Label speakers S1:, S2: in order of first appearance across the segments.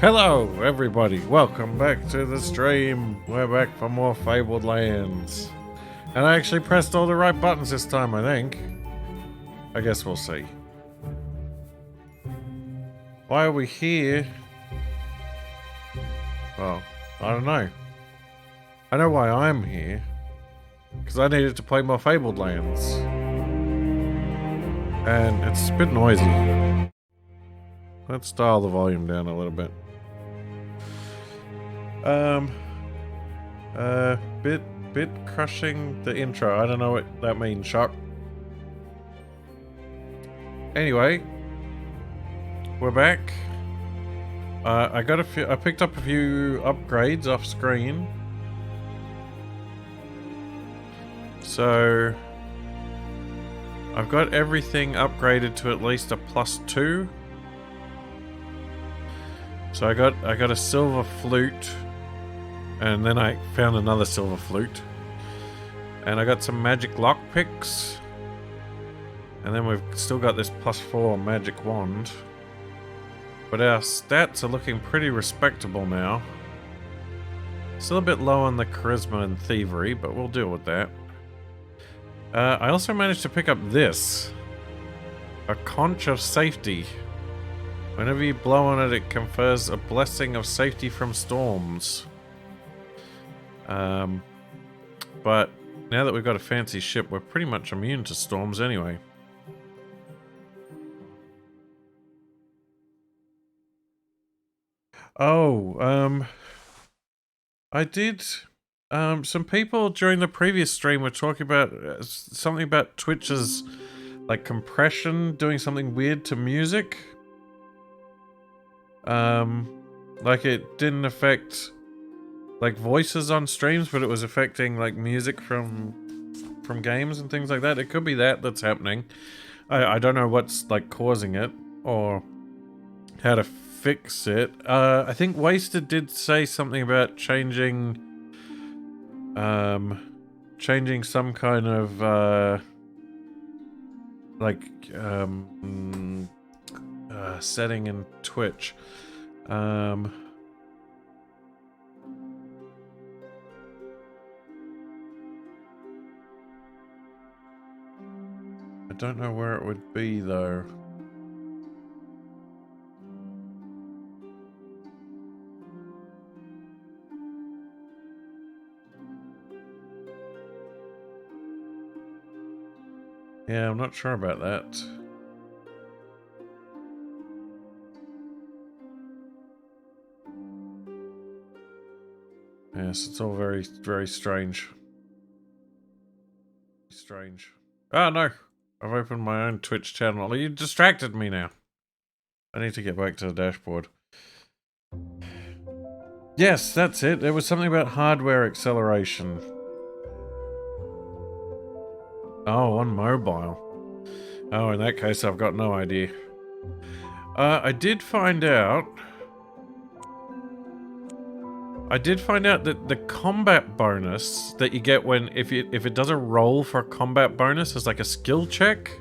S1: Hello, everybody. Welcome back to the stream. We're back for more Fabled lands. And I actually pressed all the right buttons this time, I think. I guess we'll see. Why are we here? Well, I don't know. I know why I'm here. Because I needed to play more Fabled lands. And it's a bit noisy. Let's dial the volume down a little bit. Bit crushing the intro. I don't know what that means, Shock. Anyway, we're back. I picked up a few upgrades off screen. So I've got everything upgraded to at least a +2. So I got a silver flute, and then I found another silver flute, and I got some magic lockpicks, and then we've still got this +4 magic wand. But our stats are looking pretty respectable now. Still a bit low on the charisma and thievery, but we'll deal with that. I also managed to pick up this, a conch of safety. Whenever you blow on it, it confers a blessing of safety from storms. But now that we've got a fancy ship, we're pretty much immune to storms anyway. Oh, I did... some people during the previous stream were talking about something about Twitch's, like, compression doing something weird to music. Like it didn't affect like voices on streams, but it was affecting like music from games and things like that. It could be that's happening. I don't know what's like causing it or how to fix it. I think Wasted did say something about changing some kind of setting in Twitch. I don't know where it would be though. Yeah, I'm not sure about that. Yes, it's all very, very strange. Strange. Oh no! I've opened my own Twitch channel. You distracted me now. I need to get back to the dashboard. Yes, that's it. There was something about hardware acceleration. Oh, on mobile. Oh, in that case, I've got no idea. I did find out that the combat bonus that you get when if it does a roll for a combat bonus as like a skill check,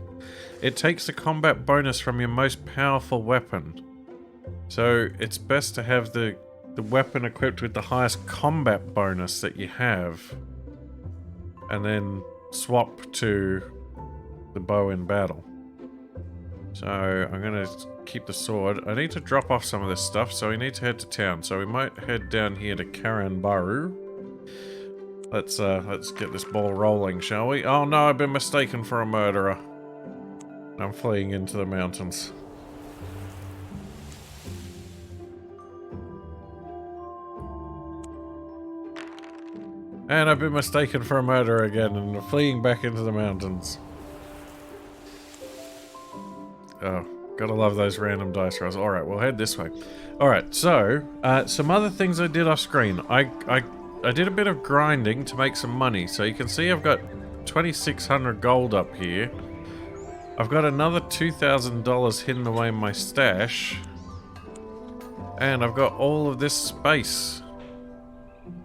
S1: it takes the combat bonus from your most powerful weapon. So it's best to have the weapon equipped with the highest combat bonus that you have, and then swap to the bow in battle. So I'm gonna keep the sword. I need to drop off some of this stuff, so we need to head to town. So we might head down here to Karanbaru. Let's get this ball rolling, shall we? Oh no, I've been mistaken for a murderer. I'm fleeing into the mountains. And I've been mistaken for a murderer again, and I'm fleeing back into the mountains. Oh, gotta love those random dice rolls. Alright, we'll head this way. Alright, so, some other things I did off screen. I did a bit of grinding to make some money. So you can see I've got 2,600 gold up here. I've got another $2,000 hidden away in my stash. And I've got all of this space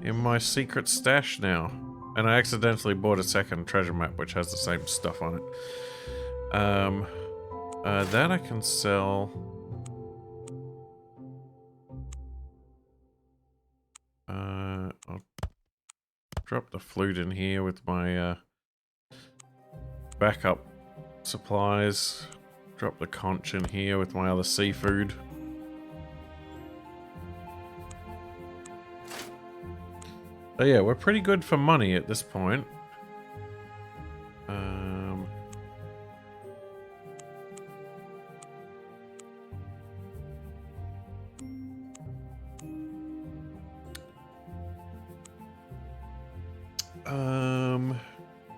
S1: in my secret stash now. And I accidentally bought a second treasure map which has the same stuff on it. That I can sell. drop the flute in here with my backup supplies. Drop the conch in here with my other seafood. So yeah, we're pretty good for money at this point.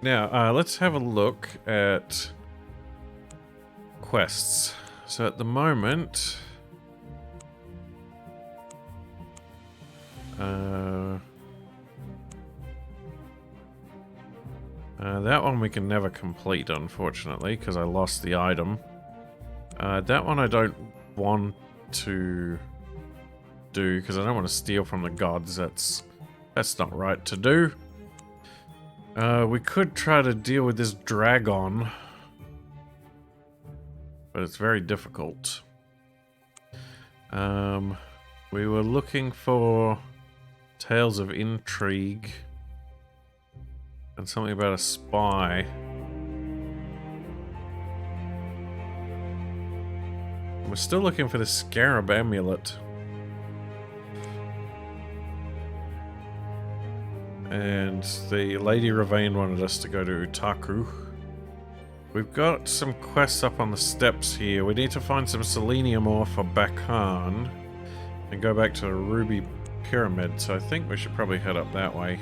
S1: Now, let's have a look at quests. So at the moment, that one we can never complete, unfortunately, because I lost the item. That one I don't want to do, because I don't want to steal from the gods. That's not right to do. We could try to deal with this dragon, but it's very difficult. We were looking for tales of intrigue and something about a spy. We're still looking for the scarab amulet. And the Lady Ravane wanted us to go to Utaku. We've got some quests up on the steps here. We need to find some selenium ore for Bakan and go back to the Ruby Pyramid, so I think we should probably head up that way.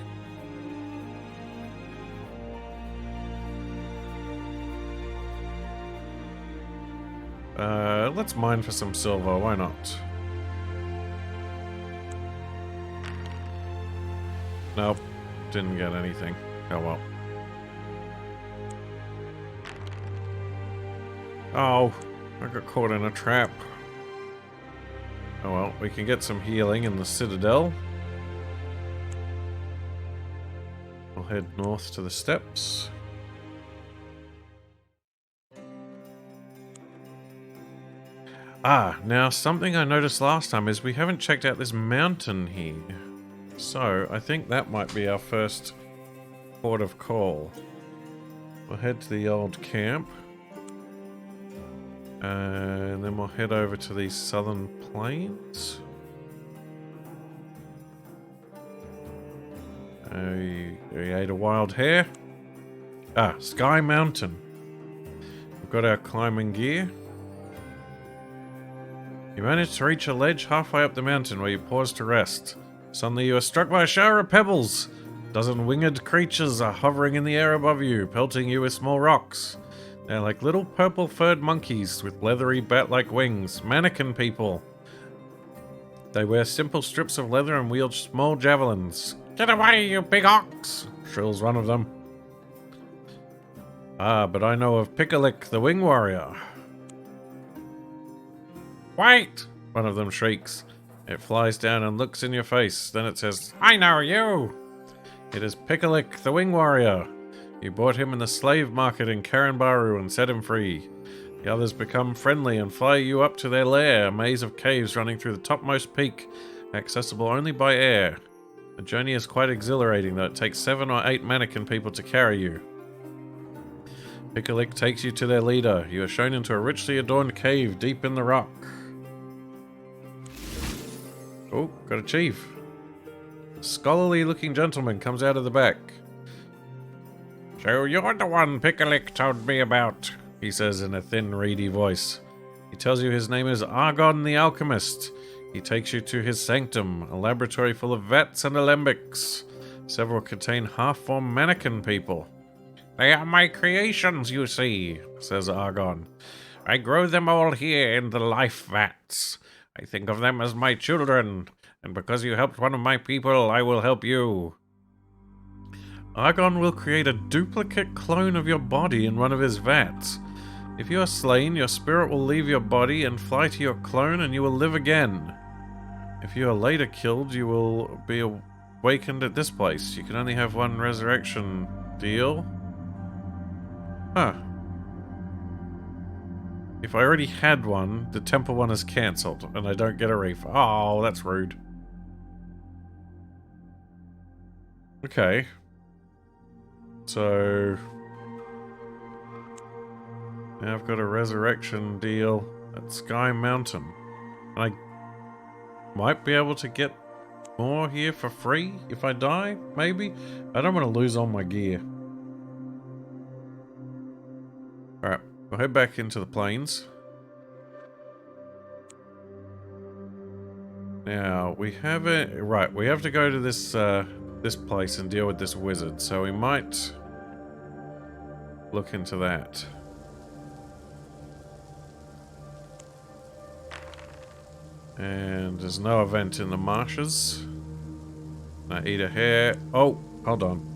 S1: Let's mine for some silver, why not? Nope, didn't get anything. Oh well. Oh, I got caught in a trap. Oh well, we can get some healing in the Citadel. We'll head north to the steps. Ah, now something I noticed last time is we haven't checked out this mountain here. So, I think that might be our first port of call. We'll head to the old camp. And then we'll head over to these southern plains. We ate a wild hare. Ah, Sky Mountain. We've got our climbing gear. You managed to reach a ledge halfway up the mountain where you pause to rest. Suddenly you are struck by a shower of pebbles. A dozen winged creatures are hovering in the air above you, pelting you with small rocks. They're like little purple-furred monkeys with leathery bat-like wings. Mannequin people. They wear simple strips of leather and wield small javelins. Get away, you big ox! Shrills one of them. Ah, but I know of Icicle, the wing warrior. Wait! One of them shrieks. It flies down and looks in your face. Then it says, I know you! It is Icicle, the wing warrior. You bought him in the slave market in Karanbaru and set him free. The others become friendly and fly you up to their lair, a maze of caves running through the topmost peak, accessible only by air. The journey is quite exhilarating, though it takes 7 or 8 mannequin people to carry you. Icicle takes you to their leader. You are shown into a richly adorned cave deep in the rock. Oh, got a chief. A scholarly-looking gentleman comes out of the back. So you're the one Icicle told me about, he says in a thin, reedy voice. He tells you his name is Argon the Alchemist. He takes you to his sanctum, a laboratory full of vats and alembics. Several contain half-formed mannequin people. They are my creations, you see, says Argon. I grow them all here in the life vats. I think of them as my children, and because you helped one of my people, I will help you. Argon will create a duplicate clone of your body in one of his vats. If you are slain, your spirit will leave your body and fly to your clone, and you will live again. If you are later killed, you will be awakened at this place. You can only have one resurrection deal. Huh. If I already had one, the temple one is cancelled, and I don't get a refund. Oh, that's rude. Okay. So now I've got a resurrection deal at Sky Mountain. I might be able to get more here for free if I die, maybe? I don't want to lose all my gear. Alright, we'll head back into the plains. Now, we have it... Right, we have to go to this, this place and deal with this wizard, so we might look into that. And there's no event in the marshes. I eat a hare. Oh, hold on.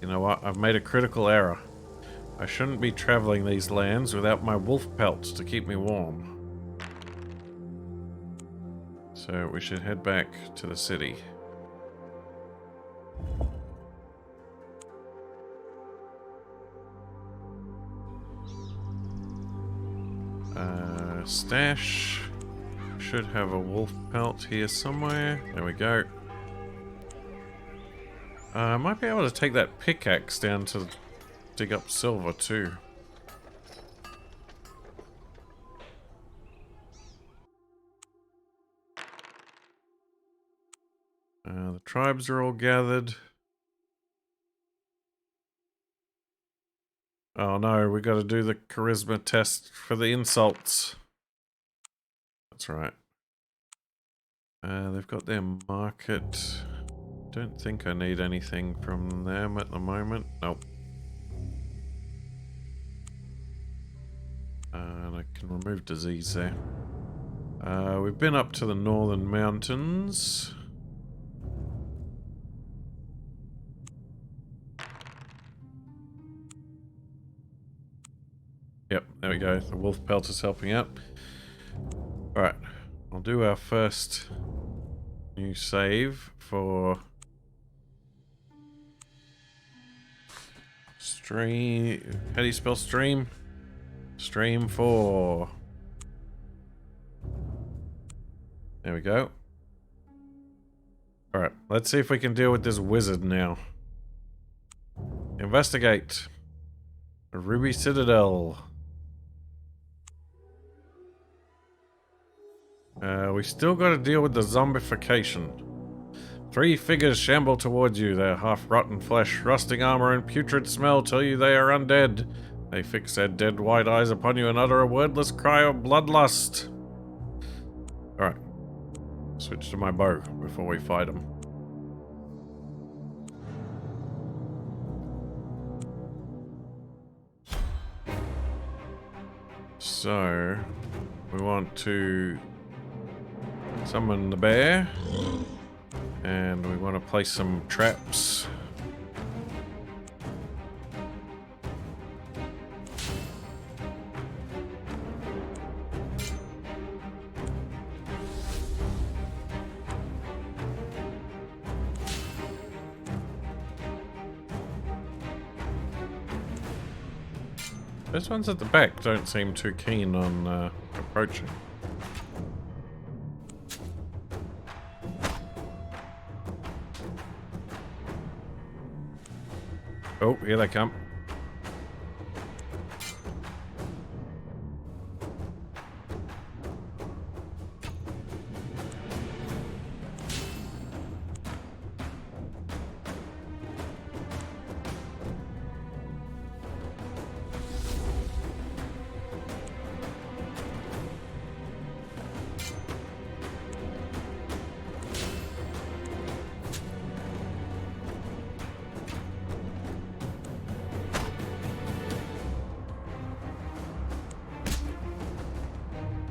S1: You know what? I've made a critical error. I shouldn't be traveling these lands without my wolf pelts to keep me warm. So we should head back to the city. Stash. Should have a wolf pelt here somewhere. There we go. I might be able to take that pickaxe down to dig up silver too. The tribes are all gathered. Oh no, we got to do the charisma test for the insults. That's right. They've got their market. Don't think I need anything from them at the moment. Nope. And I can remove disease there. We've been up to the northern mountains. Yep, there we go. The wolf pelt is helping out. Alright, I'll do our first new save for stream. How do you spell stream? Stream 4. There we go. Alright, let's see if we can deal with this wizard now. Investigate. Ruby Citadel. We still got to deal with the zombification. 3 figures shamble towards you. Their half-rotten flesh, rusting armor, and putrid smell tell you they are undead. They fix their dead white eyes upon you and utter a wordless cry of bloodlust. Alright. Switch to my bow before we fight them. So, we want to summon the bear, and we want to place some traps. Those ones at the back don't seem too keen on approaching. Oh, here they come.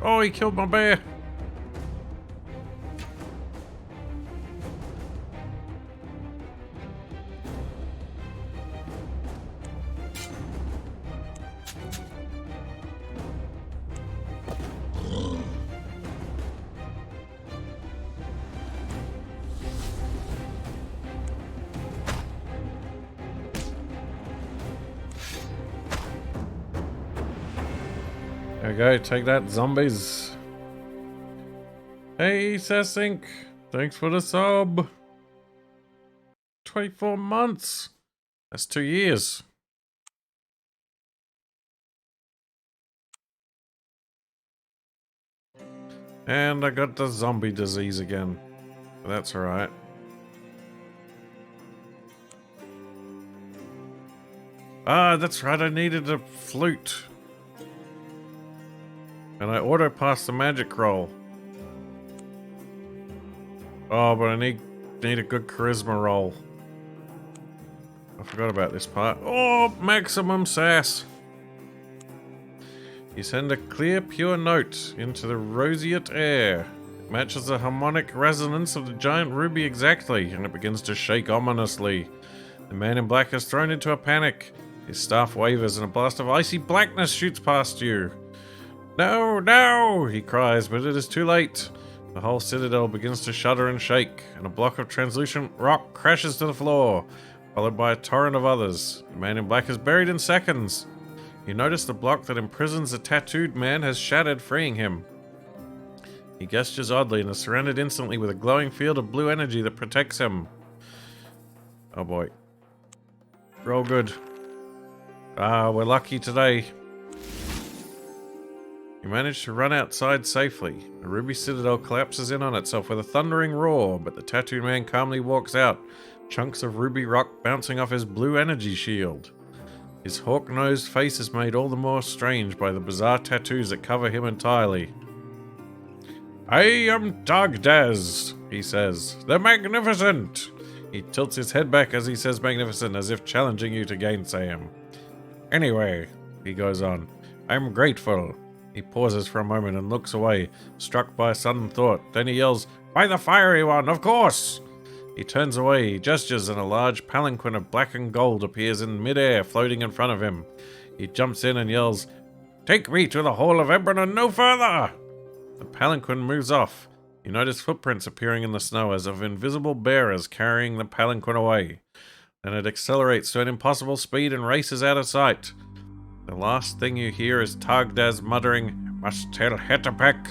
S1: Oh, he killed my bear. There we go, take that, zombies. Hey, Sasink. thanks for the sub. 24 months. That's 2 years. And I got the zombie disease again. That's alright. Ah, that's right, I needed a flute. And I auto-passed the magic roll. Oh, but I need a good charisma roll. I forgot about this part. Oh, maximum sass. You send a clear, pure note into the roseate air. It matches the harmonic resonance of the giant ruby exactly, and it begins to shake ominously. The man in black is thrown into a panic. His staff wavers and a blast of icy blackness shoots past you. No, no, he cries, but it is too late. The whole citadel begins to shudder and shake, and a block of translucent rock crashes to the floor, followed by a torrent of others. The man in black is buried in seconds. You notice the block that imprisons the tattooed man has shattered, freeing him. He gestures oddly and is surrounded instantly with a glowing field of blue energy that protects him. Oh boy. Roll good. Ah, we're lucky today. You manage to run outside safely. The ruby citadel collapses in on itself with a thundering roar, but the tattooed man calmly walks out, chunks of ruby rock bouncing off his blue energy shield. His hawk-nosed face is made all the more strange by the bizarre tattoos that cover him entirely. I am Dagdaz, he says. The Magnificent! He tilts his head back as he says magnificent, as if challenging you to gainsay him. Anyway, he goes on, I'm grateful. He pauses for a moment and looks away, struck by a sudden thought. Then he yells, By the fiery one, of course! He turns away, he gestures, and a large palanquin of black and gold appears in mid-air, floating in front of him. He jumps in and yells, Take me to the Hall of Ebron and no further! The palanquin moves off. You notice footprints appearing in the snow as of invisible bearers carrying the palanquin away. Then it accelerates to an impossible speed and races out of sight. The last thing you hear is Tagdaz muttering, Must tell Capac.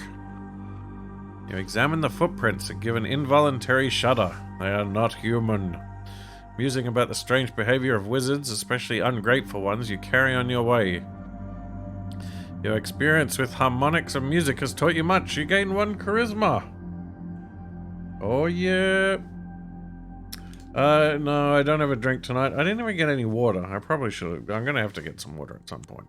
S1: You examine the footprints and give an involuntary shudder. They are not human. Musing about the strange behavior of wizards, especially ungrateful ones, you carry on your way. Your experience with harmonics and music has taught you much. You gain 1 charisma. Oh yeah. No, I don't have a drink tonight. I didn't even get any water. I probably should have. I'm gonna have to get some water at some point.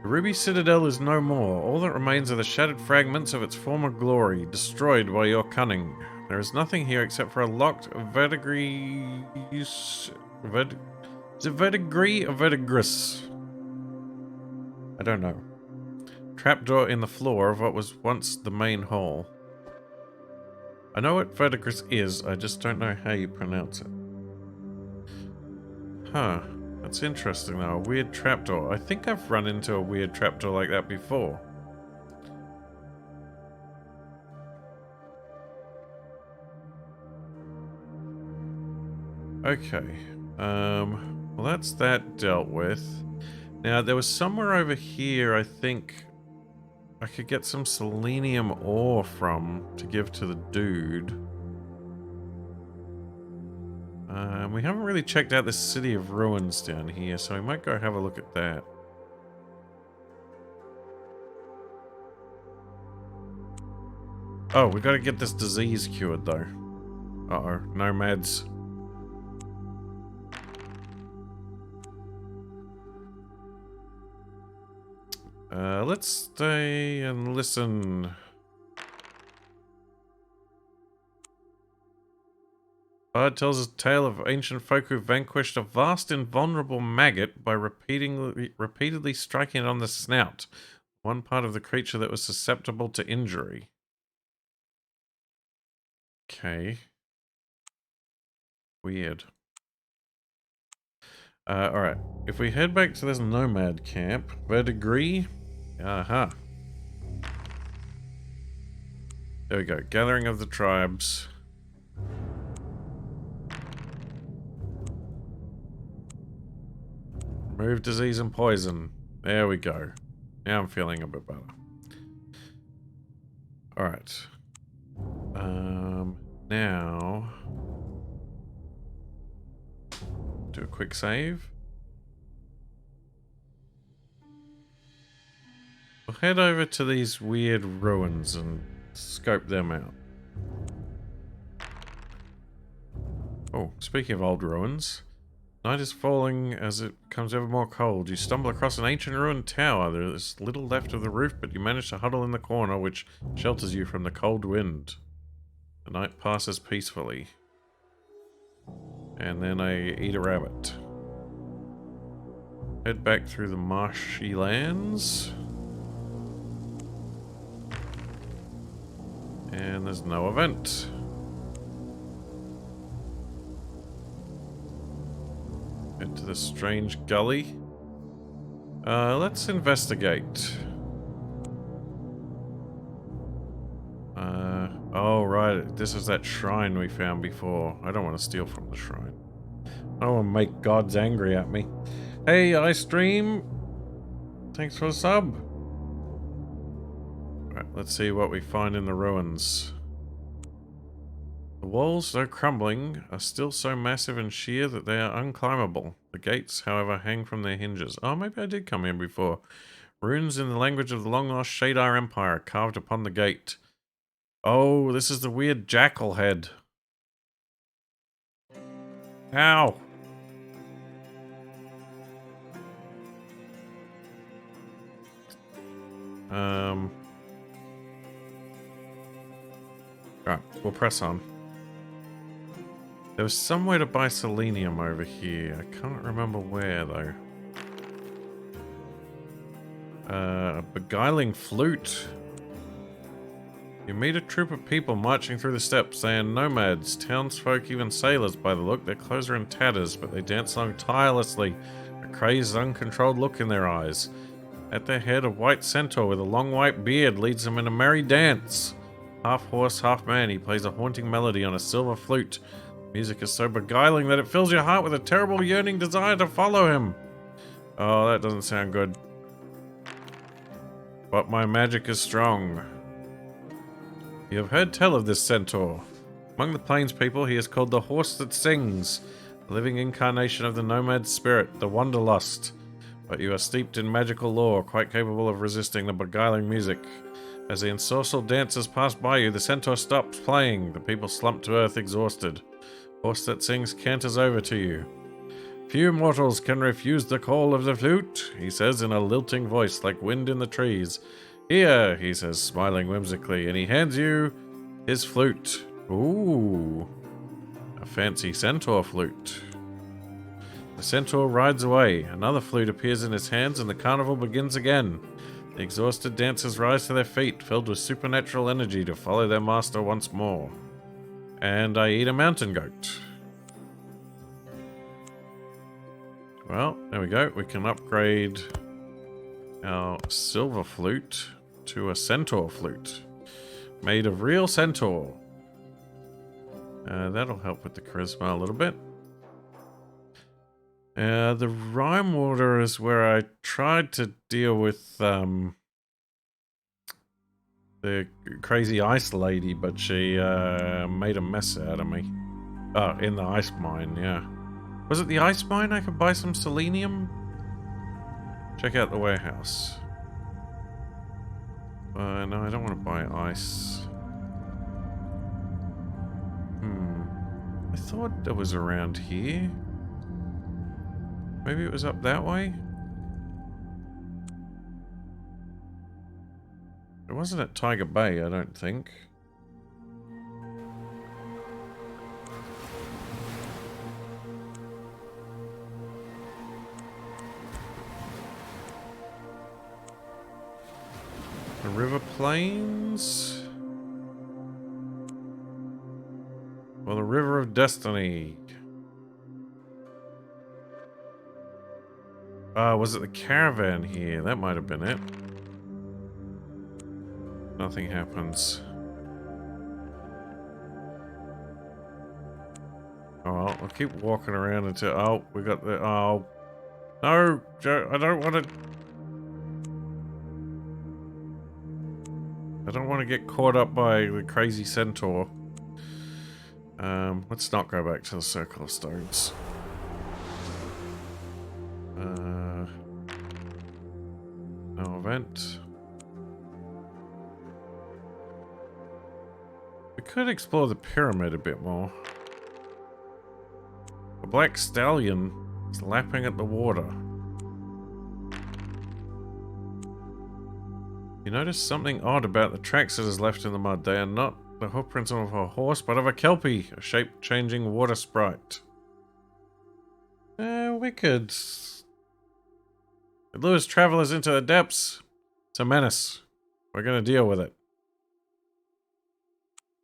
S1: The Ruby Citadel is no more. All that remains are the shattered fragments of its former glory, destroyed by your cunning. There is nothing here except for a locked verdigris... Is it verdigris or verdigris? I don't know. Trapdoor in the floor of what was once the main hall. I know what verdigris is, I just don't know how you pronounce it. Huh. That's interesting though, a weird trapdoor. I think I've run into a weird trapdoor like that before. Okay. Well that's that dealt with. Now there was somewhere over here I think I could get some selenium ore from to give to the dude. We haven't really checked out the City of Ruins down here, so we might go have a look at that. Oh, we gotta get this disease cured though. Uh-oh, no meds. Let's stay and listen. Bard tells a tale of ancient folk who vanquished a vast invulnerable maggot by repeatedly striking it on the snout, one part of the creature that was susceptible to injury. Okay. Weird. Alright. If we head back to this nomad camp, verdigris. Aha. There we go. Gathering of the tribes. Remove disease and poison. There we go. Now I'm feeling a bit better. Alright. Now... do a quick save. We'll head over to these weird ruins and scope them out. Oh, speaking of old ruins. Night is falling as it becomes ever more cold. You stumble across an ancient ruined tower. There is little left of the roof, but you manage to huddle in the corner, which shelters you from the cold wind. The night passes peacefully. And then I eat a rabbit. Head back through the marshy lands. And there's no event. Into the strange gully. Let's investigate. Oh right, this is that shrine we found before. I don't want to steal from the shrine. I don't want to make gods angry at me. Hey, iStream! Thanks for the sub! Right, let's see what we find in the ruins. The walls, though crumbling, are still so massive and sheer that they are unclimbable. The gates, however, hang from their hinges. Oh, maybe I did come here before. Runes in the language of the long-lost Shadar Empire are carved upon the gate. Oh, this is the weird jackal head. Ow! Right, we'll press on. There was somewhere to buy selenium over here. I can't remember where, though. A beguiling flute. You meet a troop of people marching through the steppes. They are nomads, townsfolk, even sailors by the look. Their clothes are in tatters, but they dance along tirelessly, a crazed, uncontrolled look in their eyes. At their head, a white centaur with a long white beard leads them in a merry dance. Half horse, half man, he plays a haunting melody on a silver flute. Music is so beguiling that it fills your heart with a terrible yearning desire to follow him. Oh, that doesn't sound good. But my magic is strong. You have heard tell of this centaur. Among the plains people, he is called the Horse That Sings, a living incarnation of the nomad spirit, the Wanderlust. But you are steeped in magical lore, quite capable of resisting the beguiling music. As the ensorcelled dancers pass by you, the centaur stops playing. The people slump to earth exhausted. Horse That Sings canters over to you. Few mortals can refuse the call of the flute, he says in a lilting voice like wind in the trees. Here, he says, smiling whimsically, and he hands you his flute. Ooh, a fancy centaur flute. The centaur rides away. Another flute appears in his hands, and the carnival begins again. The exhausted dancers rise to their feet, filled with supernatural energy to follow their master once more. And I eat a mountain goat. Well, there we go. We can upgrade our silver flute to a centaur flute. Made of real centaur. That'll help with the charisma a little bit. The Rime Water is where I tried to deal with the crazy ice lady, but she made a mess out of me. Oh, in the ice mine, yeah. Was it the ice mine I could buy some selenium? Check out the warehouse. No, I don't want to buy ice. I thought it was around here. Maybe it was up that way? It wasn't at Tiger Bay, I don't think. The River Plains? Well, the River of Destiny. Was it the caravan here? That might have been it. Nothing happens. Oh, I'll keep walking around until... Oh, we got the... Oh. No, Joe, I don't want to... I don't want to get caught up by the crazy centaur. Let's not go back to the Circle of Stones. No event. We could explore the pyramid a bit more. A black stallion is lapping at the water. You notice something odd about the tracks it has left in the mud. They are not the hoofprints of a horse, but of a kelpie, a shape-changing water sprite. Wicked. It lures travelers into the depths. It's a menace. We're gonna deal with it.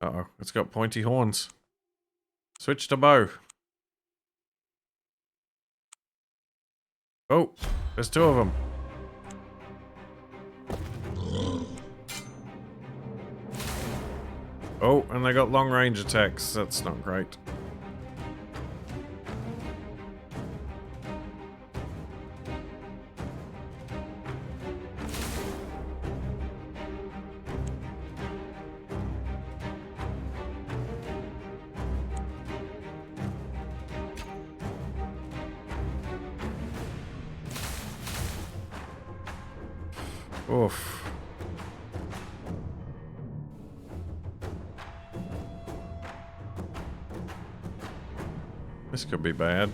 S1: Uh-oh, it's got pointy horns. Switch to bow. Oh, there's two of them. Oh, and they got long range attacks. That's not great. Oof. This could be bad.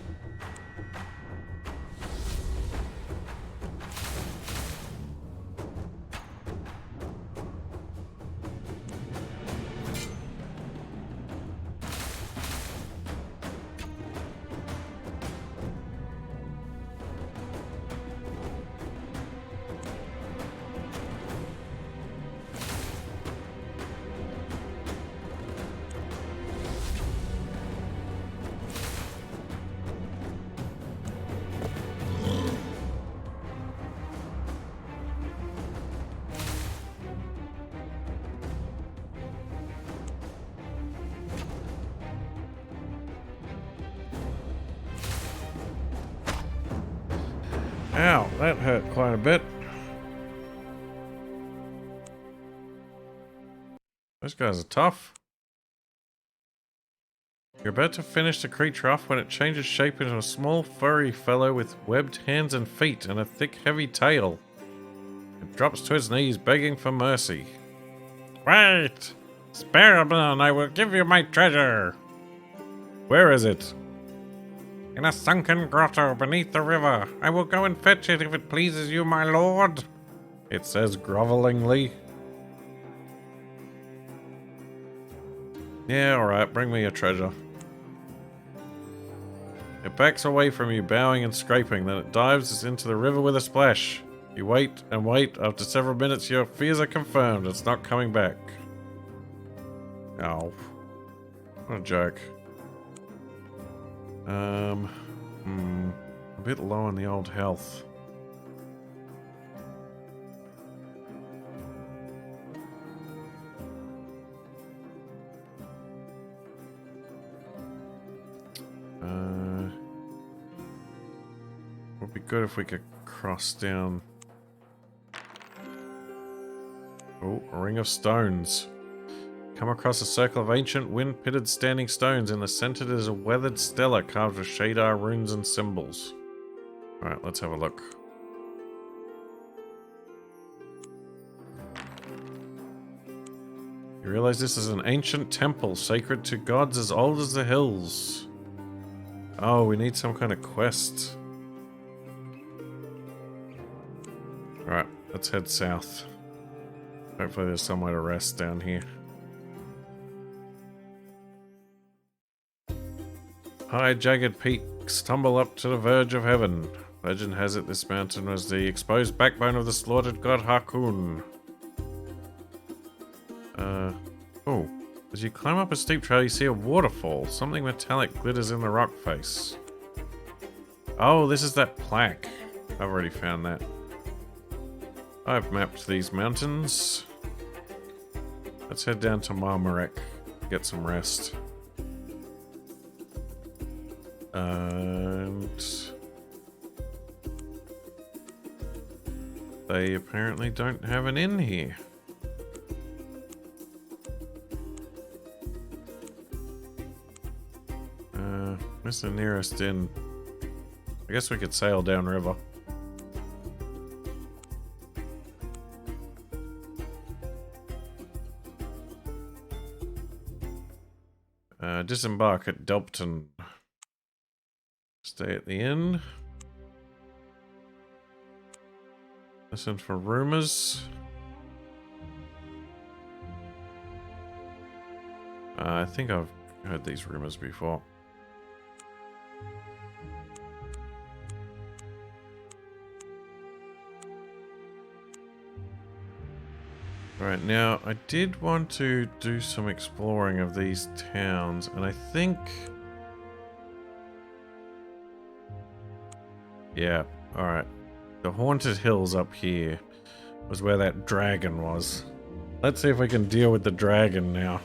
S1: Ow, that hurt quite a bit. Those guys are tough. You're about to finish the creature off when it changes shape into a small furry fellow with webbed hands and feet and a thick heavy tail. It drops to its knees begging for mercy. Wait! Spare me and I will give you my treasure! Where is it? In a sunken grotto beneath the river. I will go and fetch it if it pleases you, my lord. It says grovelingly. Yeah, alright, bring me your treasure. It backs away from you, bowing and scraping, then it dives into the river with a splash. You wait and wait. After several minutes, your fears are confirmed. It's not coming back. Oh. What a joke. A bit low on the old health. Would be good if we could cross down. Oh, a ring of stones. Come across a circle of ancient wind-pitted standing stones. In the center is a weathered stela carved with shadar runes and symbols. Alright, let's have a look. You realize this is an ancient temple sacred to gods as old as the hills. Oh, we need some kind of quest. Alright, let's head south. Hopefully there's somewhere to rest down here. High, jagged peaks tumble up to the verge of heaven. Legend has it this mountain was the exposed backbone of the slaughtered god Harkoon. Oh. As you climb up a steep trail, you see a waterfall. Something metallic glitters in the rock face. Oh, this is that plaque. I've already found that. I've mapped these mountains. Let's head down to Marmarek. Get some rest. And they apparently don't have an inn here. Where's the nearest inn? I guess we could sail downriver. Disembark at Delpton. Stay at the inn. Listen for rumors. I think I've heard these rumors before. Right, now I did want to do some exploring of these towns, and I think... Yeah, alright. The Haunted Hills up here was where that dragon was. Let's see if we can deal with the dragon now.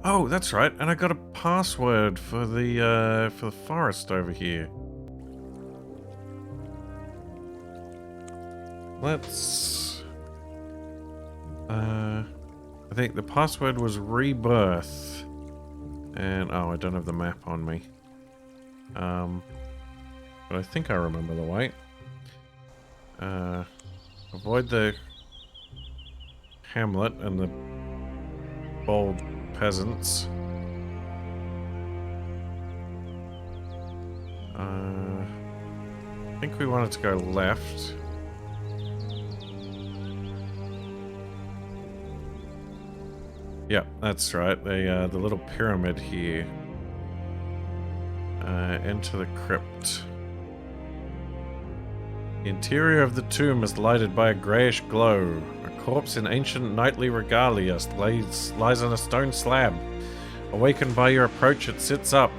S1: Oh, that's right, and I got a password for the forest over here. Let's... I think the password was rebirth. And, oh, I don't have the map on me. But I think I remember the way. Avoid the hamlet and the bold peasants. I think we wanted to go left. Yeah, that's right. The little pyramid here. Enter the crypt. The interior of the tomb is lighted by a greyish glow. A corpse in ancient knightly regalia lies on a stone slab. Awakened by your approach, it sits up.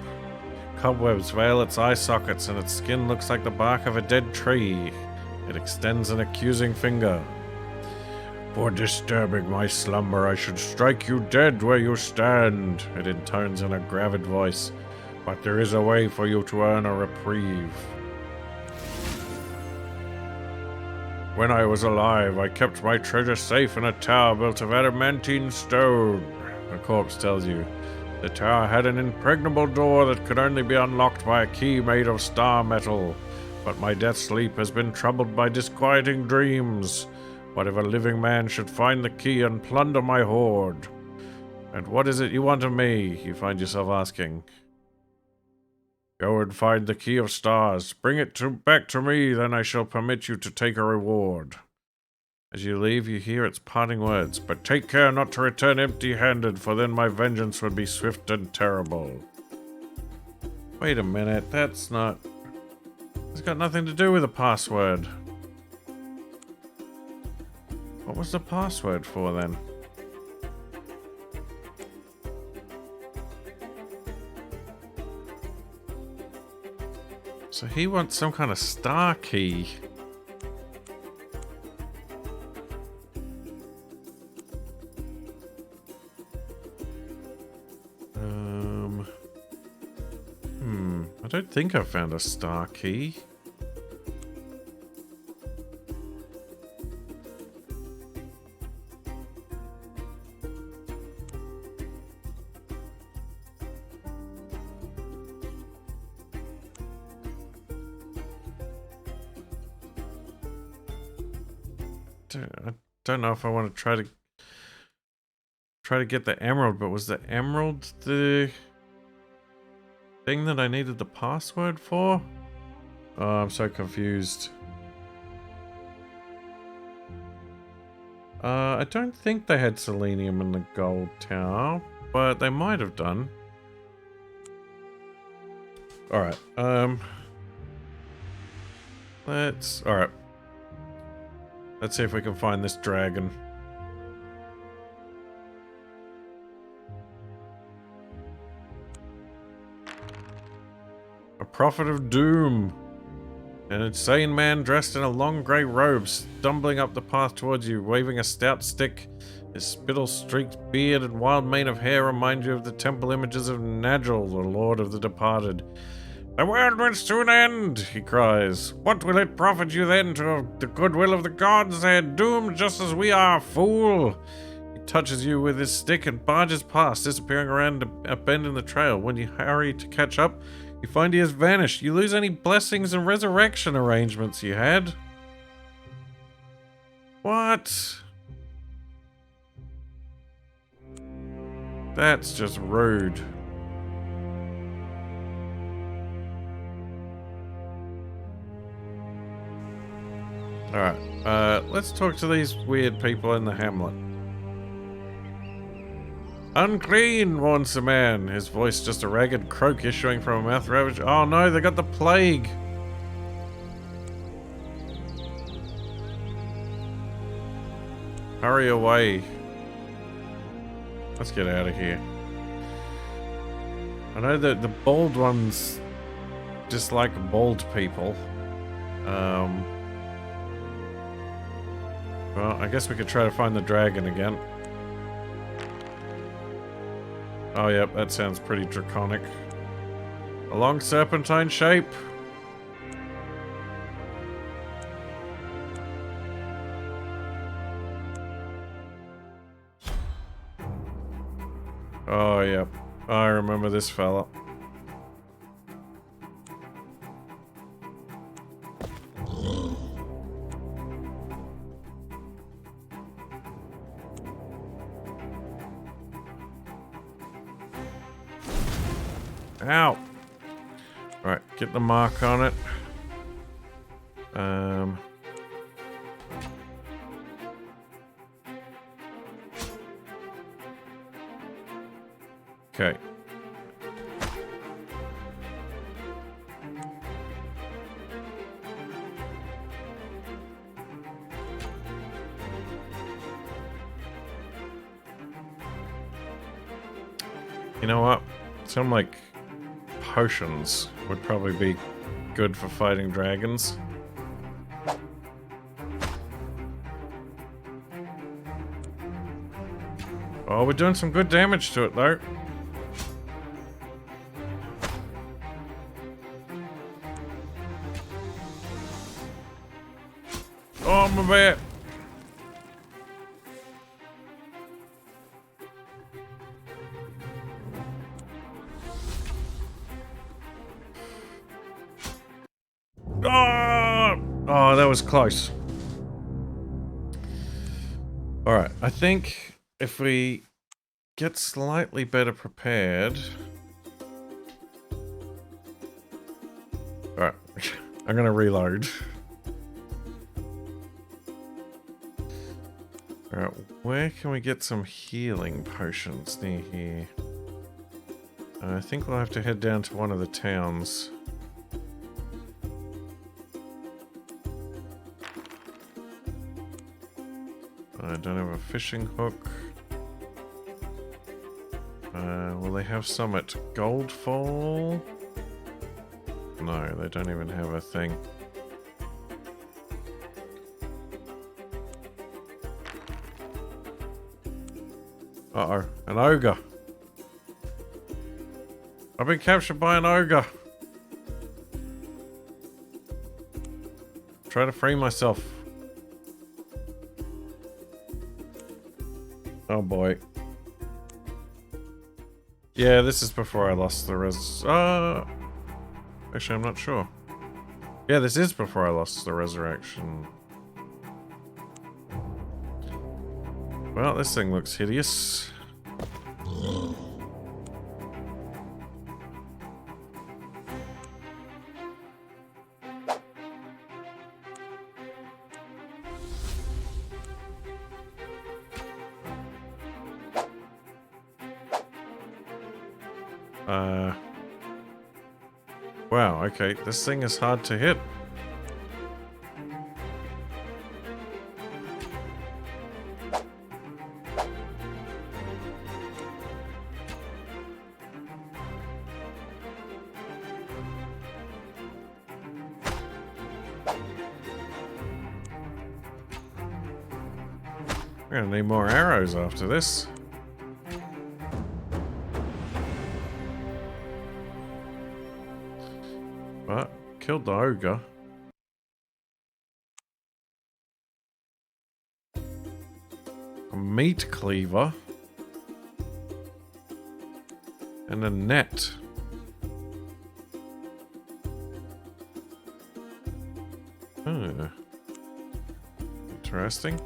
S1: Cobwebs veil its eye sockets, and its skin looks like the bark of a dead tree. It extends an accusing finger. For disturbing my slumber, I should strike you dead where you stand, it intones in a gravid voice. But there is a way for you to earn a reprieve. When I was alive, I kept my treasure safe in a tower built of adamantine stone, the corpse tells you. The tower had an impregnable door that could only be unlocked by a key made of star metal. But my death sleep has been troubled by disquieting dreams. What if a living man should find the key and plunder my hoard? And what is it you want of me? You find yourself asking. Go and find the key of stars. Bring it back to me, then I shall permit you to take a reward. As you leave, you hear its parting words. But take care not to return empty-handed, for then my vengeance would be swift and terrible. Wait a minute, that's not... It's got nothing to do with the password. What was the password for, then? So he wants some kind of star key. I don't think I found a star key. I don't know if I want to try to get the emerald, but was the emerald the thing that I needed the password for? Oh, I'm so confused. I don't think they had selenium in the gold tower, but they might have done. Alright, alright. Let's see if we can find this dragon. A prophet of doom. An insane man dressed in a long grey robe, stumbling up the path towards you, waving a stout stick. His spittle-streaked beard and wild mane of hair remind you of the temple images of Nagel, the lord of the departed. The world will soon end, he cries. What will it profit you then to have the goodwill of the gods? They are doomed just as we are, fool. He touches you with his stick and barges past, disappearing around a bend in the trail. When you hurry to catch up, you find he has vanished. You lose any blessings and resurrection arrangements you had. What? That's just rude. Alright, let's talk to these weird people in the hamlet. Unclean, warns the man, his voice just a ragged croak issuing from a mouth ravaged. Oh no, they got the plague! Hurry away. Let's get out of here. I know that the bald ones dislike bald people. Well, I guess we could try to find the dragon again. Oh, yep, that sounds pretty draconic. A long serpentine shape. Oh, yep. I remember this fella. Ow! Right, get the mark on it. Okay. You know what? Some like potions would probably be good for fighting dragons. Oh, we're doing some good damage to it though. Oh, my bad. Oh, that was close. Alright, I think if we get slightly better prepared... Alright, I'm gonna reload. Alright, where can we get some healing potions near here? I think we'll have to head down to one of the towns. I don't have a fishing hook. Will they have some at Goldfall? No, they don't even have a thing. Uh-oh, an ogre. I've been captured by an ogre. Try to free myself. Oh boy. Yeah, this is before I lost the actually, I'm not sure. Yeah, this is before I lost the resurrection. Well, this thing looks hideous. Wow, okay, this thing is hard to hit. We're gonna need more arrows after this. But killed the ogre. A meat cleaver. And a net. Oh. Interesting.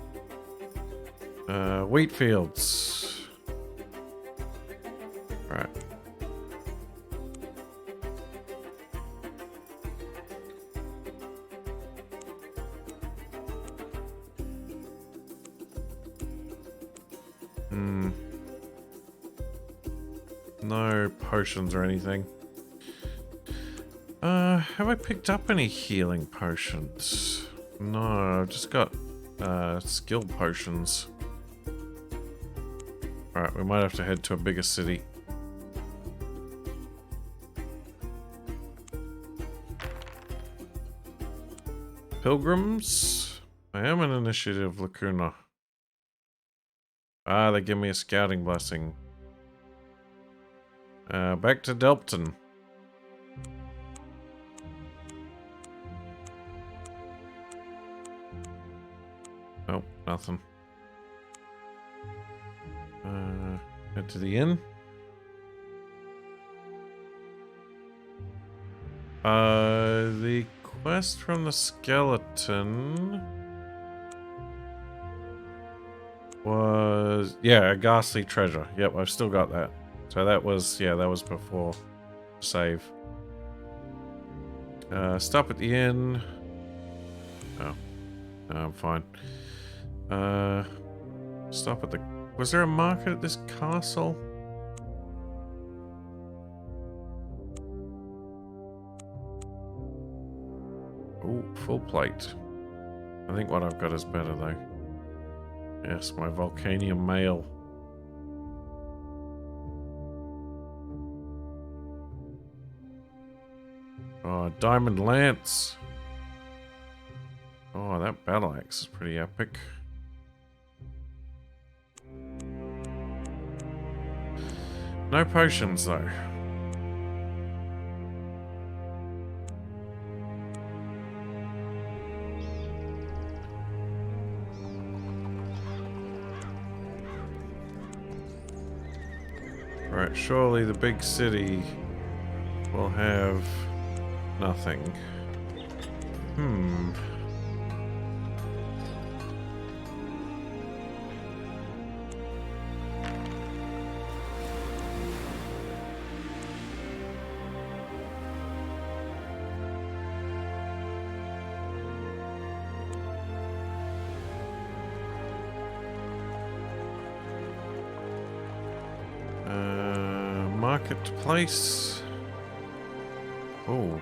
S1: Wheat fields. Right. No potions or anything. Have I picked up any healing potions? No, I've just got skill potions. Alright, we might have to head to a bigger city. Pilgrims? I am an initiative lacuna. Ah, they give me a scouting blessing. Back to Delpton. Oh, nothing. Head to the inn. The quest from the skeleton was, yeah, a ghastly treasure. Yep, I've still got that. So that was, yeah, that was before save. Stop at the inn. Oh, no, I'm fine. Stop at the, was there a market at this castle? Oh, full plate. I think what I've got is better though. Yes, my Volcanium mail. Oh, Diamond Lance. Oh, that battle axe is pretty epic. No potions though. Right, surely the big city will have nothing. Marketplace. Oh.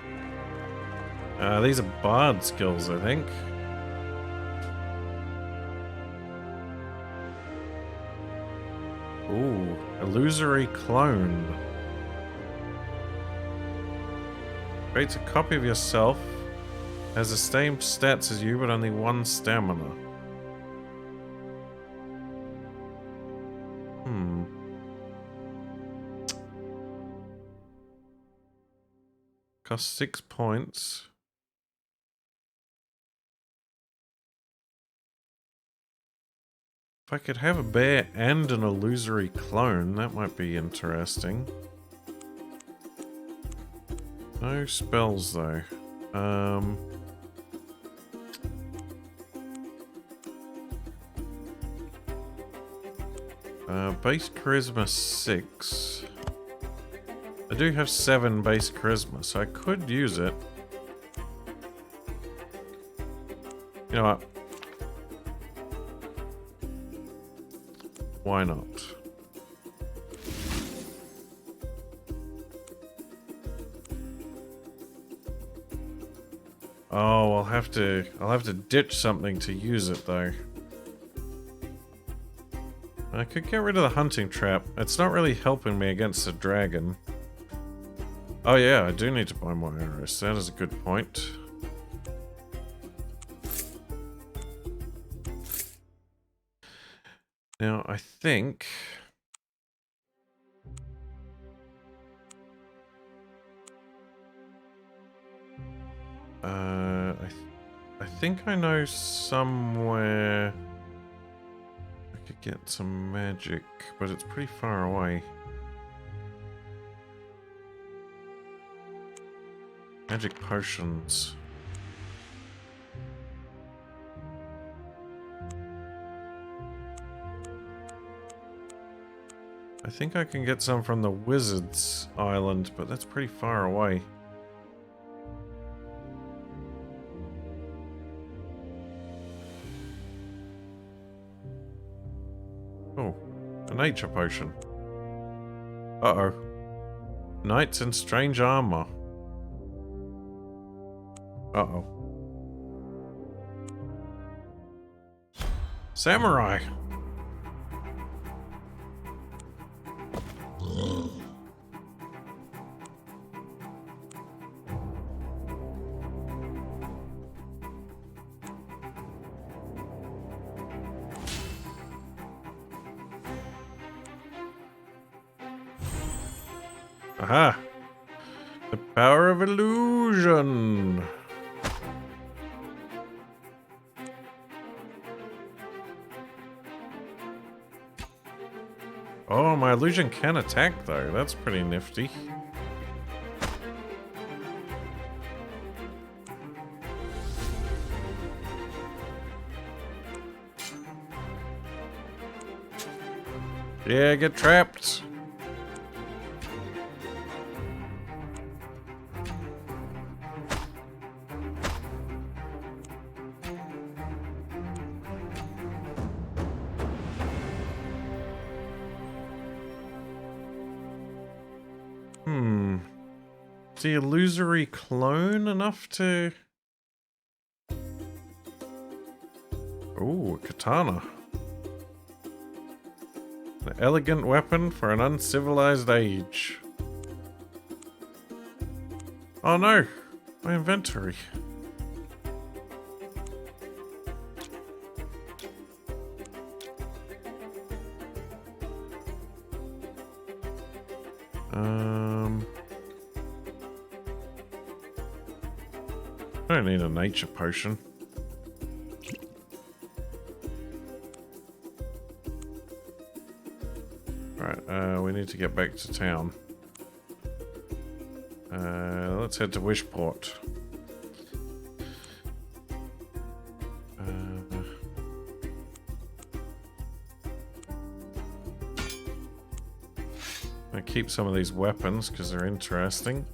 S1: These are bard skills, I think. Ooh, illusory clone. Creates a copy of yourself. Has the same stats as you, but only 1 stamina. Costs 6 points. If I could have a bear and an illusory clone, that might be interesting. No spells though. Base charisma 6. I do have 7 base charisma, so I could use it. You know what? Why not? Oh, I'll have to ditch something to use it though. I could get rid of the hunting trap. It's not really helping me against the dragon. Oh yeah, I do need to buy more arrows. That is a good point. Now, I think... I think I know somewhere I could get some magic, but it's pretty far away. Magic potions. I think I can get some from the Wizard's Island, but that's pretty far away. Oh, a nature potion. Uh-oh. Knights in strange armor. Uh-oh. Samurai! Aha! The power of illusion! Oh, my illusion can attack though. That's pretty nifty. Yeah, get trapped. Is the illusory clone enough to... Ooh, a katana. An elegant weapon for an uncivilized age. Oh no! My inventory. I don't need a nature potion. Right, we need to get back to town. Let's head to Wishport. I keep some of these weapons because they're interesting.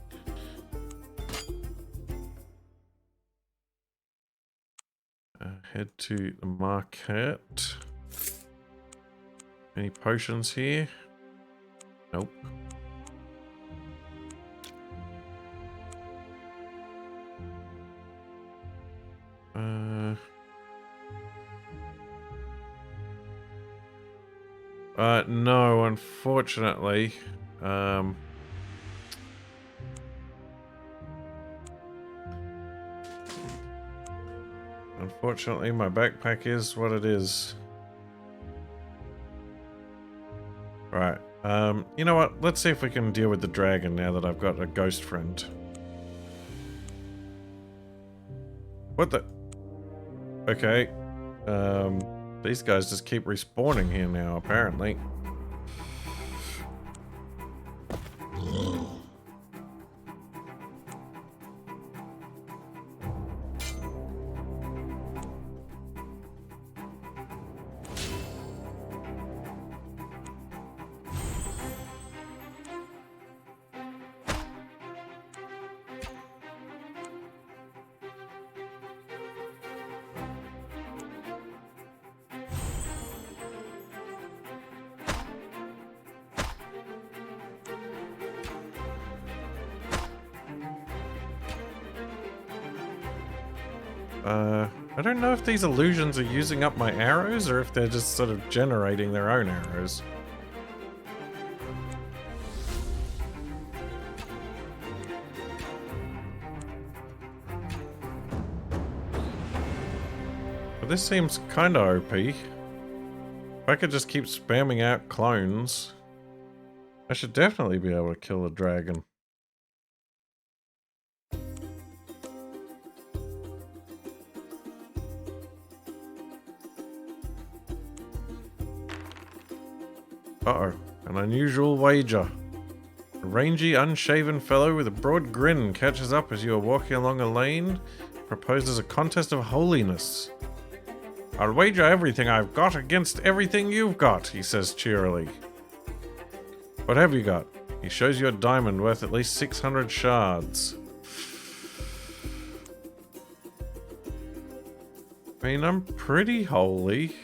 S1: Head to the market. Any potions here? Nope. No, unfortunately. Unfortunately, my backpack is what it is. Right. You know what? Let's see if we can deal with the dragon now that I've got a ghost friend. What the? Okay. These guys just keep respawning here now, apparently. I don't know if these illusions are using up my arrows or if they're just sort of generating their own arrows. But this seems kind of OP. If I could just keep spamming out clones, I should definitely be able to kill a dragon. Uh-oh. An unusual wager. A rangy, unshaven fellow with a broad grin catches up as you are walking along a lane, proposes a contest of holiness. I'll wager everything I've got against everything you've got, he says cheerily. What have you got? He shows you a diamond worth at least 600 shards. I mean, I'm pretty holy.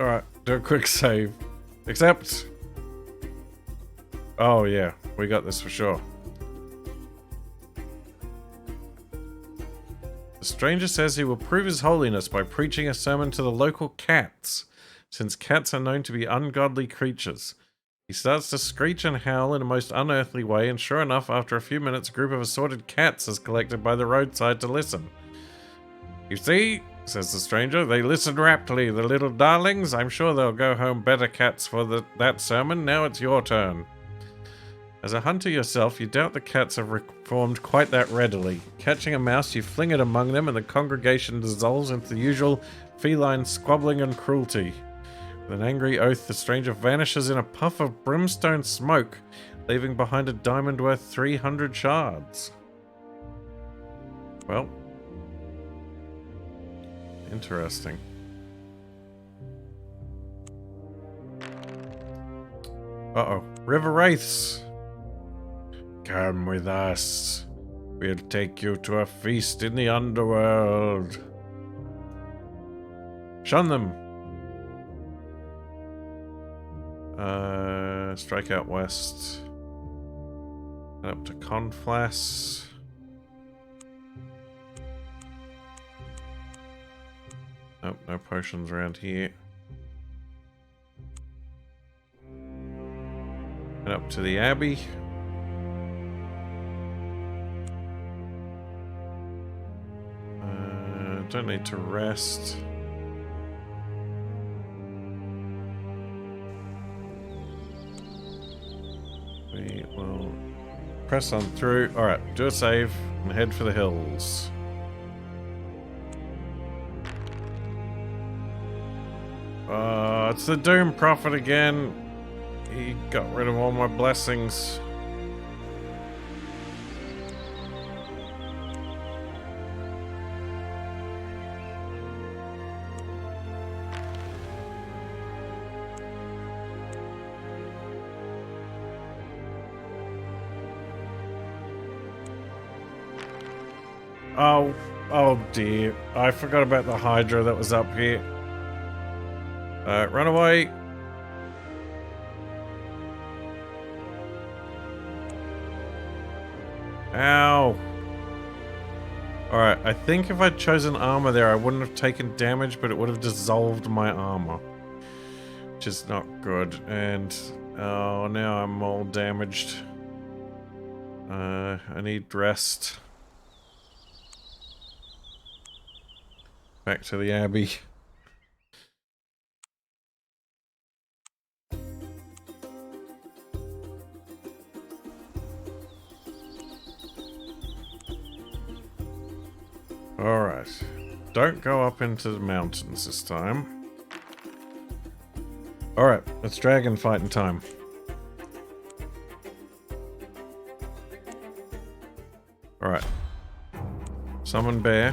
S1: Alright, do a quick save. Accept. Oh yeah, we got this for sure. The stranger says he will prove his holiness by preaching a sermon to the local cats, since cats are known to be ungodly creatures. He starts to screech and howl in a most unearthly way, and sure enough, after a few minutes, a group of assorted cats is collected by the roadside to listen. You see, says the stranger, they listen raptly, the little darlings. I'm sure they'll go home better cats for that sermon. Now it's your turn. As a hunter yourself, you doubt the cats have reformed quite that readily. Catching a mouse, you fling it among them, and the congregation dissolves into the usual feline squabbling and cruelty. With an angry oath, the stranger vanishes in a puff of brimstone smoke, leaving behind a diamond worth 300 shards. Well, interesting. Uh-oh. River Wraiths! Come with us. We'll take you to a feast in the underworld. Shun them! Strike out west. And up to Conflass. Nope, no potions around here. And up to the Abbey. Don't need to rest. We will press on through. Alright, do a save and head for the hills. It's the Doom Prophet again. He got rid of all my blessings. Oh dear. I forgot about the Hydra that was up here. Run away. Ow. Alright, I think if I'd chosen armor there, I wouldn't have taken damage, but it would have dissolved my armor. Which is not good. And, oh, now I'm all damaged. I need rest. Back to the Abbey. Alright. Don't go up into the mountains this time. Alright, it's dragon fighting time. Alright. Summon bear.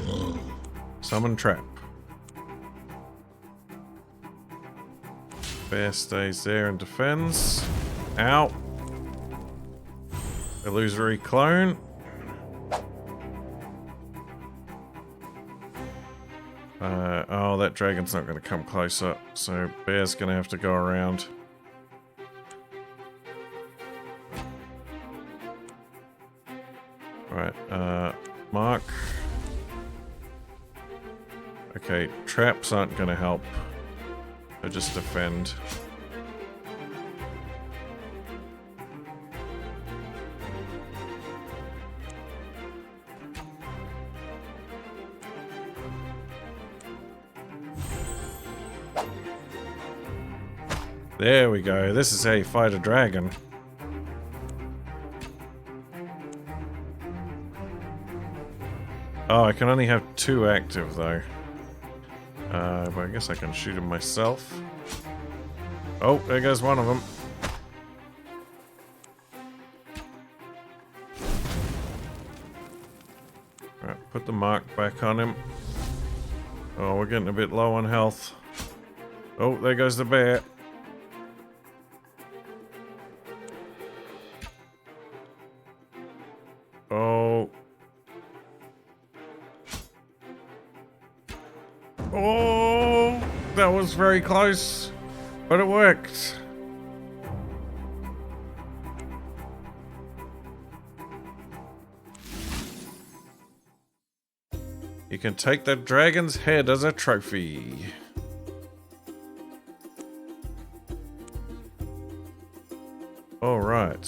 S1: Summon trap. Bear stays there and defends. Ow. Illusory clone. Oh, that dragon's not going to come closer, so bear's going to have to go around. Alright, mark. Okay, traps aren't going to help. They'll just defend. There we go. This is how you fight a dragon. Oh, I can only have 2 active though. But I guess I can shoot him myself. Oh, there goes one of them. Right, put the mark back on him. Oh, we're getting a bit low on health. Oh, there goes the bear. Oh. Oh, that was very close, but it worked. You can take the dragon's head as a trophy. All right.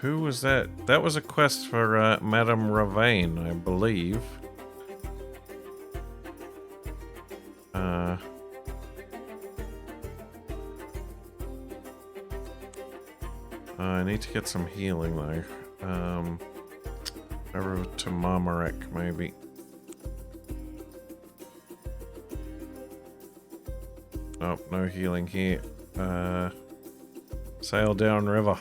S1: Who was that? That was a quest for Madame Ravane, I believe. I need to get some healing though. Over to Marmarek, maybe. Oh, no healing here. Sail down river.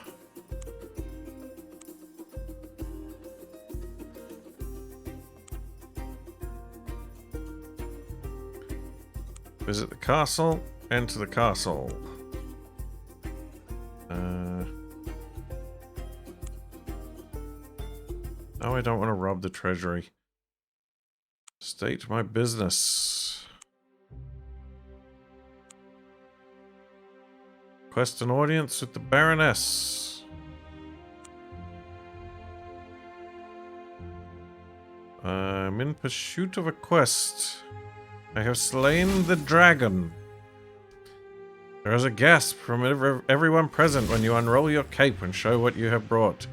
S1: Visit the castle. Enter the castle. No, I don't want to rob the treasury. State my business. Request an audience with the Baroness. I'm in pursuit of a quest. I have slain the dragon. There is a gasp from everyone present when you unroll your cape and show what you have brought.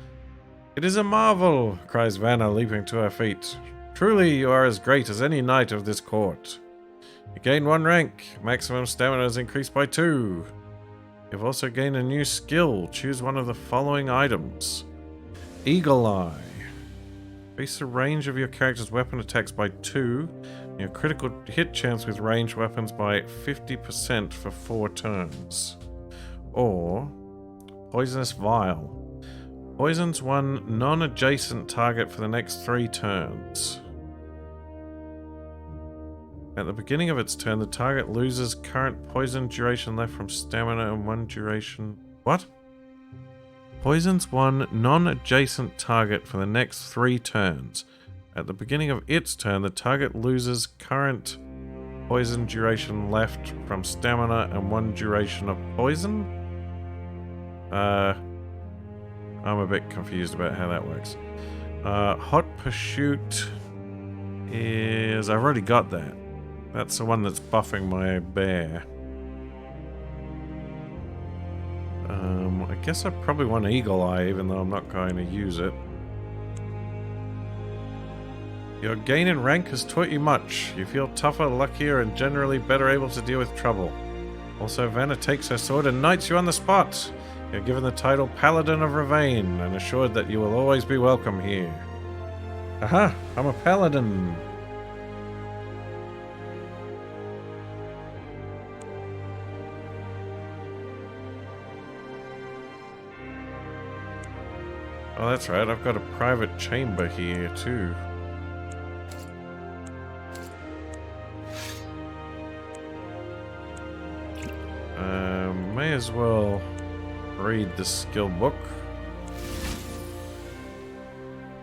S1: It is a marvel, cries Vanna, leaping to her feet. Truly, you are as great as any knight of this court. You gain 1 rank. Maximum stamina is increased by 2. You've also gained a new skill. Choose one of the following items. Eagle Eye. Increase the range of your character's weapon attacks by 2. And your critical hit chance with ranged weapons by 50% for 4 turns. Or Poisonous Vial. Poisons 1 non-adjacent target for the next 3 turns. At the beginning of its turn, the target loses current poison duration left from stamina and 1 duration... What? Poisons 1 non-adjacent target for the next 3 turns. At the beginning of its turn, the target loses current poison duration left from stamina and 1 duration of poison? I'm a bit confused about how that works. Hot Pursuit is... I've already got that. That's the one that's buffing my bear. I guess I probably want Eagle Eye, even though I'm not going to use it. Your gain in rank has taught you much. You feel tougher, luckier, and generally better able to deal with trouble. Also, Vanna takes her sword and knights you on the spot. You're given the title Paladin of Ravane and assured that you will always be welcome here. Aha! I'm a paladin! Oh, that's right. I've got a private chamber here, too. May as well read the skill book.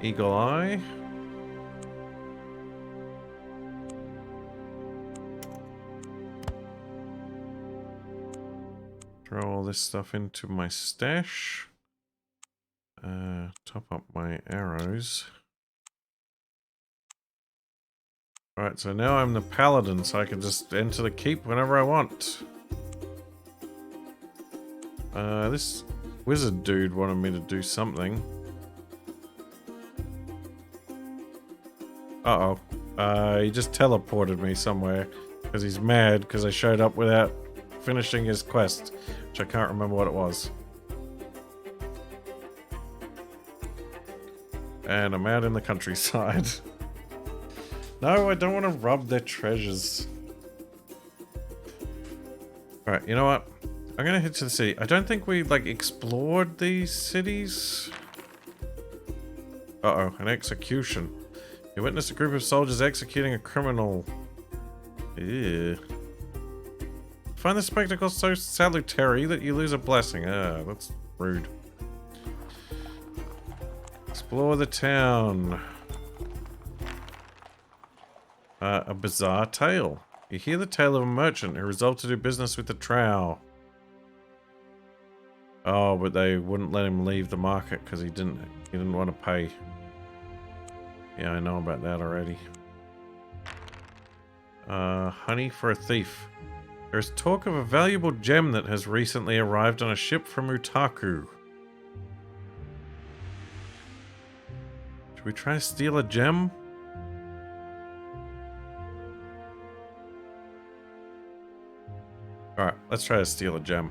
S1: Eagle Eye. Throw all this stuff into my stash. Top up my arrows. Alright, so now I'm the paladin, so I can just enter the keep whenever I want. This wizard dude wanted me to do something. Uh-oh. He just teleported me somewhere because he's mad because I showed up without finishing his quest, which I can't remember what it was. And I'm out in the countryside. No, I don't want to rob their treasures. Alright, you know what? I'm gonna head to the city. I don't think we, like, explored these cities. Uh-oh, an execution. You witnessed a group of soldiers executing a criminal. Ew. Find the spectacle so salutary that you lose a blessing. Ah, that's rude. Explore the town. A bizarre tale. You hear the tale of a merchant who resolved to do business with the trow. Oh, but they wouldn't let him leave the market because he didn't want to pay. Yeah, I know about that already. Honey for a thief. There is talk of a valuable gem that has recently arrived on a ship from Utaku. Should we try to steal a gem? Alright, let's try to steal a gem.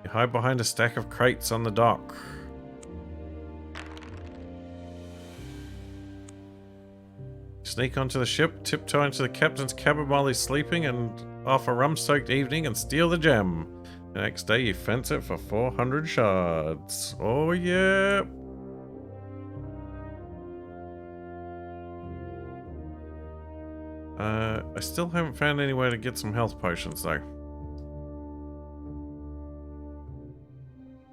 S1: You hide behind a stack of crates on the dock. Sneak onto the ship, tiptoe into the captain's cabin while he's sleeping, and off a rum-soaked evening and steal the gem. The next day you fence it for 400 shards. Oh yeah! I still haven't found any way to get some health potions though.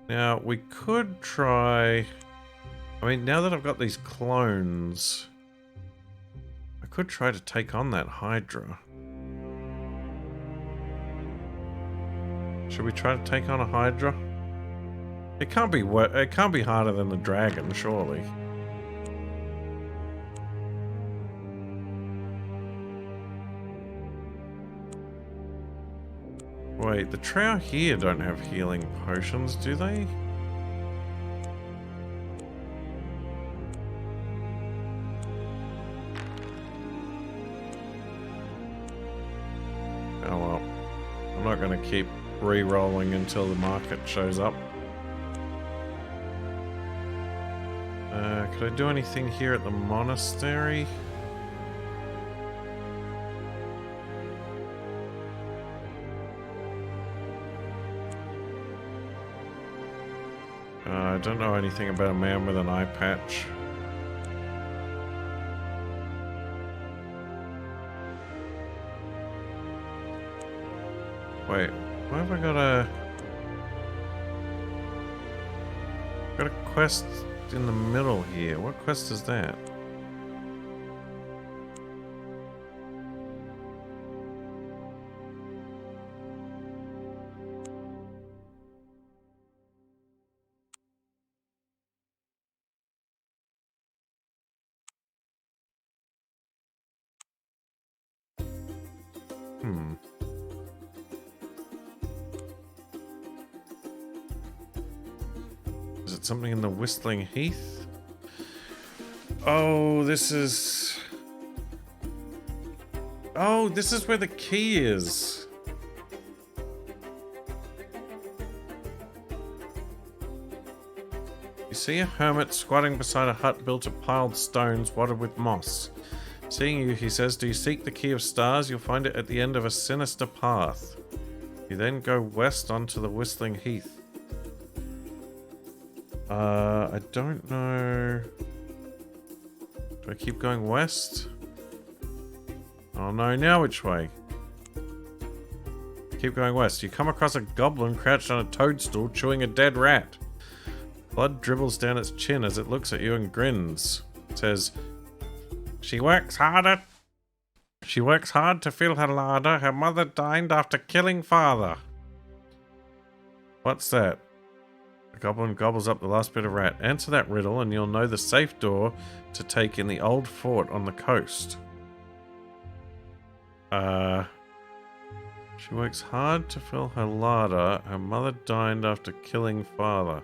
S1: Now, we could try... I mean, now that I've got these clones... I could try to take on that Hydra. Should we try to take on a Hydra? It can't be harder than the dragon, surely. Wait, the trow here don't have healing potions, do they? Oh well. I'm not going to keep re-rolling until the market shows up. Could I do anything here at the monastery? I don't know anything about a man with an eye patch. Wait, why have I got a quest in the middle here? What quest is that? Is it something in the Whistling Heath? Oh, this is... Oh, this is where the key is. You see a hermit squatting beside a hut built of piled stones watered with moss. Seeing you, he says, do you seek the key of stars? You'll find it at the end of a sinister path. You then go west onto the Whistling Heath. I don't know. Do I keep going west? Oh no, now which way? Keep going west. You come across a goblin crouched on a toadstool chewing a dead rat. Blood dribbles down its chin as it looks at you and grins. It says, She works hard to fill her larder. Her mother died after killing father. What's that? The goblin gobbles up the last bit of rat. Answer that riddle and you'll know the safe door to take in the old fort on the coast. She works hard to fill her larder. Her mother died after killing father.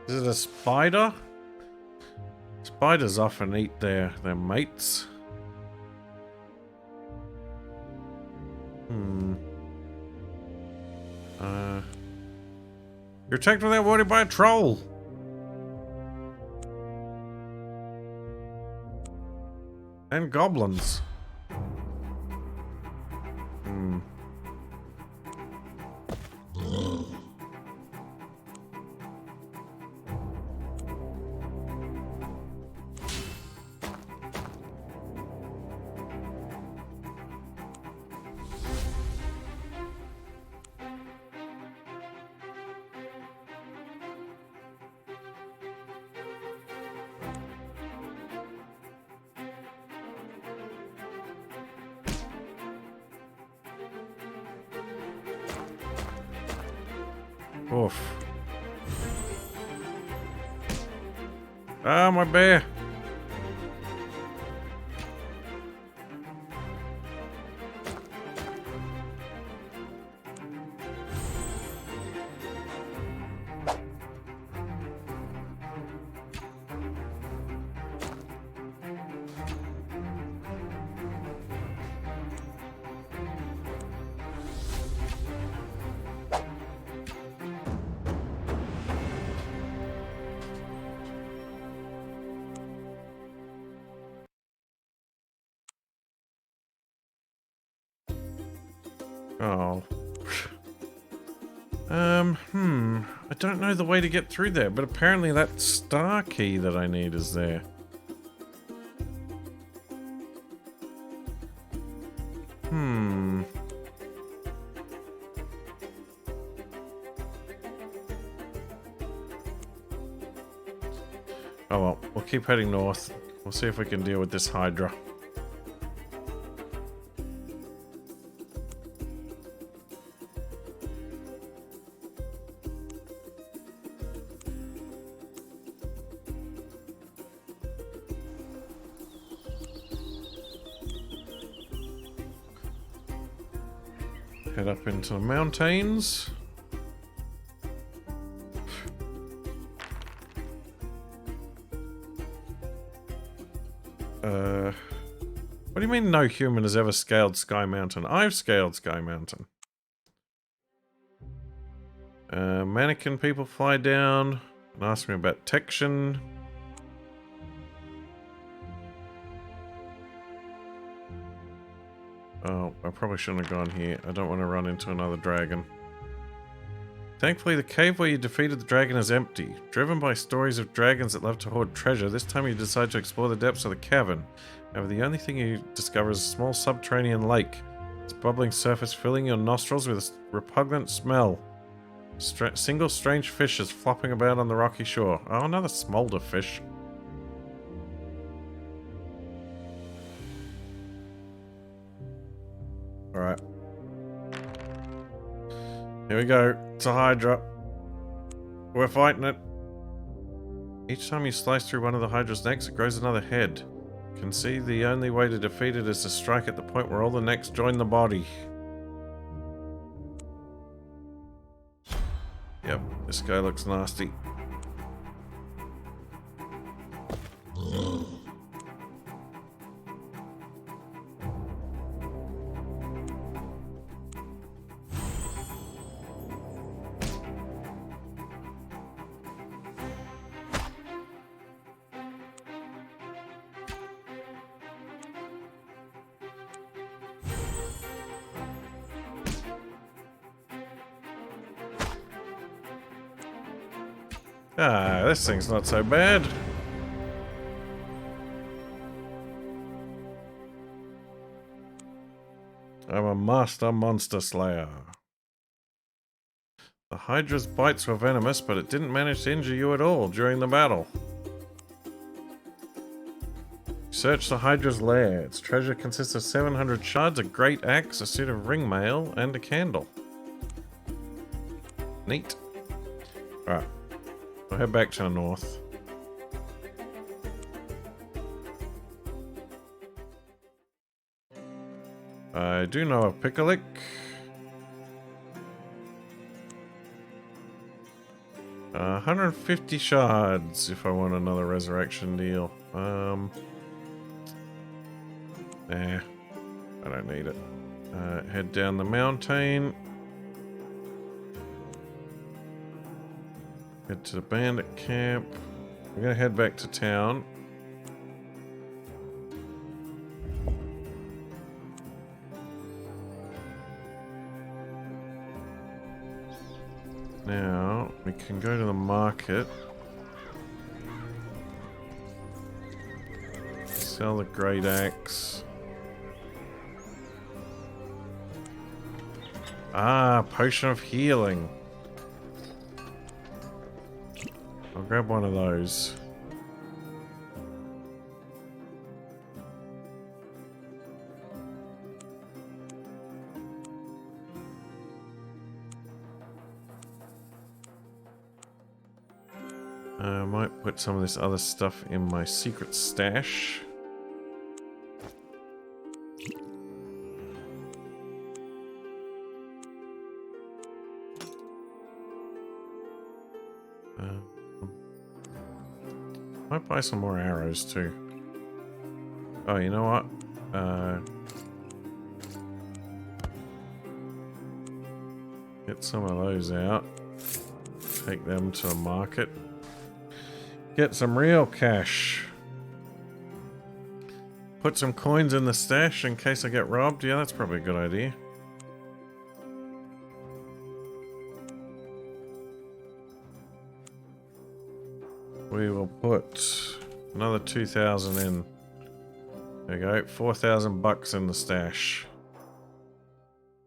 S1: Is it a spider? Spiders often eat their mates. You're attacked without warning by a troll. And goblins. Hmm. Oof. Ah, my bear. Oh. I don't know the way to get through there, but apparently that star key that I need is there. Oh well, we'll keep heading north. We'll see if we can deal with this Hydra. Head up into the mountains. What do you mean no human has ever scaled Sky Mountain? I've scaled Sky Mountain. Mannequin people fly down and ask me about Tection. Oh, I probably shouldn't have gone here. I don't want to run into another dragon. Thankfully, the cave where you defeated the dragon is empty. Driven by stories of dragons that love to hoard treasure, this time you decide to explore the depths of the cavern. However, the only thing you discover is a small subterranean lake. Its bubbling surface filling your nostrils with a repugnant smell. Single strange fish is flopping about on the rocky shore. Oh, another smolder fish. Alright. Here we go. It's a Hydra. We're fighting it. Each time you slice through one of the Hydra's necks, it grows another head. You can see the only way to defeat it is to strike at the point where all the necks join the body. Yep, this guy looks nasty. Ah, this thing's not so bad. I'm a master monster slayer. The Hydra's bites were venomous, but it didn't manage to injure you at all during the battle. Search the Hydra's lair. Its treasure consists of 700 shards, a great axe, a suit of ring mail, and a candle. Neat. Alright. We'll head back to the north. I do know a Pickalick. Uh, 150 shards if I want another resurrection deal. Nah, I don't need it. Head down the mountain. Head to the bandit camp. We're gonna head back to town. Now, we can go to the market. Sell the great axe. Ah, potion of healing. I'll grab one of those. I might put some of this other stuff in my secret stash. Might buy some more arrows too. Oh, you know what? Get some of those out. Take them to the market. Get some real cash. Put some coins in the stash in case I get robbed. Yeah, that's probably a good idea. We will put another 2,000 in. There we go, 4,000 bucks in the stash.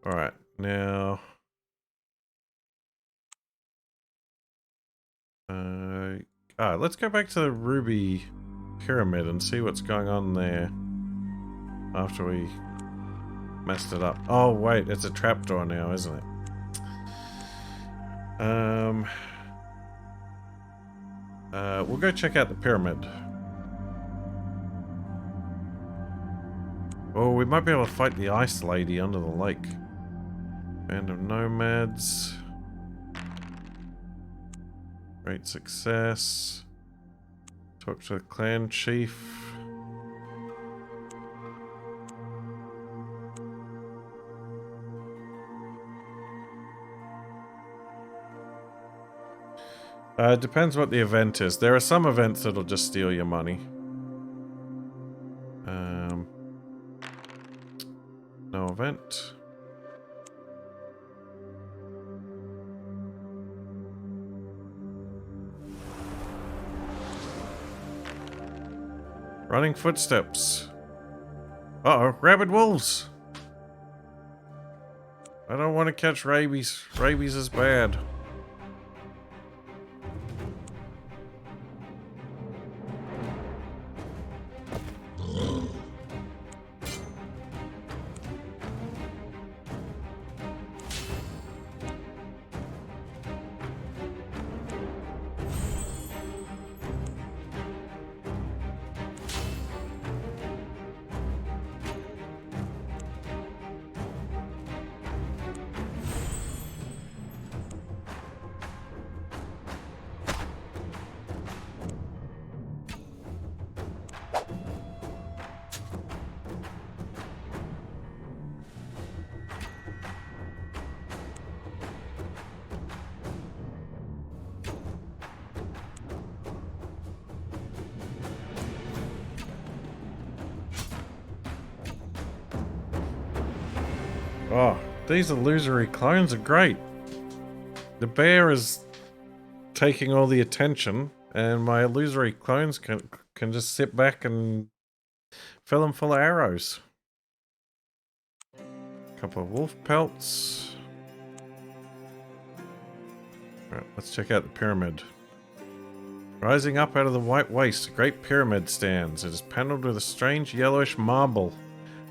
S1: Alright, now... let's go back to the Ruby Pyramid and see what's going on there after we messed it up. Oh wait, it's a trapdoor now, isn't it? We'll go check out the pyramid. Oh, we might be able to fight the ice lady under the lake. Band of nomads. Great success. Talk to the clan chief. It depends what the event is. There are some events that'll just steal your money. No event. Running footsteps. Uh-oh, rabid wolves. I don't want to catch rabies. Rabies is bad. Oh, these illusory clones are great. The bear is taking all the attention, and my illusory clones can just sit back and fill them full of arrows. Couple of wolf pelts. Right, let's check out the pyramid. Rising up out of the white waste, a great pyramid stands. It is panelled with a strange yellowish marble,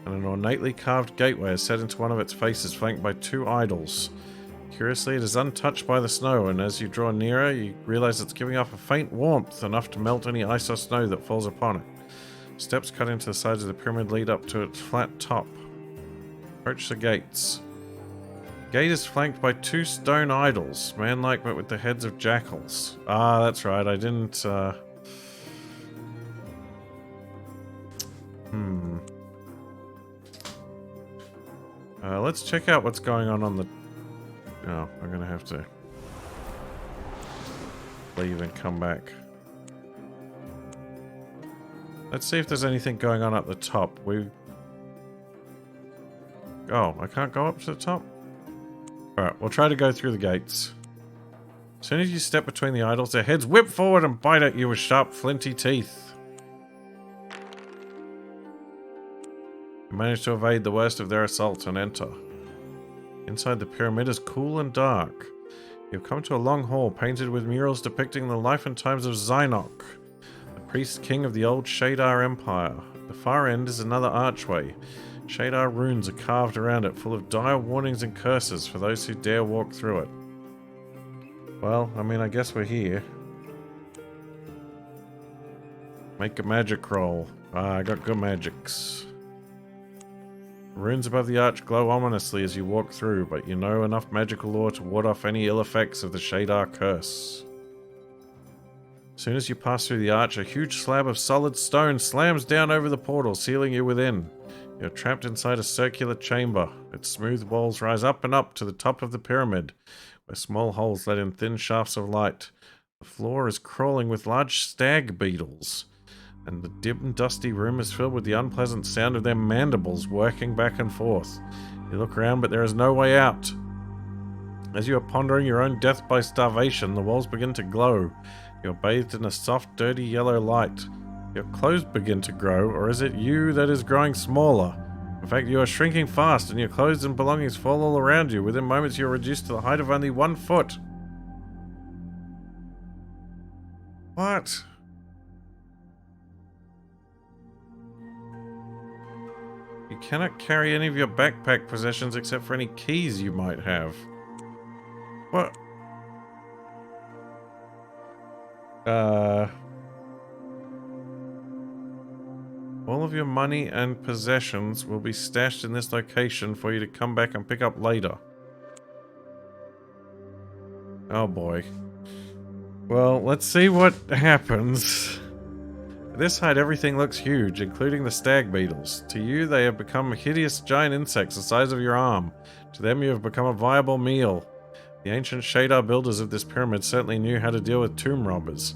S1: and an ornately carved gateway is set into one of its faces, flanked by two idols. Curiously, it is untouched by the snow, and as you draw nearer, you realize it's giving off a faint warmth, enough to melt any ice or snow that falls upon it. Steps cut into the sides of the pyramid lead up to its flat top. Approach the gates. The gate is flanked by two stone idols, man-like but with the heads of jackals. Ah, that's right, I didn't, let's check out what's going on the... Oh, I'm gonna have to... leave and come back. Let's see if there's anything going on at the top. Oh, I can't go up to the top? Alright, we'll try to go through the gates. As soon as you step between the idols, their heads whip forward and bite at you with sharp, flinty teeth. You manage to evade the worst of their assaults and enter. Inside the pyramid is cool and dark. You've come to a long hall painted with murals depicting the life and times of Zynok, the priest king of the old Shadar Empire. At the far end is another archway. Shadar runes are carved around it, full of dire warnings and curses for those who dare walk through it. Well, I mean, I guess we're here. Make a magic roll. Ah, I got good magics. Runes above the arch glow ominously as you walk through, but you know enough magical lore to ward off any ill effects of the Shadar curse. As soon as you pass through the arch, a huge slab of solid stone slams down over the portal, sealing you within. You're trapped inside a circular chamber. Its smooth walls rise up and up to the top of the pyramid, where small holes let in thin shafts of light. The floor is crawling with large stag beetles, and the dim, dusty room is filled with the unpleasant sound of their mandibles working back and forth. You look around, but there is no way out. As you are pondering your own death by starvation, the walls begin to glow. You're bathed in a soft, dirty yellow light. Your clothes begin to grow, or is it you that is growing smaller? In fact, you are shrinking fast, and your clothes and belongings fall all around you. Within moments, you are reduced to the height of only 1 foot. What? You cannot carry any of your backpack possessions except for any keys you might have. What? All of your money and possessions will be stashed in this location for you to come back and pick up later. Oh boy. Well, let's see what happens. At this height, everything looks huge, including the stag beetles. To you, they have become hideous giant insects the size of your arm. To them, you have become a viable meal. The ancient Shadar builders of this pyramid certainly knew how to deal with tomb robbers.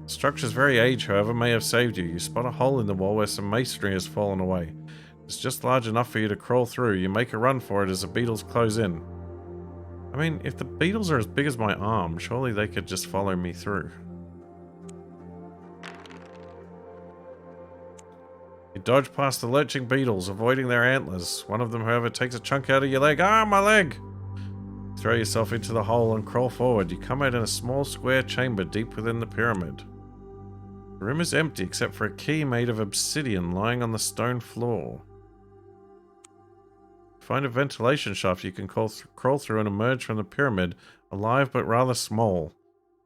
S1: The structure's very age, however, may have saved you. You spot a hole in the wall where some masonry has fallen away. It's just large enough for you to crawl through. You make a run for it as the beetles close in. I mean, if the beetles are as big as my arm, surely they could just follow me through. You dodge past the lurching beetles, avoiding their antlers. One of them, however, takes a chunk out of your leg. Ah, my leg! Throw yourself into the hole and crawl forward. You come out in a small square chamber deep within the pyramid. The room is empty except for a key made of obsidian lying on the stone floor. Find a ventilation shaft you can crawl through and emerge from the pyramid, alive but rather small.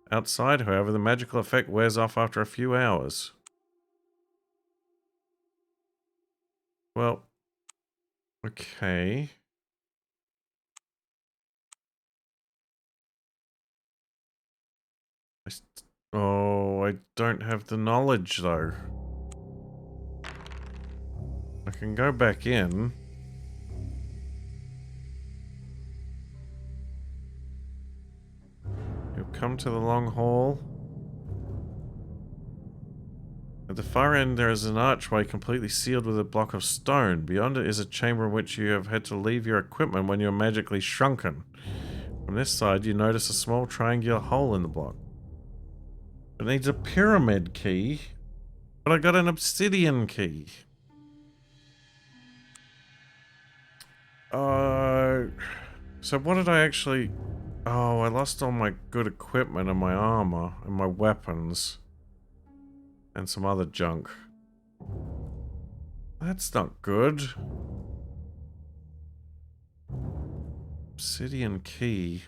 S1: Outside, however, the magical effect wears off after a few hours. Well, okay. Oh, I don't have the knowledge, though. I can go back in. You'll come to the long hall. At the far end, there is an archway completely sealed with a block of stone. Beyond it is a chamber in which you have had to leave your equipment when you're magically shrunken. From this side, you notice a small triangular hole in the block. It needs a pyramid key, but I got an obsidian key. So what did I actually... Oh, I lost all my good equipment and my armor and my weapons. And some other junk. That's not good. Obsidian key.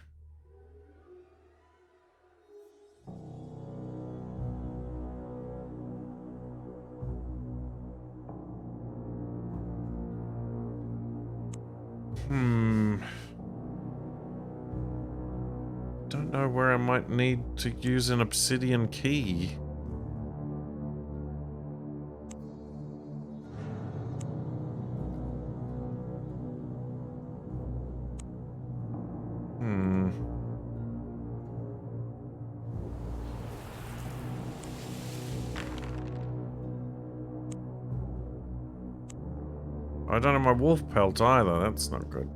S1: Don't know where I might need to use an obsidian key. I don't have my wolf pelt either. That's not good.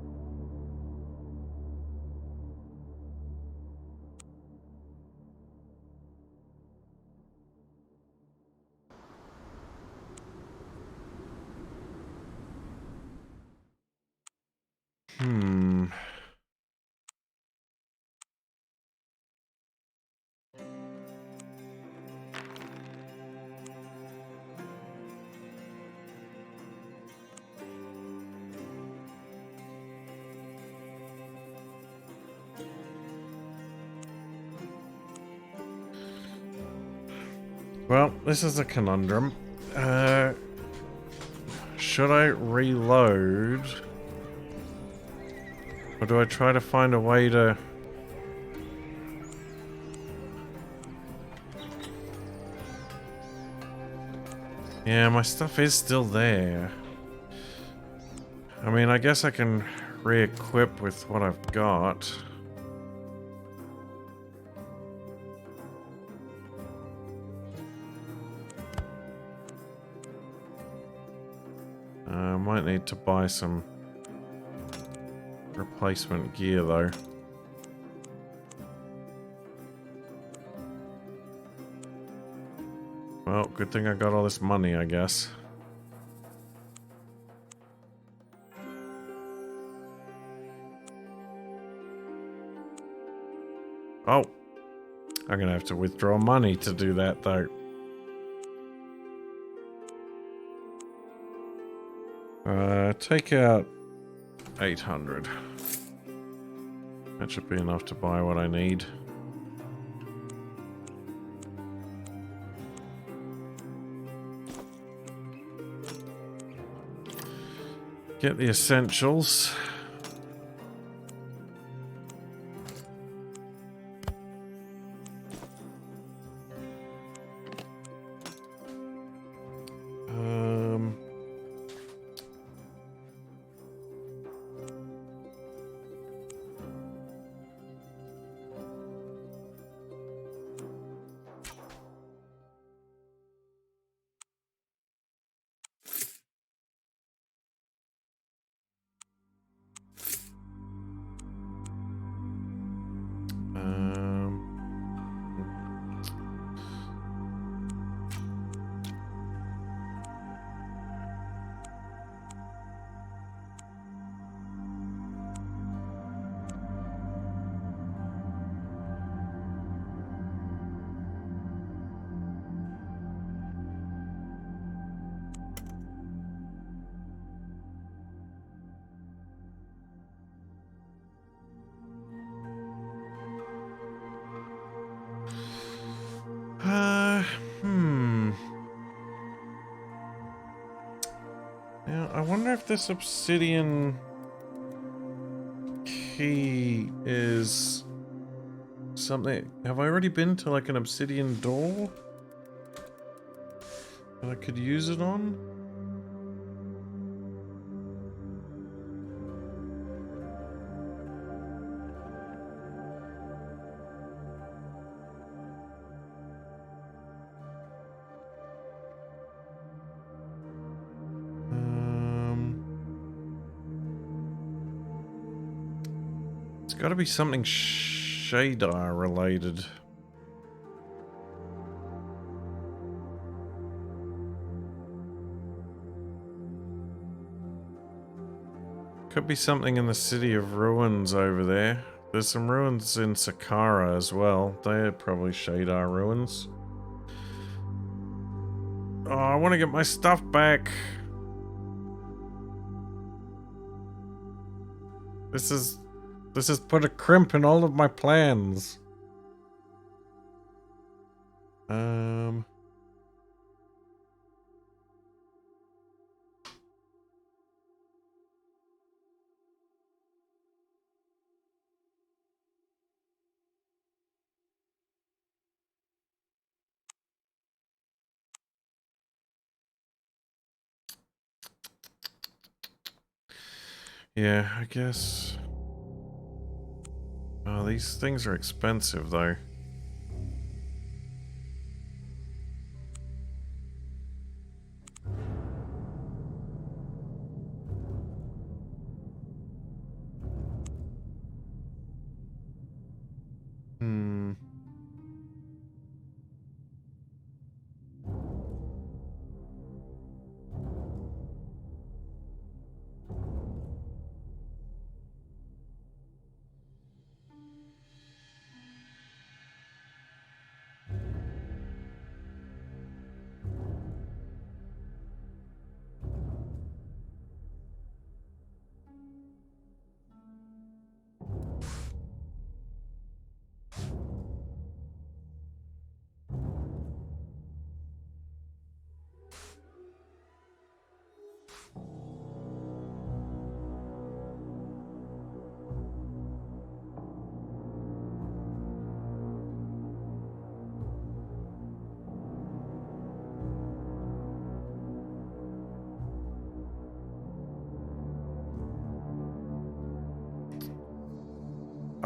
S1: Well, this is a conundrum. Should I reload? Or do I try to find a way to... Yeah, my stuff is still there. I mean, I guess I can re-equip with what I've got. I might need to buy some replacement gear, though. Well, good thing I got all this money, I guess. Oh! I'm gonna have to withdraw money to do that, though. Take out 800. That should be enough to buy what I need. Get the essentials. Now, I wonder if this obsidian key is something... Have I already been to, like, an obsidian door that I could use it on? It's got to be something shadar related. Could be something in the City of Ruins over there. There's some ruins in Sakara as well. They're probably shadar ruins. Oh, I want to get my stuff back. This has put a crimp in all of my plans. Yeah, I guess. Oh, these things are expensive, though.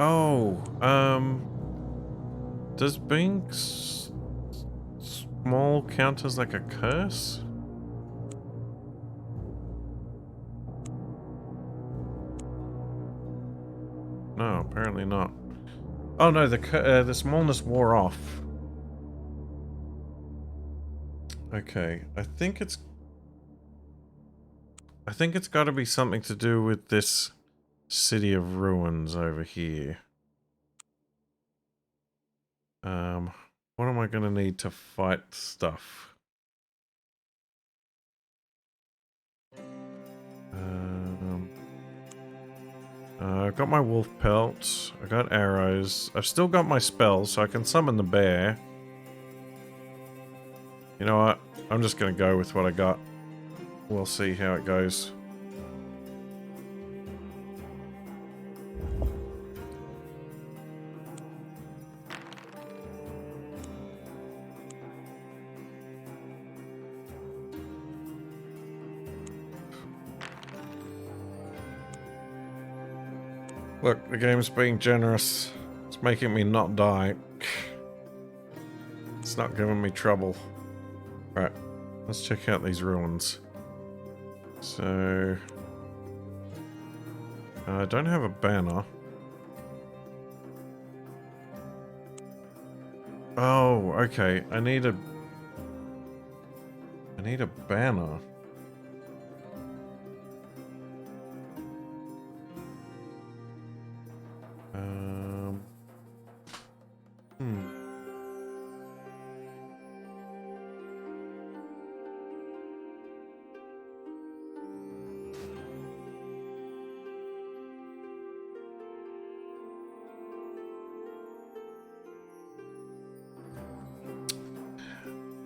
S1: Oh, does being small count as like a curse? No, apparently not. Oh no, the smallness wore off. Okay, I think it's got to be something to do with this city of ruins over here. What am I going to need to fight stuff? I've got my wolf pelt. I got arrows. I've still got my spells, so I can summon the bear. You know what? I'm just going to go with what I got. We'll see how it goes. Look, the game's being generous. It's making me not die. It's not giving me trouble. Right, let's check out these ruins. So... I don't have a banner. Oh, okay. I need a banner.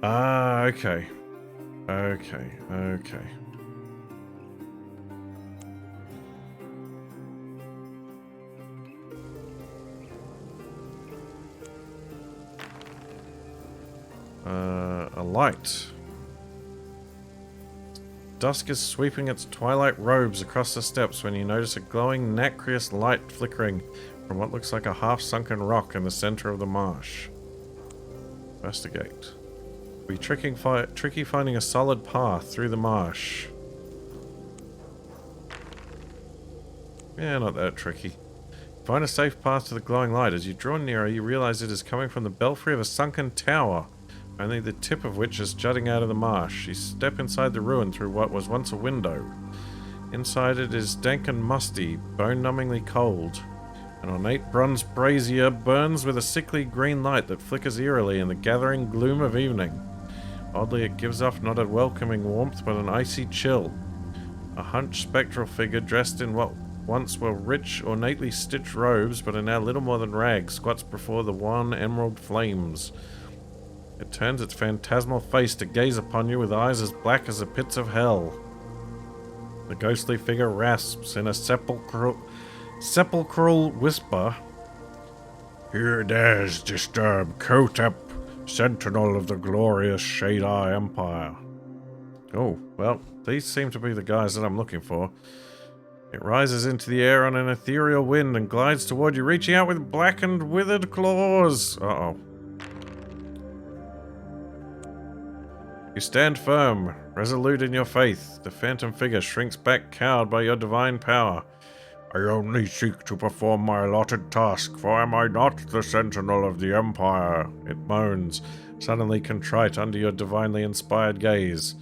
S1: Ah, okay. Okay, okay. A light. Dusk is sweeping its twilight robes across the steps when you notice a glowing nacreous light flickering from what looks like a half-sunken rock in the center of the marsh. Investigate. It'll be tricky finding a solid path through the marsh. Yeah, not that tricky. Find a safe path to the glowing light. As you draw nearer, you realize it is coming from the belfry of a sunken tower, only the tip of which is jutting out of the marsh. You step inside the ruin through what was once a window. Inside it is dank and musty, bone-numbingly cold. An ornate bronze brazier burns with a sickly green light that flickers eerily in the gathering gloom of evening. Oddly, it gives off not a welcoming warmth, but an icy chill. A hunched spectral figure dressed in what once were rich, ornately stitched robes, but are now little more than rags, squats before the wan emerald flames. It turns its phantasmal face to gaze upon you with eyes as black as the pits of hell. The ghostly figure rasps in a sepulchral whisper. "Here dares disturb Kotep, sentinel of the glorious Shadar Empire." Oh, well, these seem to be the guys that I'm looking for. It rises into the air on an ethereal wind and glides toward you, reaching out with blackened, withered claws. Uh-oh. You stand firm, resolute in your faith. The phantom figure shrinks back, cowed by your divine power. "I only seek to perform my allotted task, for am I not the sentinel of the Empire?" It moans, suddenly contrite under your divinely inspired gaze.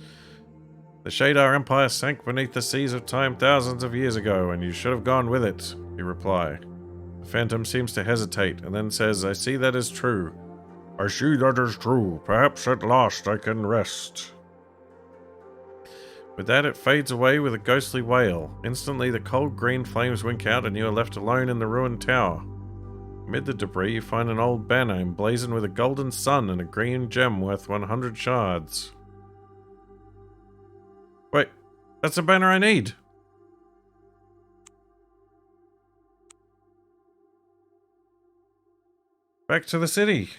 S1: "The Shadar Empire sank beneath the seas of time thousands of years ago, and you should have gone with it," you reply. The phantom seems to hesitate, and then says, "I see that is true." "I see that is true. Perhaps at last I can rest." With that, it fades away with a ghostly wail. Instantly, the cold green flames wink out, and you are left alone in the ruined tower. Amid the debris, you find an old banner emblazoned with a golden sun and a green gem worth 100 shards. Wait, that's the banner I need! Back to the city!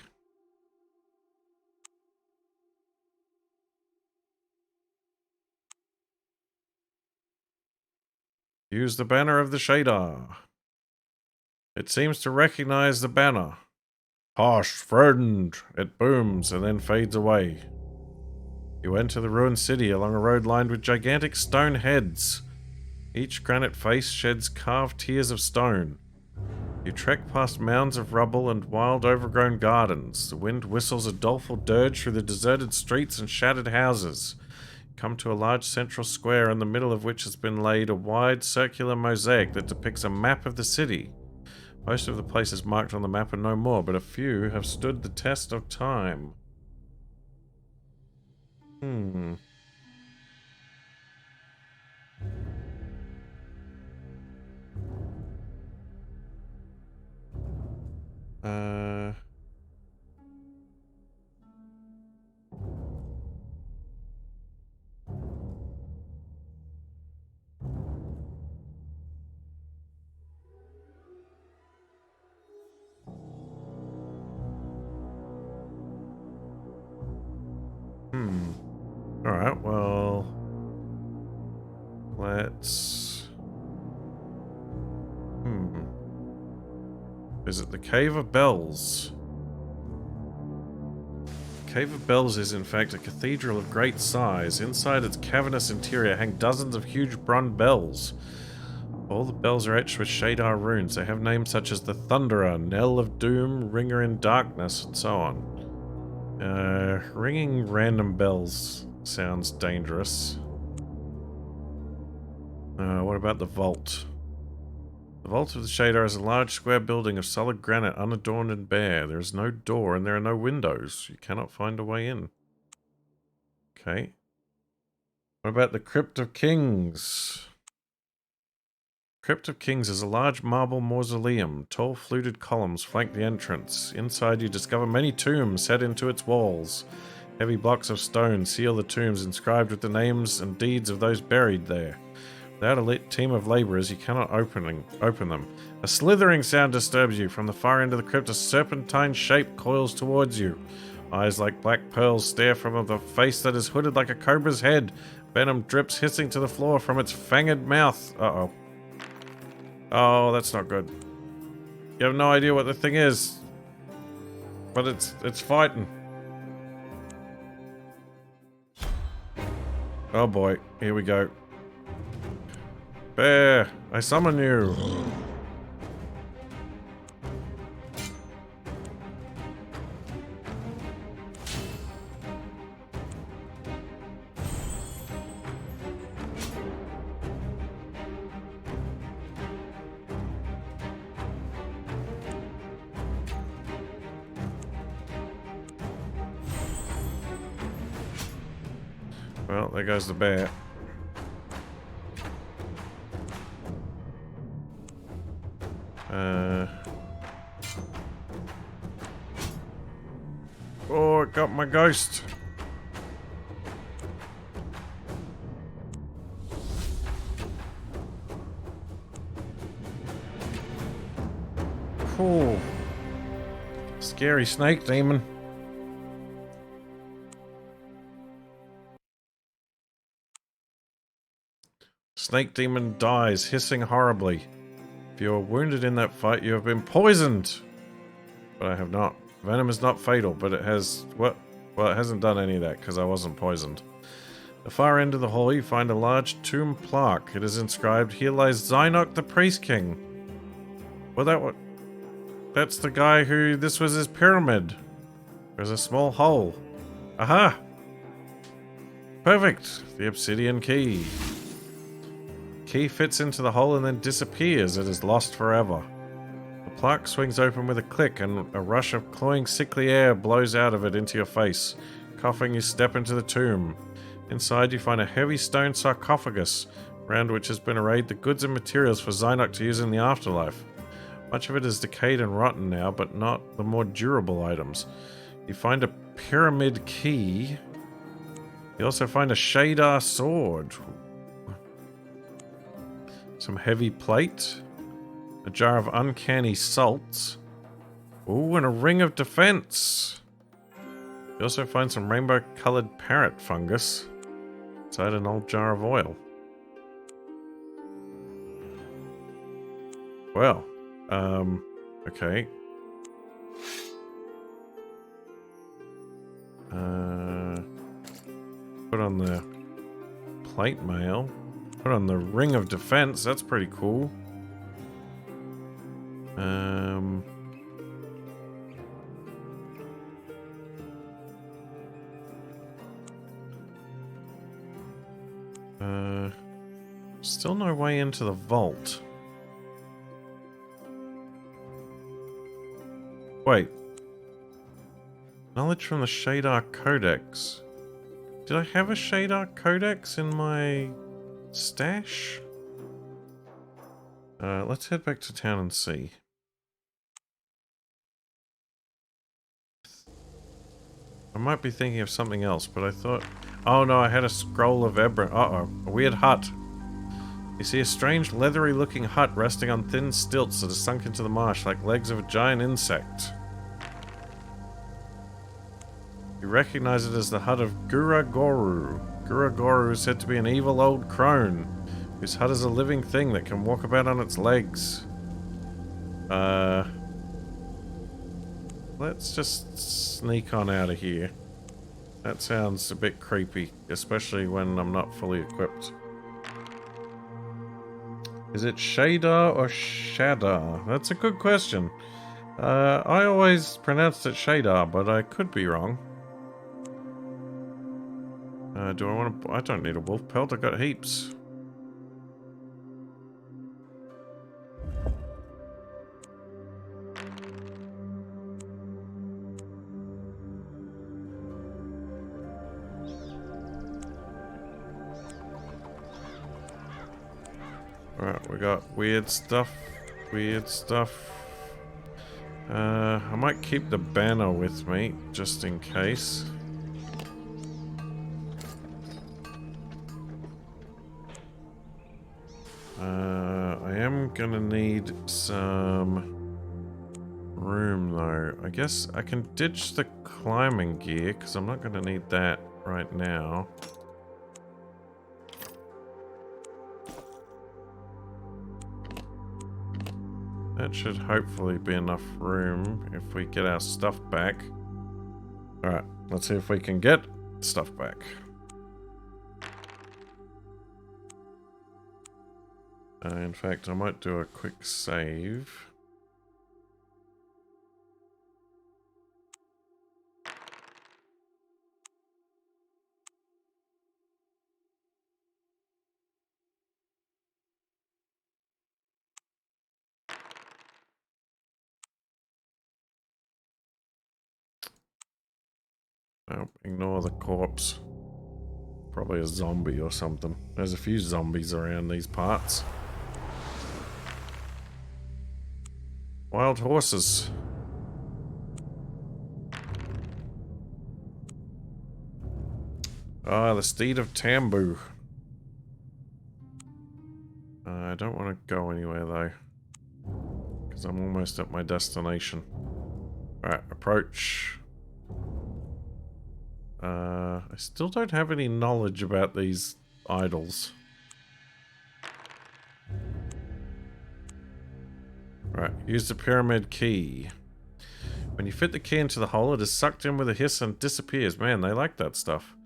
S1: Use the banner of the Shadar. It seems to recognize the banner. Harsh friend! It booms and then fades away. You enter the ruined city along a road lined with gigantic stone heads. Each granite face sheds carved tiers of stone. You trek past mounds of rubble and wild overgrown gardens. The wind whistles a doleful dirge through the deserted streets and shattered houses. You come to a large central square in the middle of which has been laid a wide circular mosaic that depicts a map of the city. Most of the places marked on the map are no more, but a few have stood the test of time. Hmm. Uh... Alright, well... Let's... Visit the Cave of Bells. Cave of Bells is in fact a cathedral of great size. Inside its cavernous interior hang dozens of huge bronze bells. All the bells are etched with shadar runes. They have names such as the Thunderer, Knell of Doom, Ringer in Darkness, and so on. Ringing random bells sounds dangerous. What about the vault? The vault of the shadar is a large square building of solid granite, unadorned and bare. There is no door and there are no windows. You cannot find a way in. Okay. What about the Crypt of Kings? Crypt of Kings is a large marble mausoleum. Tall fluted columns flank the entrance. Inside you discover many tombs set into its walls. Heavy blocks of stone seal the tombs inscribed with the names and deeds of those buried there. Without a team of laborers, you cannot open them. A slithering sound disturbs you. From the far end of the crypt, a serpentine shape coils towards you. Eyes like black pearls stare from a face that is hooded like a cobra's head. Venom drips hissing to the floor from its fanged mouth. Uh-oh. Oh, that's not good. You have no idea what the thing is. But it's fighting. Oh boy, here we go. Bear, I summon you. Well, there goes the bear. Oh, it got my ghost. Oh, scary snake demon. Snake demon dies, hissing horribly. If you are wounded in that fight, you have been poisoned. But I have not. Venom is not fatal, but it has... What? Well, it hasn't done any of that, because I wasn't poisoned. At the far end of the hall, you find a large tomb plaque. It is inscribed, "Here lies Zynoc the Priest King." Well, that's the guy who... This was his pyramid. There's a small hole. Aha! Perfect! The obsidian key. Key fits into the hole and then disappears. It is lost forever. The plaque swings open with a click and a rush of cloying sickly air blows out of it into your face. Coughing, you step into the tomb. Inside you find a heavy stone sarcophagus, around which has been arrayed the goods and materials for Zynoc to use in the afterlife. Much of it is decayed and rotten now, but not the more durable items. You find a pyramid key. You also find a shadar sword. Some heavy plate. A jar of uncanny salts. Ooh, and a ring of defense. You also find some rainbow-colored parrot fungus inside an old jar of oil. Well, Okay. Put on the plate mail. Put on the ring of defense. That's pretty cool. Still no way into the vault. Wait. Knowledge from the Shadar Codex. Did I have a Shadar Codex in my stash? Let's head back to town and see. I might be thinking of something else, but I thought... Oh no, I had a scroll of Ebra. Uh-oh. A weird hut. You see a strange leathery-looking hut resting on thin stilts that are sunk into the marsh like legs of a giant insect. You recognize it as the hut of Guragoru. Guragoru is said to be an evil old crone, whose hut is a living thing that can walk about on its legs. Let's just sneak on out of here. That sounds a bit creepy, especially when I'm not fully equipped. Is it Shadar or Shadar? That's a good question. I always pronounced it Shadar, but I could be wrong. Do I want to... I don't need a wolf pelt, I got heaps. Alright, we got weird stuff. Weird stuff. I might keep the banner with me, just in case. I am gonna need some room though. I guess I can ditch the climbing gear, because I'm not gonna need that right now. That should hopefully be enough room if we get our stuff back. Alright, let's see if we can get stuff back. In fact, I might do a quick save. Oh, ignore the corpse. Probably a zombie or something. There's a few zombies around these parts. Wild horses. Ah, the steed of Tambu. I don't want to go anywhere though, because I'm almost at my destination. Alright, approach. I still don't have any knowledge about these idols. Right, use the pyramid key. When you fit the key into the hole, it is sucked in with a hiss and disappears. Man, they like that stuff.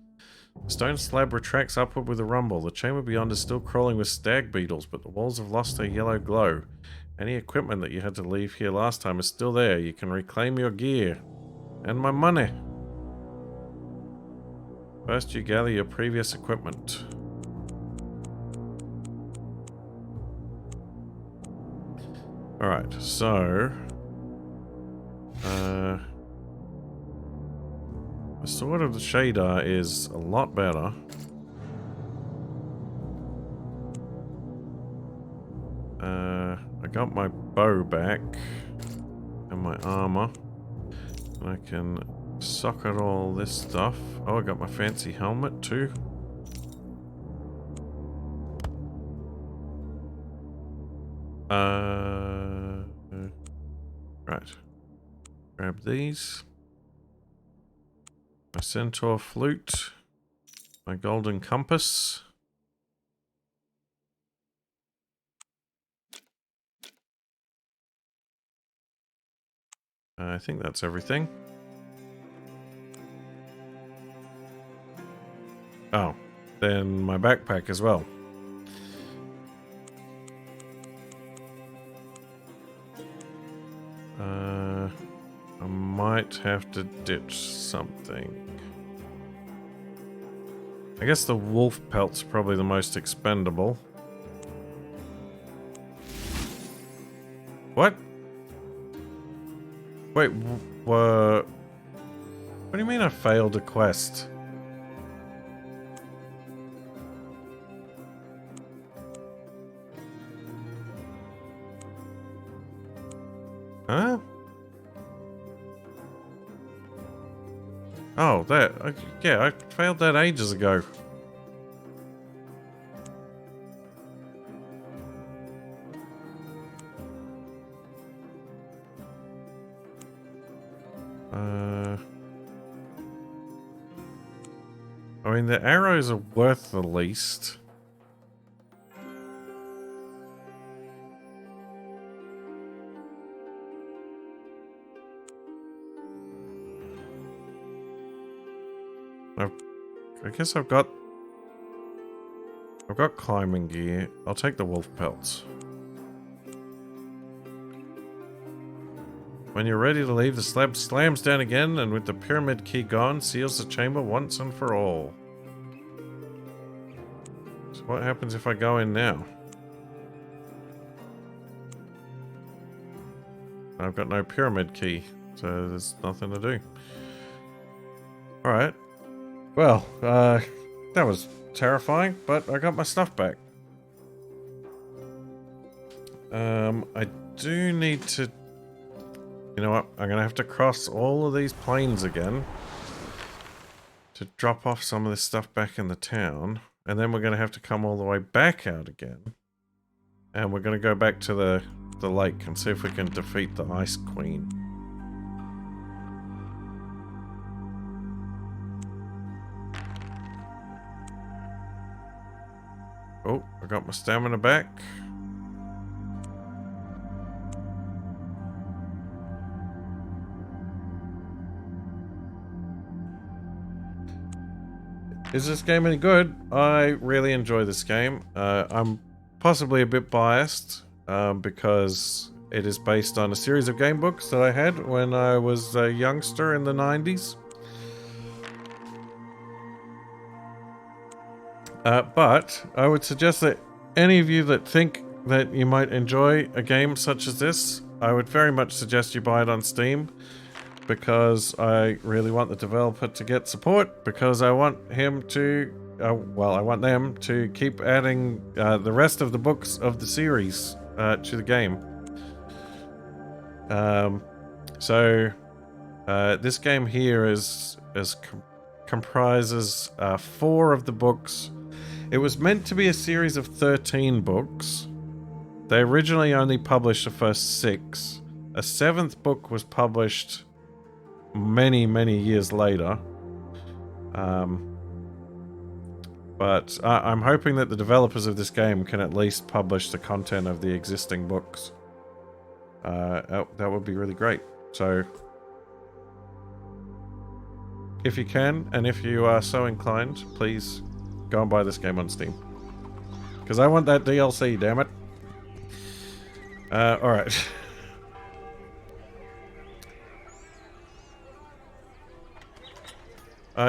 S1: The stone slab retracts upward with a rumble. The chamber beyond is still crawling with stag beetles, but the walls have lost their yellow glow. Any equipment that you had to leave here last time is still there. You can reclaim your gear. And my money. First, you gather your previous equipment. Alright, so... the Sword of the Shadar is a lot better. I got my bow back. And my armor. And I can socket all this stuff. Oh, I got my fancy helmet too. Right. Grab these. My centaur flute. My golden compass. I think that's everything. Oh, then my backpack as well. I might have to ditch something. I guess the wolf pelt's probably the most expendable. What? Wait, what do you mean I failed a quest? Huh? Oh, that. Yeah, I failed that ages ago. I mean, the arrows are worth the least. I guess I've got climbing gear. I'll take the wolf pelts. When you're ready to leave, the slab slams down again, and with the pyramid key gone, seals the chamber once and for all. So what happens if I go in now? I've got no pyramid key, so there's nothing to do. Alright. Well, that was terrifying, but I got my stuff back. I do need to... You know what? I'm going to have to cross all of these plains again to drop off some of this stuff back in the town. And then we're going to have to come all the way back out again. And we're going to go back to the lake and see if we can defeat the Ice Queen. Oh, I got my stamina back. Is this game any good? I really enjoy this game. I'm possibly a bit biased because it is based on a series of game books that I had when I was a youngster in the 90s. But I would suggest that any of you that think that you might enjoy a game such as this, I would very much suggest you buy it on Steam. Because I really want the developer to get support, because I want him to, well, I want them to keep adding the rest of the books of the series to the game. This game here comprises 4 of the books. It was meant to be a series of 13 books. They originally only published the first 6. A 7th book was published many years later, but I'm hoping that the developers of this game can at least publish the content of the existing books. That would be really great. So if you can, and if you are so inclined, please go and buy this game on Steam, because I want that DLC, damn it. Alright.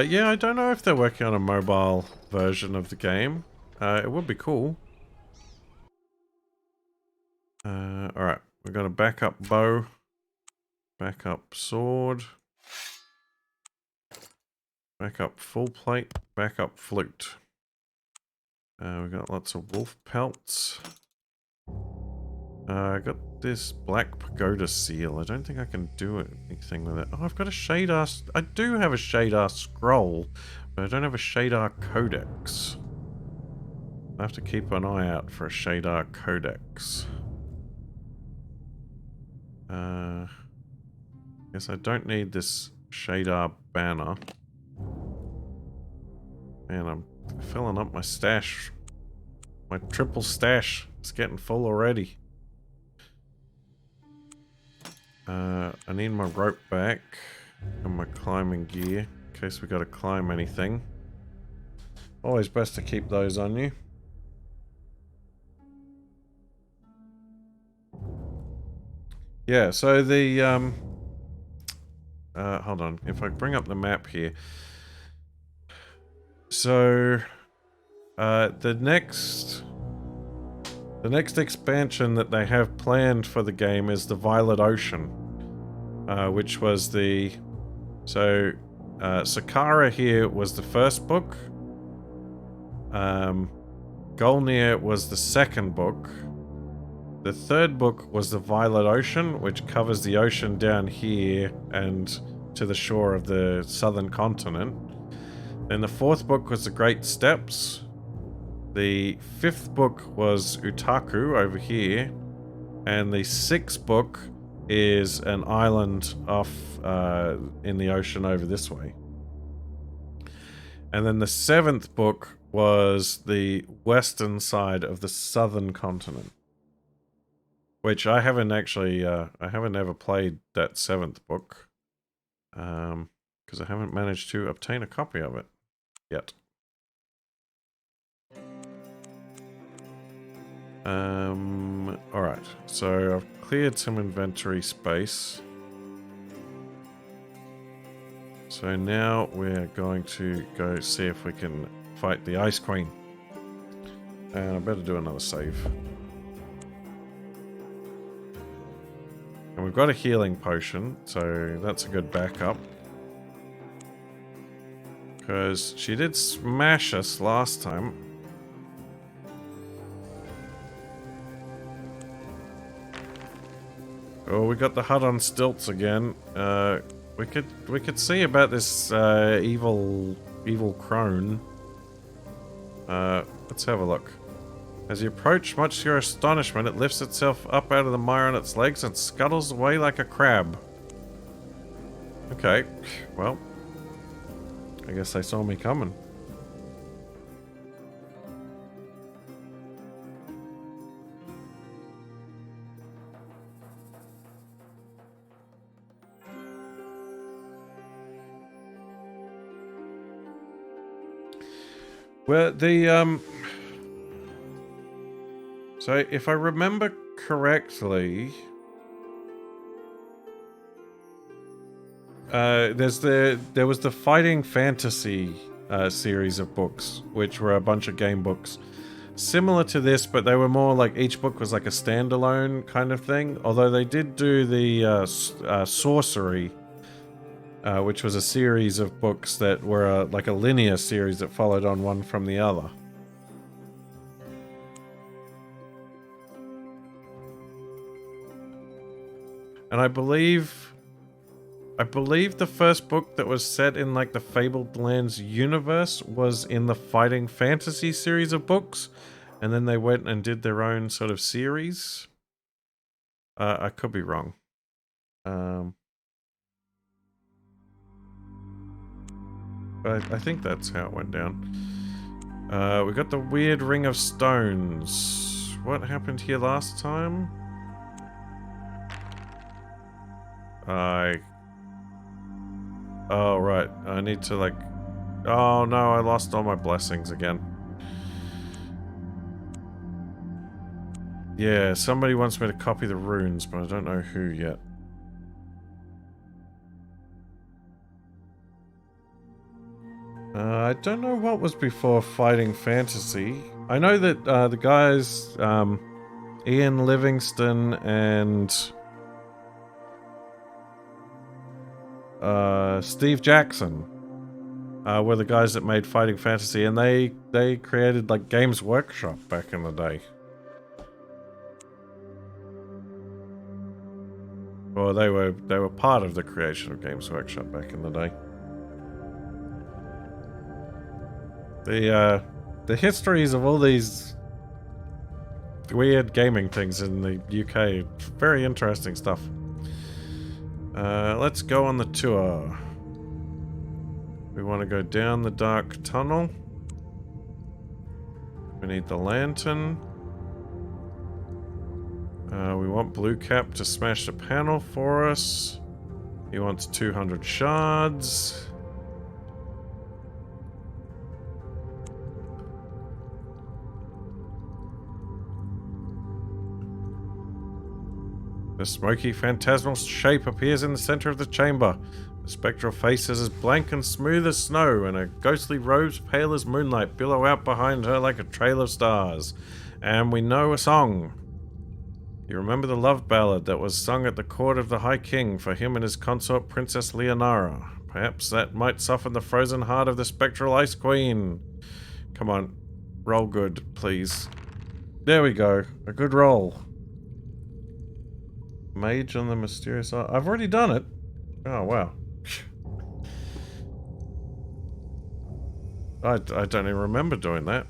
S1: Yeah, I don't know if they're working on a mobile version of the game. It would be cool. Alright, we've got a backup bow, backup sword, backup full plate, backup flute. We've got lots of wolf pelts. I got this black pagoda seal. I don't think I can do anything with it. Oh, I've got a shadar. I do have a shadar scroll, but I don't have a shadar codex. I have to keep an eye out for a shadar codex. Guess I don't need this shadar banner. Man, I'm filling up my stash. My triple stash is getting full already. I need my rope back and my climbing gear in case we gotta climb anything. Always best to keep those on you. Yeah, so the hold on, if I bring up the map here. So the next expansion that they have planned for the game is the Violet Ocean, which was the... So, Sakara here was the first book. Golnir was the second book. The third book was the Violet Ocean, which covers the ocean down here and to the shore of the southern continent. Then the fourth book was the Great Steppes. The fifth book was Utaku over here, and the sixth book is an island off in the ocean over this way. And then the seventh book was the western side of the southern continent, which I haven't actually, I haven't ever played that seventh book, because I haven't managed to obtain a copy of it yet. Alright, so I've cleared some inventory space. So now we're going to go see if we can fight the Ice Queen. And I better do another save. And we've got a healing potion, so that's a good backup. Because she did smash us last time. Oh, we got the hut on stilts again. We could see about this evil crone. Let's have a look. As you approach, much to your astonishment, it lifts itself up out of the mire on its legs and scuttles away like a crab. Okay, well, I guess they saw me coming. Well, so if I remember correctly, there was the Fighting Fantasy series of books, which were a bunch of game books similar to this, but they were more like each book was like a standalone kind of thing. Although they did do the Sorcery, which was a series of books that were like a linear series that followed on one from the other. And I believe the first book that was set in like the Fabled Lands universe was in the Fighting Fantasy series of books, and then they went and did their own sort of series. I could be wrong. But I think that's how it went down. We got the weird Ring of Stones. What happened here last time? Oh, right. I need to, like... Oh, no, I lost all my blessings again. Yeah, somebody wants me to copy the runes, but I don't know who yet. I don't know what was before Fighting Fantasy. I know that the guys, Ian Livingston and Steve Jackson were the guys that made Fighting Fantasy, and they created like Games Workshop back in the day. Well, they were part of the creation of Games Workshop back in the day. The histories of all these weird gaming things in the UK, very interesting stuff. Let's go on the tour. We want to go down the dark tunnel. We need the lantern. We want Blue Cap to smash the panel for us. He wants 200 shards. The smoky phantasmal shape appears in the center of the chamber. The spectral face is as blank and smooth as snow, and her ghostly robes, pale as moonlight, billow out behind her like a trail of stars. And we know a song. You remember the love ballad that was sung at the court of the High King for him and his consort Princess Leonara. Perhaps that might soften the frozen heart of the spectral Ice Queen. Come on, roll good, please. There we go, a good roll. Mage on the mysterious art. I've already done it. Oh, wow. I don't even remember doing that.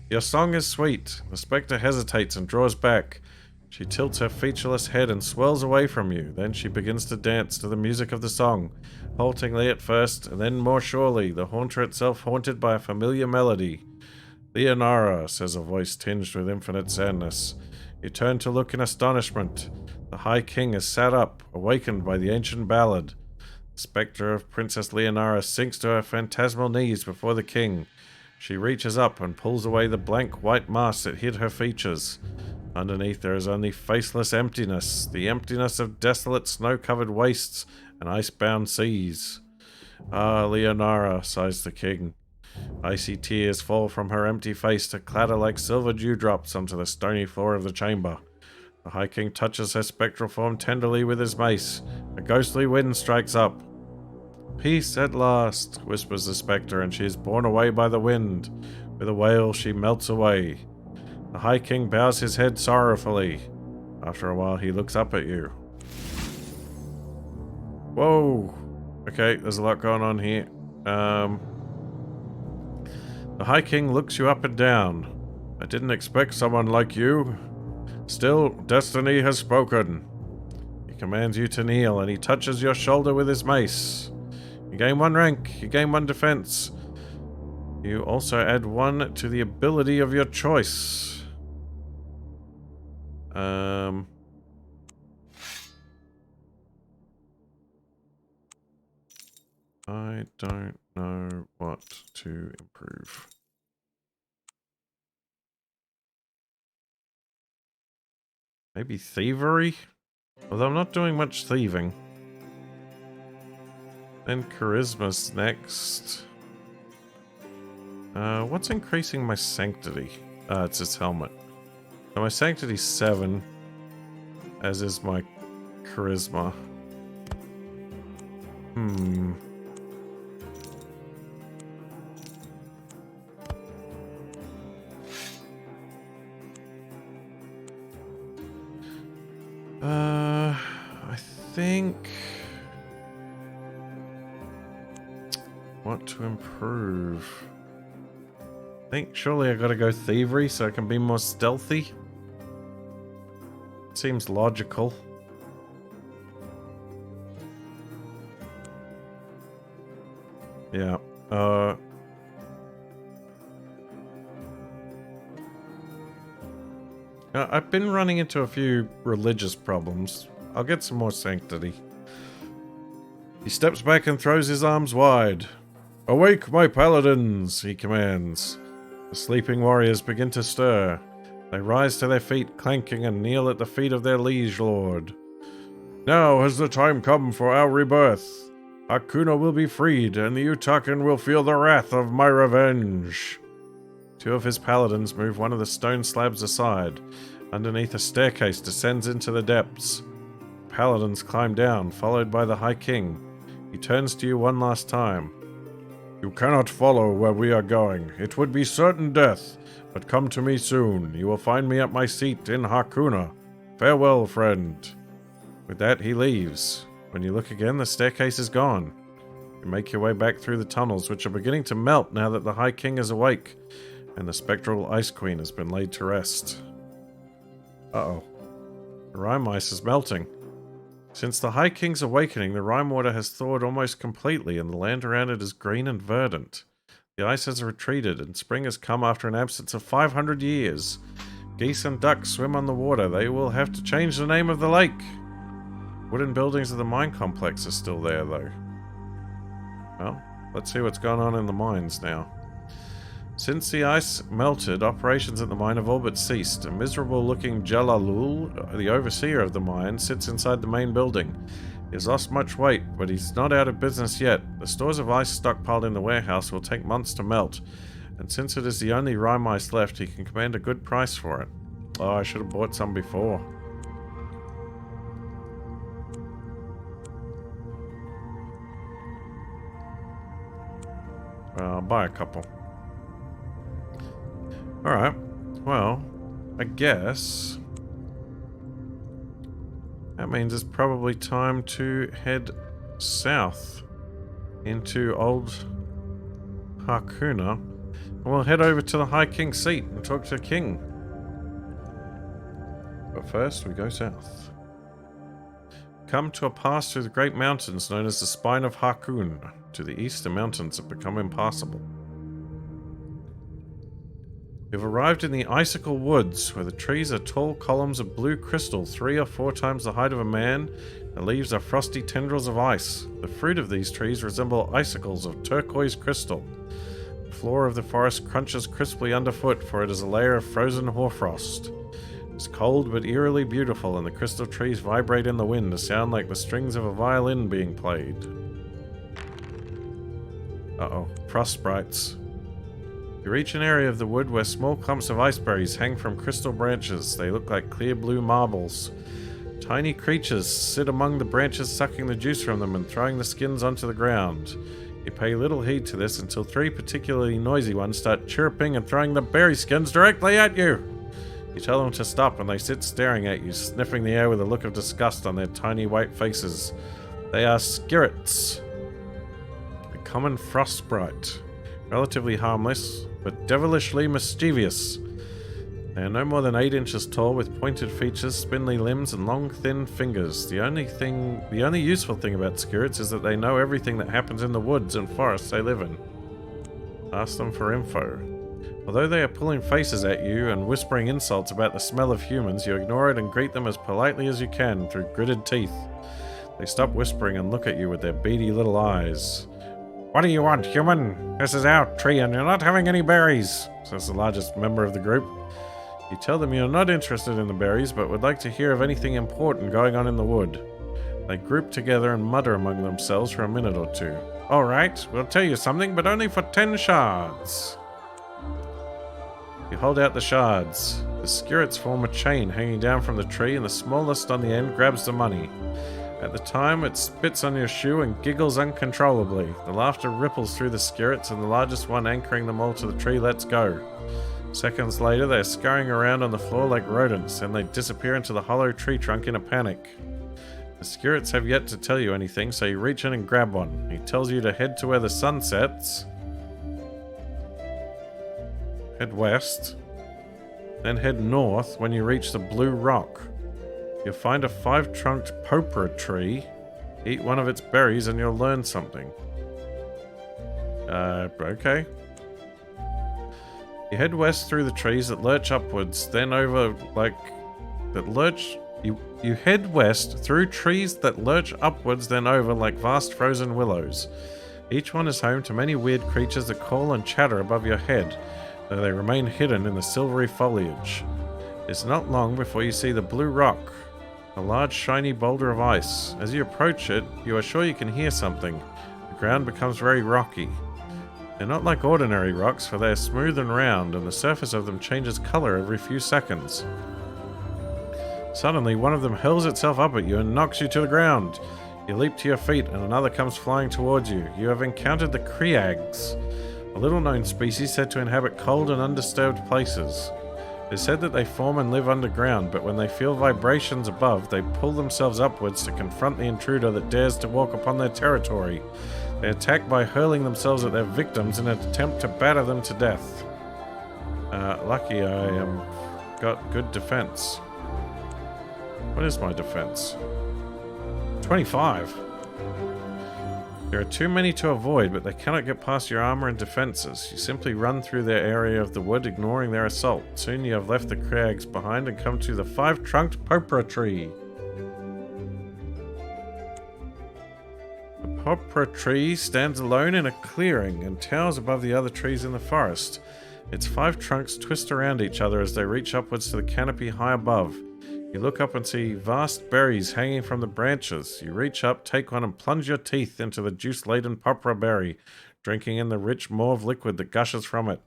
S1: Your song is sweet. The spectre hesitates and draws back. She tilts her featureless head and swirls away from you. Then she begins to dance to the music of the song, haltingly at first, and then more surely, the haunter itself haunted by a familiar melody. Leonara, says a voice tinged with infinite sadness. You turn to look in astonishment. The High King has sat up, awakened by the ancient ballad. The spectre of Princess Leonara sinks to her phantasmal knees before the king. She reaches up and pulls away the blank white mask that hid her features. Underneath there is only faceless emptiness, the emptiness of desolate snow-covered wastes and ice-bound seas. Ah, Leonara, sighs the king. Icy tears fall from her empty face to clatter like silver dewdrops onto the stony floor of the chamber. The High King touches her spectral form tenderly with his mace. A ghostly wind strikes up. Peace at last, whispers the spectre, and she is borne away by the wind. With a wail, she melts away. The High King bows his head sorrowfully. After a while, he looks up at you. Whoa! Okay, there's a lot going on here. The High King looks you up and down. I didn't expect someone like you. Still, destiny has spoken. He commands you to kneel, and he touches your shoulder with his mace. You gain 1 rank, you gain 1 defense. You also add 1 to the ability of your choice. I don't know what to improve. Maybe thievery? Although I'm not doing much thieving. Then charisma's next. What's increasing my sanctity? It's its helmet. So my sanctity's 7, as is my charisma. I think... What to improve? I think surely I gotta go thievery so I can be more stealthy. Seems logical. Yeah. I've been running into a few religious problems. I'll get some more sanctity. He steps back and throws his arms wide. Awake, my paladins, he commands. The sleeping warriors begin to stir. They rise to their feet, clanking, and kneel at the feet of their liege lord. Now has the time come for our rebirth. Hakuna will be freed, and the Utakan will feel the wrath of my revenge. 2 of his paladins move one of the stone slabs aside. Underneath a staircase descends into the depths. Paladins climb down, followed by the High King. He turns to you one last time. You cannot follow where we are going. It would be certain death. But come to me soon. You will find me at my seat in Hakuna. Farewell, friend. With that, he leaves. When you look again, the staircase is gone. You make your way back through the tunnels, which are beginning to melt now that the High King is awake, and the spectral Ice Queen has been laid to rest. Uh-oh. The rime ice is melting. Since the High King's awakening, the rime water has thawed almost completely, and the land around it is green and verdant. The ice has retreated, and spring has come after an absence of 500 years. Geese and ducks swim on the water. They will have to change the name of the lake. Wooden buildings of the mine complex are still there, though. Well, let's see what's going on in the mines now. Since the ice melted, operations at the mine have all but ceased. A miserable-looking Jalalul, the overseer of the mine, sits inside the main building. He has lost much weight, but he's not out of business yet. The stores of ice stockpiled in the warehouse will take months to melt, and since it is the only rime ice left, he can command a good price for it. Oh, I should have bought some before. Well, I'll buy a couple. Alright, well, I guess that means it's probably time to head south into Old Harkuna, and we'll head over to the High King's seat and talk to the king. But first, we go south. Come to a pass through the great mountains known as the Spine of Harkun. To the east, the mountains have become impassable. We've arrived in the Icicle woods, where the trees are tall columns of blue crystal 3 or 4 times the height of a man, and the leaves are frosty tendrils of ice. The fruit of these trees resemble icicles of turquoise crystal. The floor of the forest crunches crisply underfoot, for it is a layer of frozen hoarfrost. It's cold but eerily beautiful, and the crystal trees vibrate in the wind to sound like the strings of a violin being played. Uh-oh, frost sprites. You reach an area of the wood where small clumps of iceberries hang from crystal branches. They look like clear blue marbles. Tiny creatures sit among the branches, sucking the juice from them and throwing the skins onto the ground. You pay little heed to this until 3 particularly noisy ones start chirping and throwing the berry skins directly at you. You tell them to stop and they sit staring at you, sniffing the air with a look of disgust on their tiny white faces. They are skirrets. A common frost sprite. Relatively harmless, but devilishly mischievous. They are no more than 8 inches tall, with pointed features, spindly limbs, and long, thin fingers. The only useful thing about skirrets is that they know everything that happens in the woods and forests they live in. Ask them for info. Although they are pulling faces at you and whispering insults about the smell of humans, you ignore it and greet them as politely as you can through gritted teeth. They stop whispering and look at you with their beady little eyes. "What do you want, human? This is our tree and you're not having any berries," says the largest member of the group. You tell them you're not interested in the berries, but would like to hear of anything important going on in the wood. They group together and mutter among themselves for a minute or two. "Alright, we'll tell you something, but only for 10 shards. You hold out the shards. The skirrets form a chain hanging down from the tree, and the smallest on the end grabs the money. At the time, it spits on your shoe and giggles uncontrollably. The laughter ripples through the skirrets, and the largest one anchoring them all to the tree lets go. Seconds later, they are scurrying around on the floor like rodents, and they disappear into the hollow tree trunk in a panic. The skirrets have yet to tell you anything, so you reach in and grab one. He tells you to head to where the sun sets. Head west. Then head north when you reach the blue rock. You'll find a 5-trunked popra tree. Eat one of its berries and you'll learn something. Okay. You head west through the trees that lurch upwards, then over, You head west through trees that lurch upwards, then over like vast frozen willows. Each one is home to many weird creatures that call and chatter above your head, though they remain hidden in the silvery foliage. It's not long before you see the blue rock, a large shiny boulder of ice. As you approach it, you are sure you can hear something. The ground becomes very rocky. They're not like ordinary rocks, for they are smooth and round, and the surface of them changes color every few seconds. Suddenly, one of them hurls itself up at you and knocks you to the ground. You leap to your feet, and another comes flying towards you. You have encountered the Kriags, a little-known species said to inhabit cold and undisturbed places. It is said that they form and live underground, but when they feel vibrations above, they pull themselves upwards to confront the intruder that dares to walk upon their territory. They attack by hurling themselves at their victims in an attempt to batter them to death. Lucky I got good defense. What is my defense? 25. There are too many to avoid, but they cannot get past your armor and defenses. You simply run through their area of the wood, ignoring their assault. Soon you have left the crags behind and come to the 5-trunked popra tree. The popra tree stands alone in a clearing and towers above the other trees in the forest. Its 5 trunks twist around each other as they reach upwards to the canopy high above. You look up and see vast berries hanging from the branches. You reach up, take one, and plunge your teeth into the juice-laden popra berry, drinking in the rich mauve liquid that gushes from it.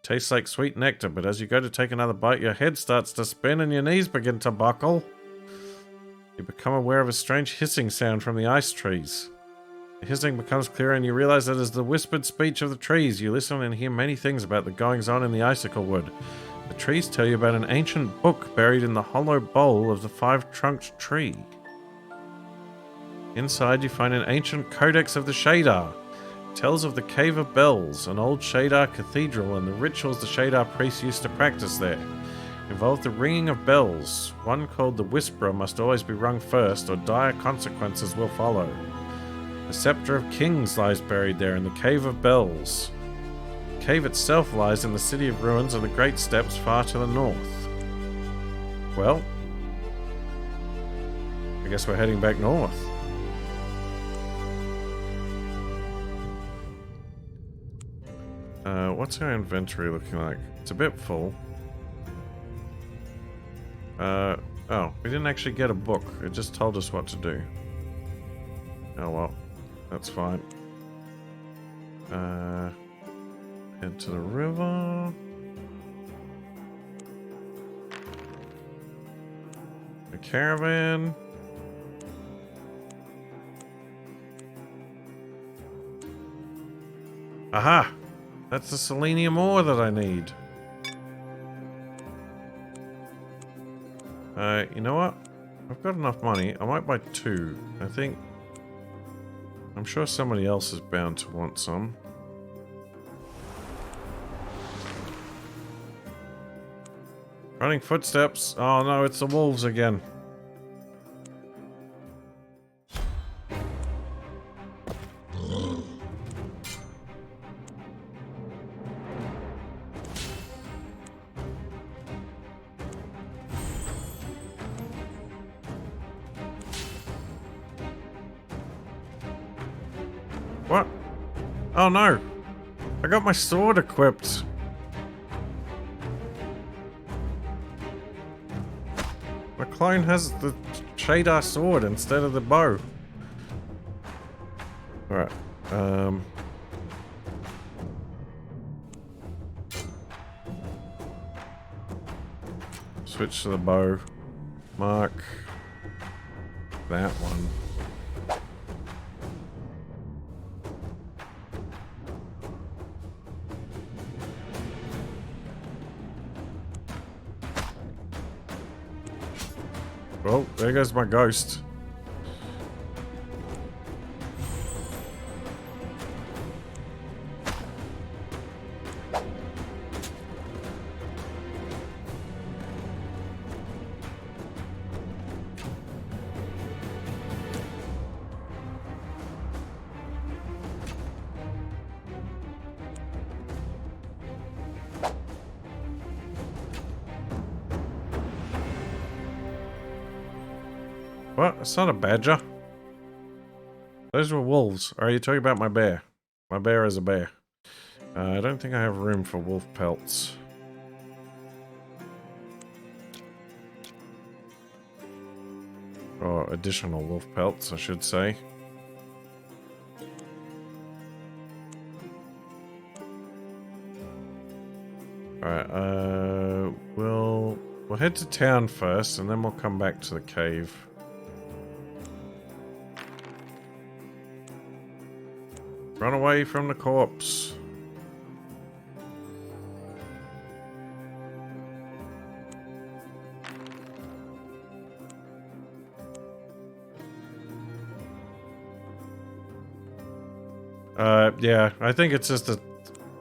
S1: Tastes like sweet nectar, but as you go to take another bite, your head starts to spin and your knees begin to buckle. You become aware of a strange hissing sound from the ice trees. The hissing becomes clearer and you realize that it is the whispered speech of the trees. You listen and hear many things about the goings-on in the Icicle wood. The trees tell you about an ancient book buried in the hollow bole of the 5-trunked tree. Inside you find an ancient codex of the shadar. It tells of the Cave of Bells, an old shadar cathedral, and the rituals the shadar priests used to practice there. Involved the ringing of bells. One called the Whisperer must always be rung first, or dire consequences will follow. The Scepter of Kings lies buried there in the Cave of Bells. The cave itself lies in the City of Ruins and the Great Steppes far to the north. Well, I guess we're heading back north. What's our inventory looking like? It's a bit full. Oh, we didn't actually get a book. It just told us what to do. Oh well, that's fine. Head to the river. A caravan. Aha! That's the selenium ore that I need. You know what? I've got enough money. I might buy 2. I think... I'm sure somebody else is bound to want some. Running footsteps. Oh no, it's the wolves again. What? Oh no! I got my sword equipped! My clone has the shadar sword instead of the bow. Alright, switch to the bow. Mark that one. Well, there goes my ghost. What? It's not a badger. Those were wolves. Or are you talking about my bear? My bear is a bear. I don't think I have room for wolf pelts. Or additional wolf pelts, I should say. Alright, we'll head to town first, and then we'll come back to the cave. Run away from the corpse. Yeah, I think it's just a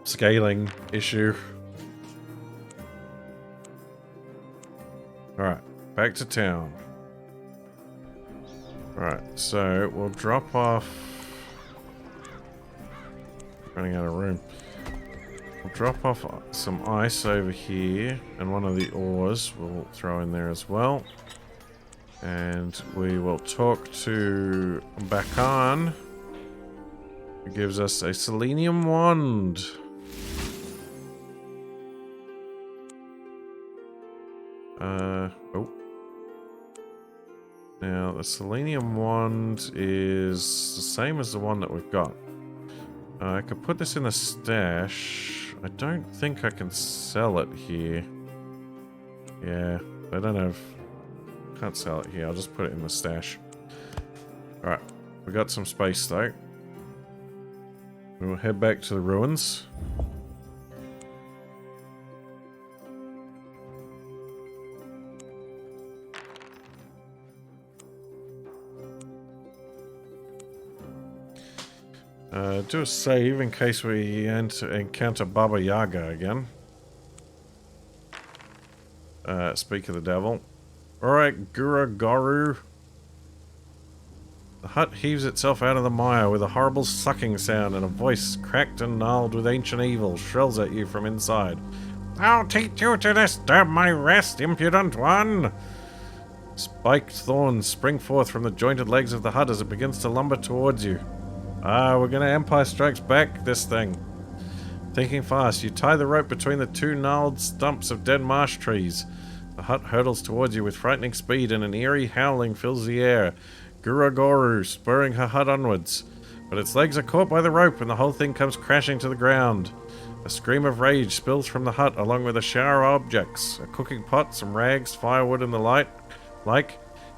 S1: scaling issue. Alright, back to town. Alright, so we'll drop off Running out of room. We'll drop off some ice over here, and one of the ores we'll throw in there as well. And we will talk to Bakan, who gives us a selenium wand. Oh. Now, the selenium wand is the same as the one that we've got. I could put this in the stash. I don't think I can sell it here. Yeah, I don't have... Can't sell it here. I'll just put it in the stash. Alright, we got some space though. We'll head back to the ruins. Do a save in case we encounter Baba Yaga again. Speak of the devil. Alright, Guru. The hut heaves itself out of the mire with a horrible sucking sound, and a voice, cracked and gnarled with ancient evil, shrills at you from inside. I'll teach you to disturb my rest, impudent one! Spiked thorns spring forth from the jointed legs of the hut as it begins to lumber towards you. Ah, we're gonna Empire Strikes Back this thing. Thinking fast, you tie the rope between the two gnarled stumps of dead marsh trees. The hut hurtles towards you with frightening speed, and an eerie howling fills the air. Guru spurring her hut onwards. But its legs are caught by the rope, and the whole thing comes crashing to the ground. A scream of rage spills from the hut, along with a shower of objects. A cooking pot, some rags, firewood, and the like.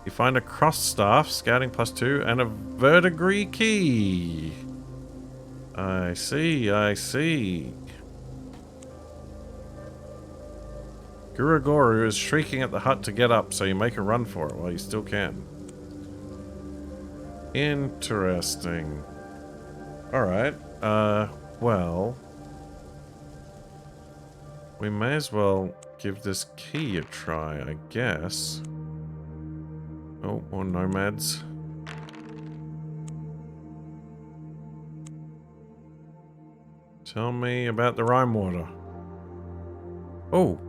S1: You find a cross staff, scouting +2, and a verdigris key. I see. Guru is shrieking at the hut to get up, so you make a run for it while you still can. Interesting. Alright, well... we may as well give this key a try, I guess. Oh, more nomads. Tell me about the Rime water. Oh.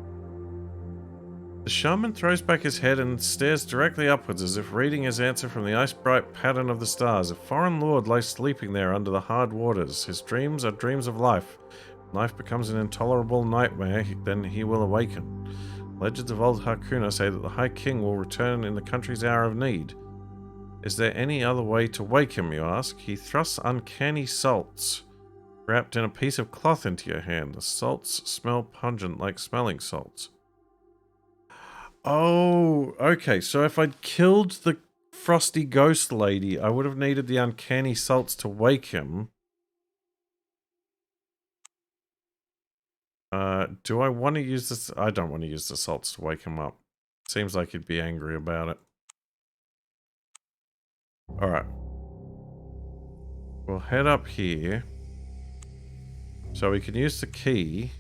S1: The shaman throws back his head and stares directly upwards as if reading his answer from the ice-bright pattern of the stars. A foreign lord lies sleeping there under the hard waters. His dreams are dreams of life. When life becomes an intolerable nightmare, then he will awaken. Legends of old Harkuna say that the High King will return in the country's hour of need. Is there any other way to wake him, you ask? He thrusts uncanny salts wrapped in a piece of cloth into your hand. The salts smell pungent like smelling salts. Oh, okay. So if I'd killed the frosty ghost lady, I would have needed the uncanny salts to wake him. Do I want to use this? I don't want to use the salts to wake him up. Seems like he'd be angry about it. Alright. We'll head up here. So we can use the key.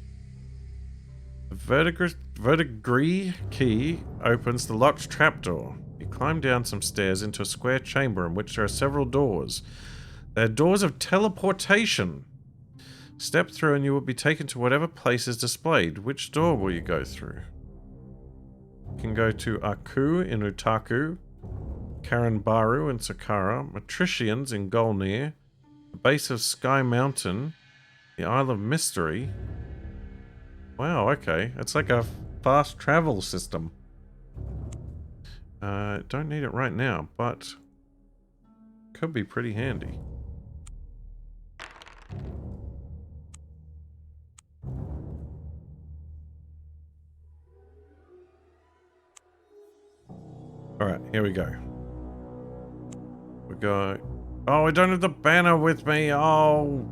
S1: The verdigris key opens the locked trapdoor. You climb down some stairs into a square chamber in which there are several doors. They are doors of teleportation. Step through and you will be taken to whatever place is displayed. Which door will you go through? You can go to Aku in Utaku, Karanbaru in Sakara, Matricians in Golnir, the base of Sky Mountain, the Isle of Mystery. Wow, okay. It's like a fast travel system. Don't need it right now, but could be pretty handy. Alright, here we go. We go... Oh, I don't have the banner with me! Oh!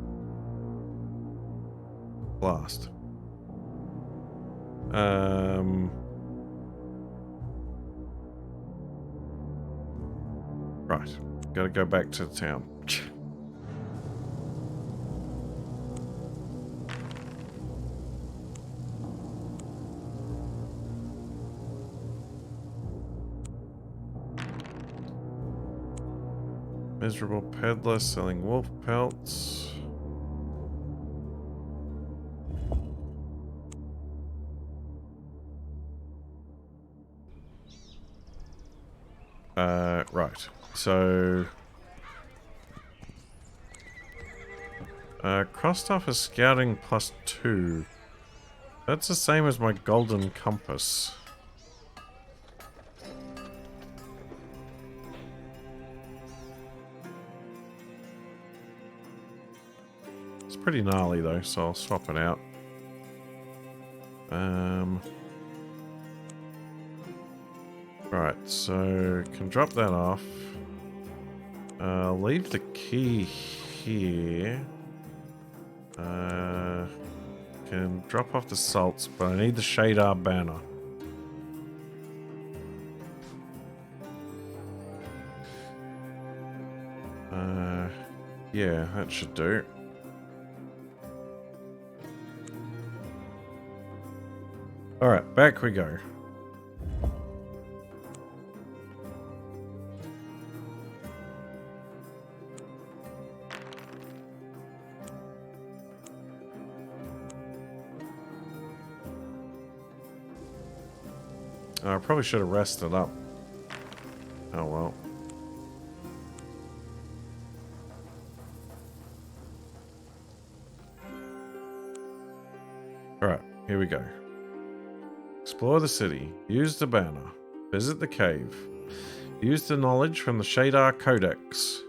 S1: Blast. Right. Gotta go back to the town. Miserable peddler selling wolf pelts. Right. So... crossed off as scouting +2. That's the same as my golden compass. It's pretty gnarly though, so I'll swap it out. Right, so can drop that off. Leave the key here. Can drop off the salts, but I need the shadar banner. Yeah, that should do. Alright, back we go. I probably should have rested up. Oh well. Alright, here we go. Explore the city. Use the banner. Visit the cave. Use the knowledge from the Shadar Codex.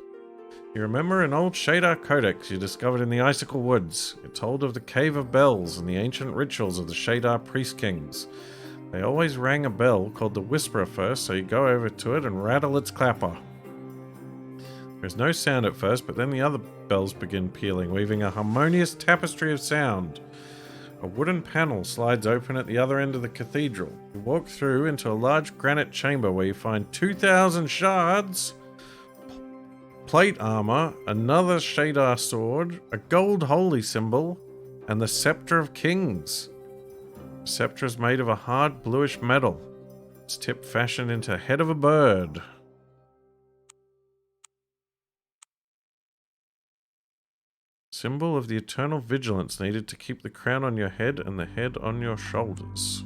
S1: You remember an old Shadar Codex you discovered in the Icicle Woods. It told of the Cave of Bells and the ancient rituals of the Shadar Priest Kings. They always rang a bell called the Whisperer first, so you go over to it and rattle its clapper. There's no sound at first, but then the other bells begin pealing, weaving a harmonious tapestry of sound. A wooden panel slides open at the other end of the cathedral. You walk through into a large granite chamber where you find 2,000 shards, plate armor, another Shadar sword, a gold holy symbol, and the Scepter of Kings. The scepter is made of a hard bluish metal. Its tip fashioned into the head of a bird. Symbol of the eternal vigilance needed to keep the crown on your head and the head on your shoulders.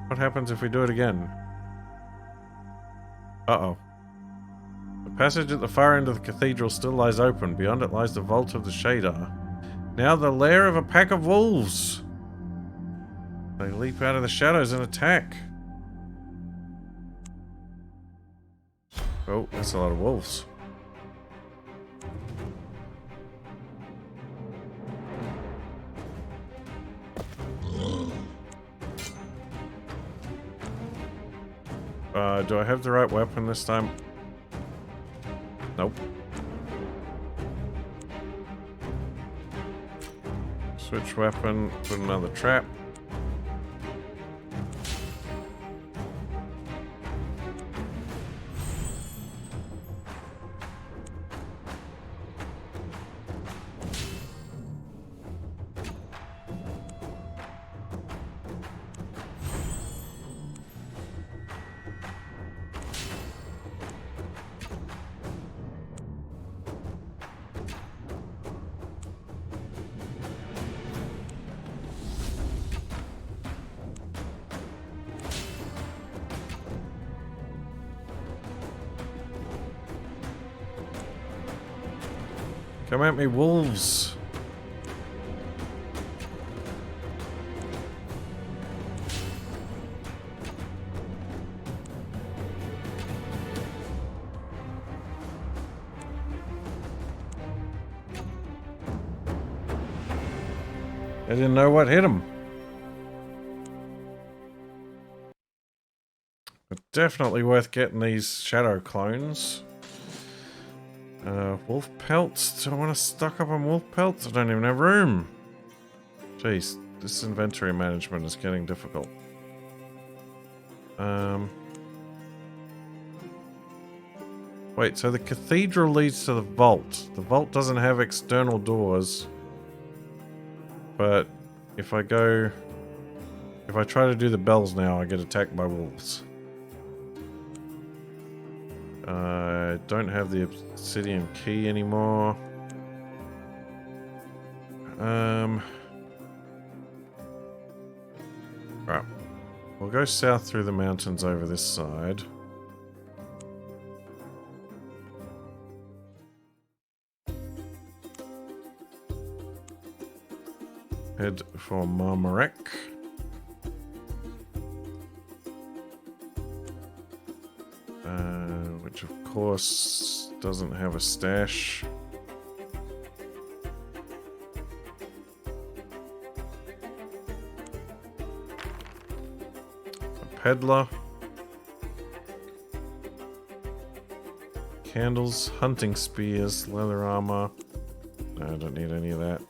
S1: What happens if we do it again? Uh-oh. The passage at the far end of the cathedral still lies open. Beyond it lies the vault of the Shadar. Now the lair of a pack of wolves. They leap out of the shadows and attack. Oh, that's a lot of wolves. Do I have the right weapon this time? Nope. Switch weapon, put another trap. Come at me, wolves. I didn't know what hit him. But definitely worth getting these shadow clones. Wolf pelts. Do I want to stock up on wolf pelts? I don't even have room. Jeez, this inventory management is getting difficult. Wait, so the cathedral leads to the vault. The vault doesn't have external doors. But if I try to do the bells now, I get attacked by wolves. I don't have the obsidian key anymore. we'll go south through the mountains over this side. Head for Marmarek. Which of course doesn't have a stash. A peddler. Candles, hunting spears, leather armor. No, I don't need any of that.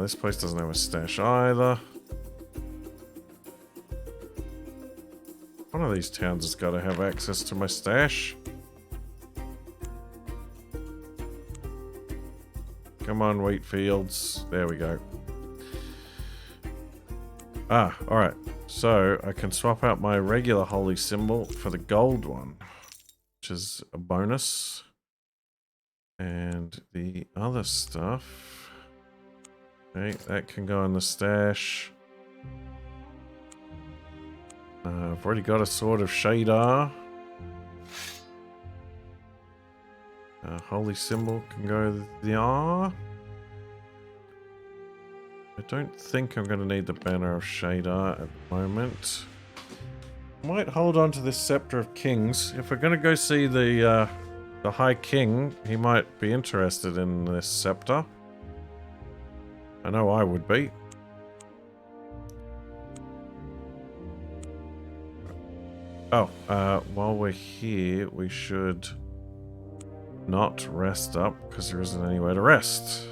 S1: This place doesn't have a stash either. One of these towns has got to have access to my stash. Come on, wheat fields. There we go. Ah, alright. So, I can swap out my regular holy symbol for the gold one, which is a bonus. And the other stuff... Okay, that can go in the stash. I've already got a sword of shadar. Holy symbol can go there. I don't think I'm going to need the banner of shadar at the moment. Might hold on to this scepter of kings. If we're going to go see the High King, he might be interested in this scepter. I know I would be. Oh, while we're here, we should not rest up, because there isn't anywhere to rest.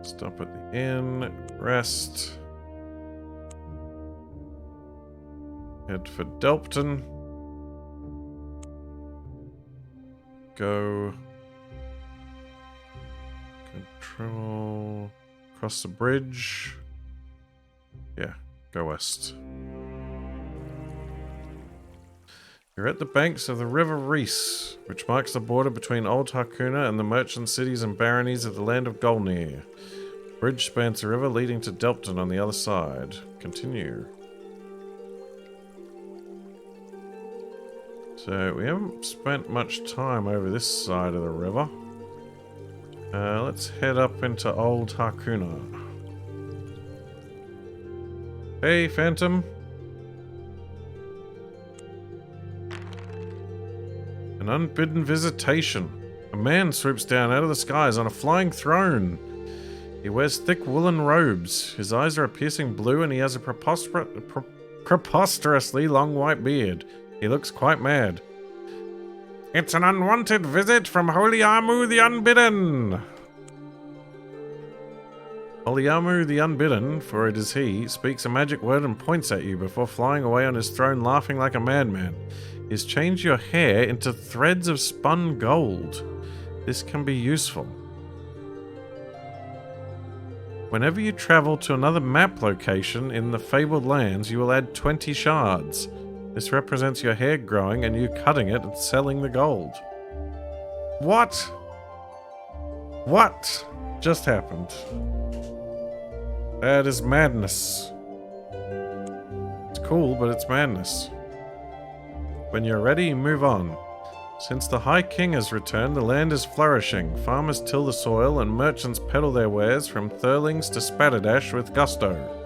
S1: Stop at the inn, rest. Head for Delpton. Go. Control. Cross the bridge. Yeah, go west. You're at the banks of the River Reese, which marks the border between Old Harkuna and the merchant cities and baronies of the land of Golnir. Bridge spans the river leading to Delpton on the other side. Continue. So, we haven't spent much time over this side of the river. Let's head up into Old Harkuna. Hey, Phantom. An unbidden visitation. A man swoops down out of the skies on a flying throne. He wears thick woolen robes. His eyes are a piercing blue and he has a preposterously long white beard. He looks quite mad. It's an unwanted visit from Holiamu the Unbidden. Holiamu the Unbidden, for it is he, speaks a magic word and points at you before flying away on his throne laughing like a madman. He has changed your hair into threads of spun gold. This can be useful. Whenever you travel to another map location in the Fabled lands, you will add 20 shards. This represents your hair growing and you cutting it and selling the gold. What? What just happened? That is madness. It's cool, but it's madness. When you're ready, move on. Since the High King has returned, the land is flourishing. Farmers till the soil and merchants peddle their wares from Thurlings to Spatterdash with gusto.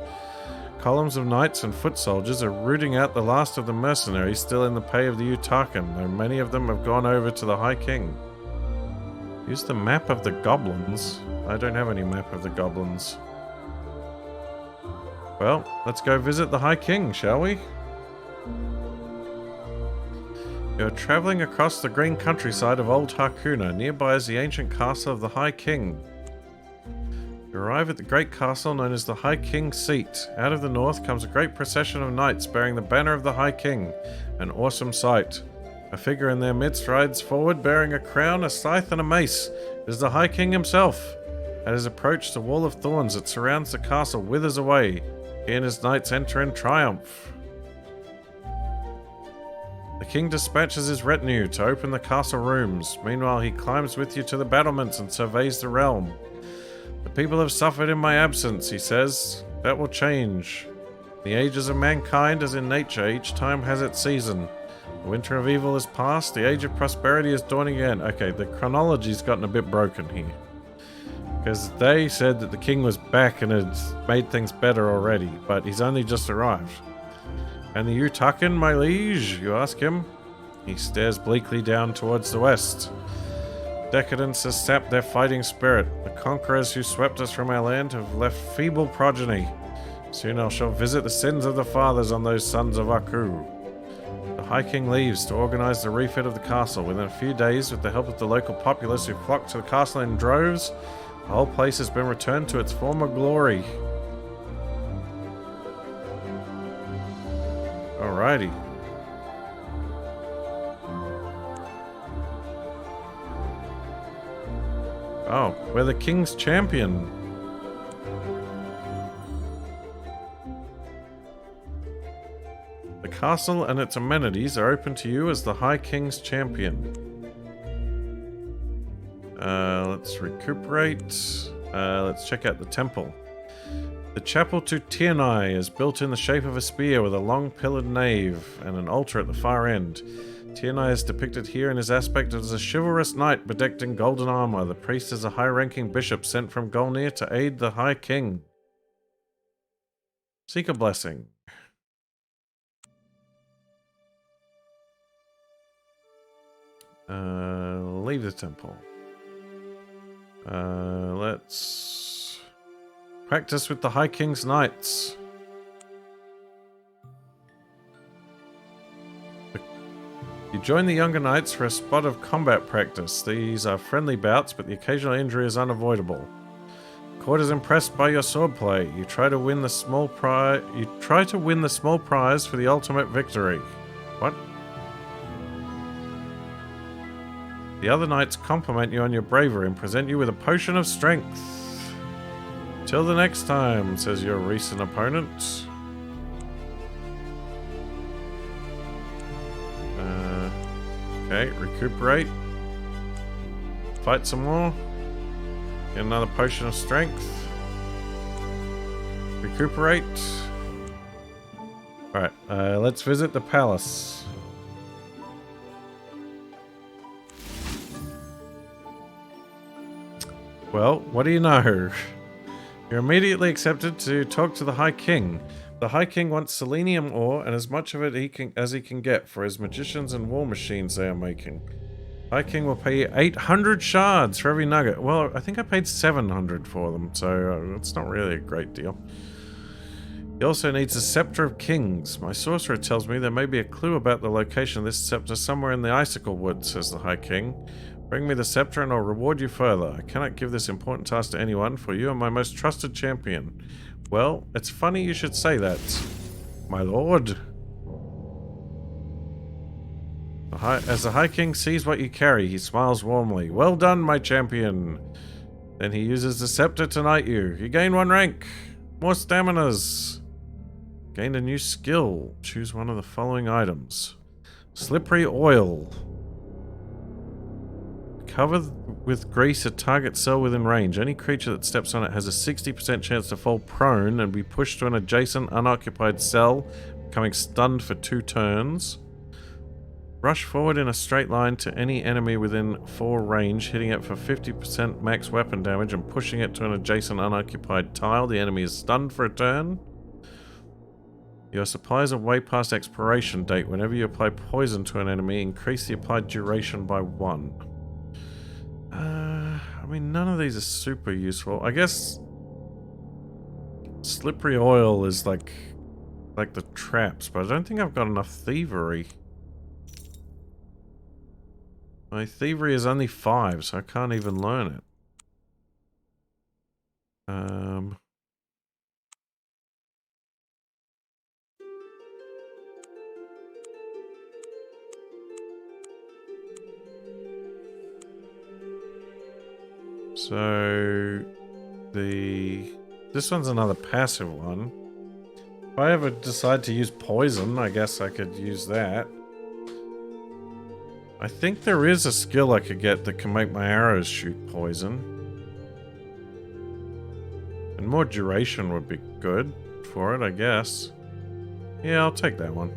S1: Columns of knights and foot soldiers are rooting out the last of the mercenaries still in the pay of the Utarkan, though many of them have gone over to the High King. Use the map of the goblins. I don't have any map of the goblins. Well, let's go visit the High King, shall we? You're travelling across the green countryside of Old Harkuna. Nearby is the ancient castle of the High King. You arrive at the great castle known as the High King's Seat. Out of the north comes a great procession of knights bearing the banner of the High King. An awesome sight. A figure in their midst rides forward bearing a crown, a scythe and a mace. It is the High King himself. At his approach, the wall of thorns that surrounds the castle withers away. He and his knights enter in triumph. The king dispatches his retinue to open the castle rooms. Meanwhile, he climbs with you to the battlements and surveys the realm. The people have suffered in my absence, he says. That will change. The ages of mankind, as in nature, each time has its season. The winter of evil is past, the age of prosperity is dawning again. Okay, the chronology's gotten a bit broken here. Because they said that the king was back and had made things better already, but he's only just arrived. And the Utakin, my liege, you ask him? He stares bleakly down towards the west. Decadence has sapped their fighting spirit. The conquerors who swept us from our land have left feeble progeny. Soon I shall visit the sins of the fathers on those sons of Aku. The High King leaves to organize the refit of the castle. Within a few days, with the help of the local populace who flocked to the castle in droves, the whole place has been returned to its former glory. Alrighty. Oh, we're the king's champion. The castle and its amenities are open to you as the High King's champion. Let's recuperate. Let's check out the temple. The chapel to Tianai is built in the shape of a spear with a long pillared nave and an altar at the far end. Tianai is depicted here in his aspect as a chivalrous knight bedecked in golden armor. The priest is a high-ranking bishop sent from Golnir to aid the High King. Seek a blessing. Leave the temple. Let's practice with the High King's knights. You join the younger knights for a spot of combat practice. These are friendly bouts, but the occasional injury is unavoidable. Court is impressed by your swordplay. You try to win the small prize. You try to win the small prize for the ultimate victory. What? The other knights compliment you on your bravery and present you with a potion of strength. Till the next time, says your recent opponent. Okay, recuperate. Fight some more. Get another potion of strength. Recuperate. Alright, let's visit the palace. Well, what do you know? You're immediately accepted to talk to the High King. The High King wants selenium ore and as much of it as he can get for his magicians and war machines they are making. High King will pay 800 shards for every nugget. Well, I think I paid 700 for them, so it's not really a great deal. He also needs a Scepter of Kings. My sorcerer tells me there may be a clue about the location of this scepter somewhere in the Icicle Woods, says the High King. Bring me the scepter and I'll reward you further. I cannot give this important task to anyone, for you are my most trusted champion. Well, it's funny you should say that, my lord. As the High King sees what you carry, he smiles warmly. Well done, my champion. Then he uses the scepter to knight you. You gain 1 rank. More staminas. Gained a new skill. Choose one of the following items. Slippery oil. Cover with grease a target cell within range. Any creature that steps on it has a 60% chance to fall prone and be pushed to an adjacent unoccupied cell, becoming stunned for 2 turns. Rush forward in a straight line to any enemy within 4 range, hitting it for 50% max weapon damage and pushing it to an adjacent unoccupied tile. The enemy is stunned for a turn. Your supplies are way past expiration date. Whenever you apply poison to an enemy, increase the applied duration by 1. I mean, none of these are super useful. I guess slippery oil is like the traps, but I don't think I've got enough thievery. My thievery is only 5, so I can't even learn it. So this one's another passive one. If I ever decide to use poison, I guess I could use that. I think there is a skill I could get that can make my arrows shoot poison. And more duration would be good for it, I guess. Yeah, I'll take that one.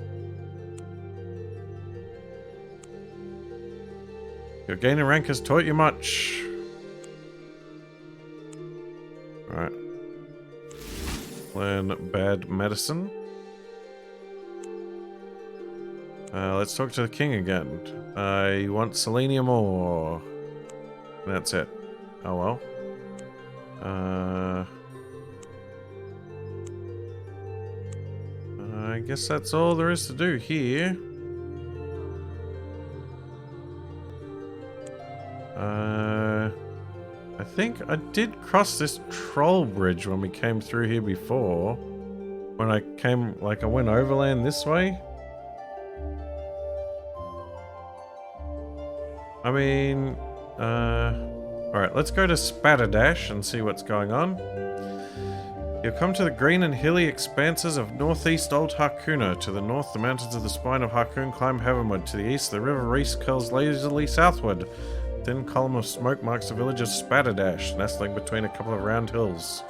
S1: Your gaining rank has taught you much. Alright. Learn bad medicine. Let's talk to the king again. You want selenium ore? That's it. Oh well. I guess that's all there is to do here. I think I did cross this troll bridge when we came through here before. When I came, like I went overland this way. I mean, alright, let's go to Spatterdash and see what's going on. You'll come to the green and hilly expanses of northeast Old Harkuna. To the north, the mountains of the spine of Harkoon climb heavenward. To the east, the river Reese curls lazily southward. A thin column of smoke marks the village of Spatterdash, nestling between a couple of round hills.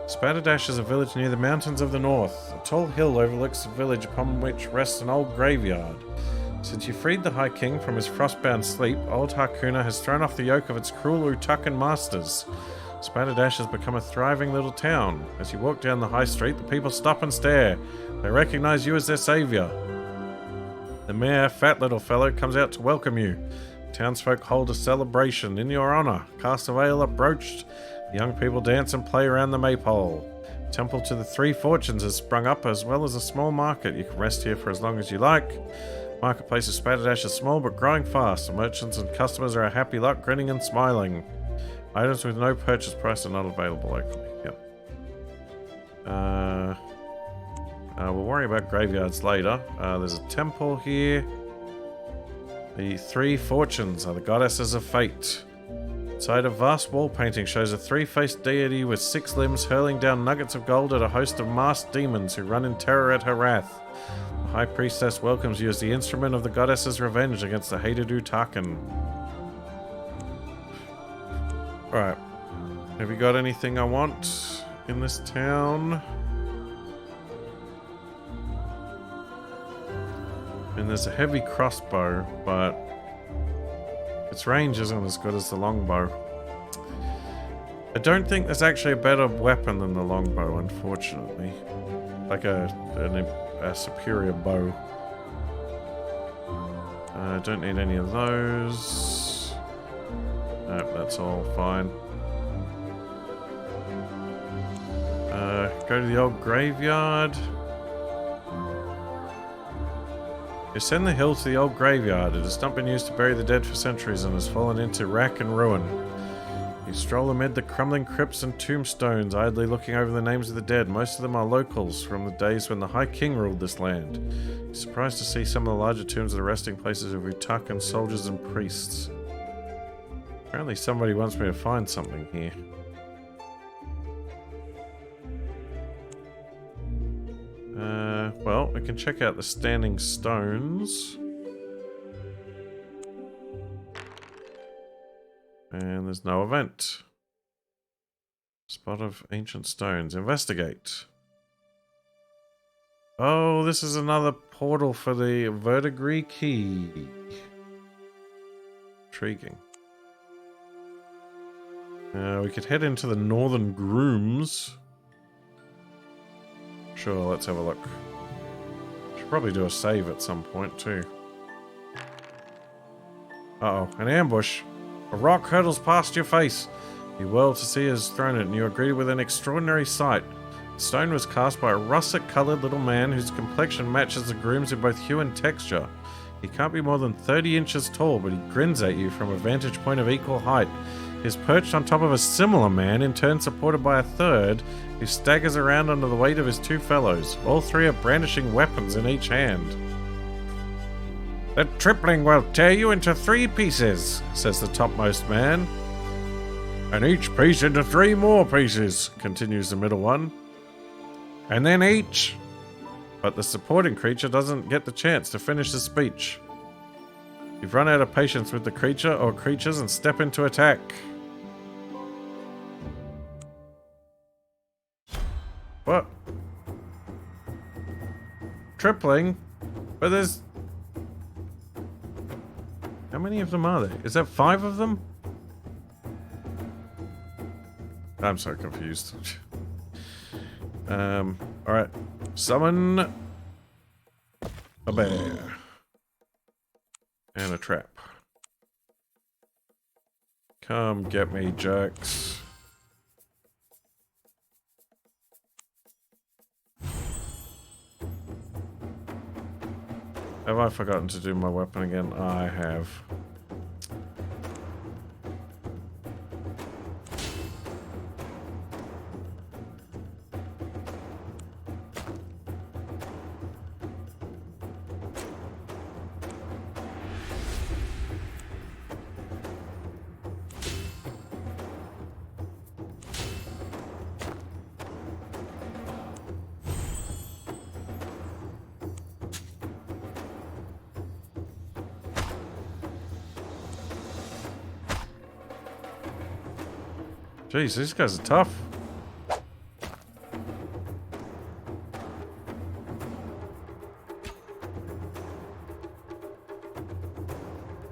S1: Spatterdash is a village near the mountains of the north. A tall hill overlooks the village upon which rests an old graveyard. Since you freed the High King from his frostbound sleep, Old Harkuna has thrown off the yoke of its cruel Utakan masters. Spatterdash has become a thriving little town. As you walk down the high street, the people stop and stare. They recognize you as their savior. The mayor, fat little fellow, comes out to welcome you. Townsfolk hold a celebration in your honor. Casts of ale are broached. The young people dance and play around the maypole. A temple to the Three Fortunes has sprung up, as well as a small market. You can rest here for as long as you like. Marketplace of Spatterdash is small but growing fast. The merchants and customers are a happy lot, grinning and smiling. Items with no purchase price are not available locally. Yep. We'll worry about graveyards later. There's a temple here. The Three Fortunes are the goddesses of fate. Inside a vast wall painting shows a three-faced deity with 6 limbs hurling down nuggets of gold at a host of masked demons who run in terror at her wrath. The High Priestess welcomes you as the instrument of the goddess's revenge against the hated Utakan. Alright. Have you got anything I want in this town? And there's a heavy crossbow, but its range isn't as good as the longbow. I don't think there's actually a better weapon than the longbow, unfortunately. Like a superior bow. I don't need any of those. Nope, that's all fine. Go to the old graveyard. You ascend the hill to the old graveyard. It has not been used to bury the dead for centuries and has fallen into rack and ruin. You stroll amid the crumbling crypts and tombstones, idly looking over the names of the dead. Most of them are locals from the days when the High King ruled this land. You're surprised to see some of the larger tombs are the resting places of Utakan soldiers and priests. Apparently somebody wants me to find something here. Well, we can check out the standing stones. And there's no event. Spot of ancient stones. Investigate. Oh, this is another portal for the verdigris key. Intriguing. We could head into the northern grooms. Sure, let's have a look. Should probably do a save at some point too. Uh-oh, an ambush. A rock hurtles past your face. You whirl to see has thrown it, and you are greeted with an extraordinary sight. The stone was cast by a russet-coloured little man whose complexion matches the groom's in both hue and texture. He can't be more than 30 inches tall, but he grins at you from a vantage point of equal height. He is perched on top of a similar man, in turn supported by a third, who staggers around under the weight of his 2 fellows. All 3 are brandishing weapons in each hand. "The tripling will tear you into 3 pieces," says the topmost man. "And each piece into 3 more pieces," continues the middle one. "And then each..." But the supporting creature doesn't get the chance to finish the speech. You've run out of patience with the creature or creatures and step into attack. What? Tripling? But there's... How many of them are there? Is that 5 of them? I'm so confused. Alright. Summon a bear. And a trap. Come get me, jerks. Have I forgotten to do my weapon again? I have. Jeez, these guys are tough.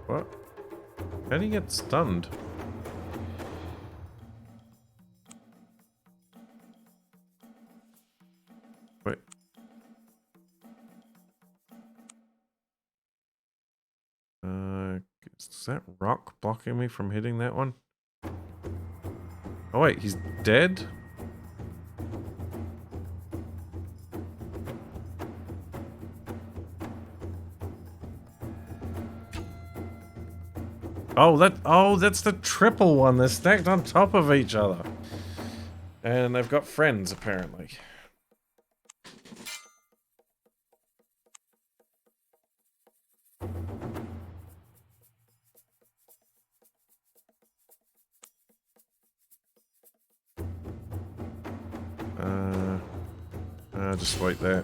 S1: What? How do you get stunned? Wait. Is that rock blocking me from hitting that one? Oh wait, he's dead? Oh, that's the triple one. They're stacked on top of each other. And they've got friends, apparently. Just wait there.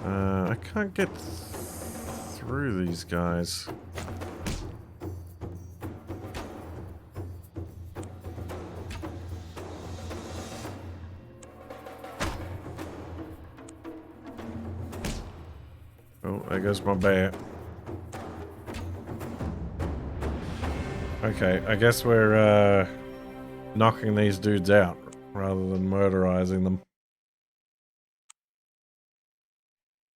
S1: I can't get through these guys. There goes my bear. Okay, I guess we're knocking these dudes out rather than murderizing them.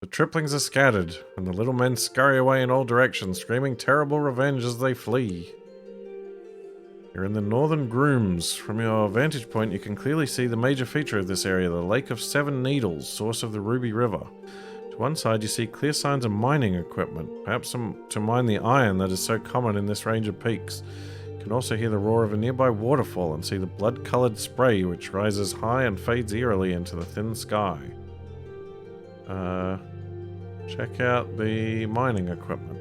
S1: The triplings are scattered, and the little men scurry away in all directions, screaming terrible revenge as they flee. You're in the northern Grooms. From your vantage point, you can clearly see the major feature of this area, the Lake of Seven Needles, source of the Ruby River. To one side, you see clear signs of mining equipment, perhaps to mine the iron that is so common in this range of peaks. You can also hear the roar of a nearby waterfall and see the blood-coloured spray which rises high and fades eerily into the thin sky. Check out the mining equipment.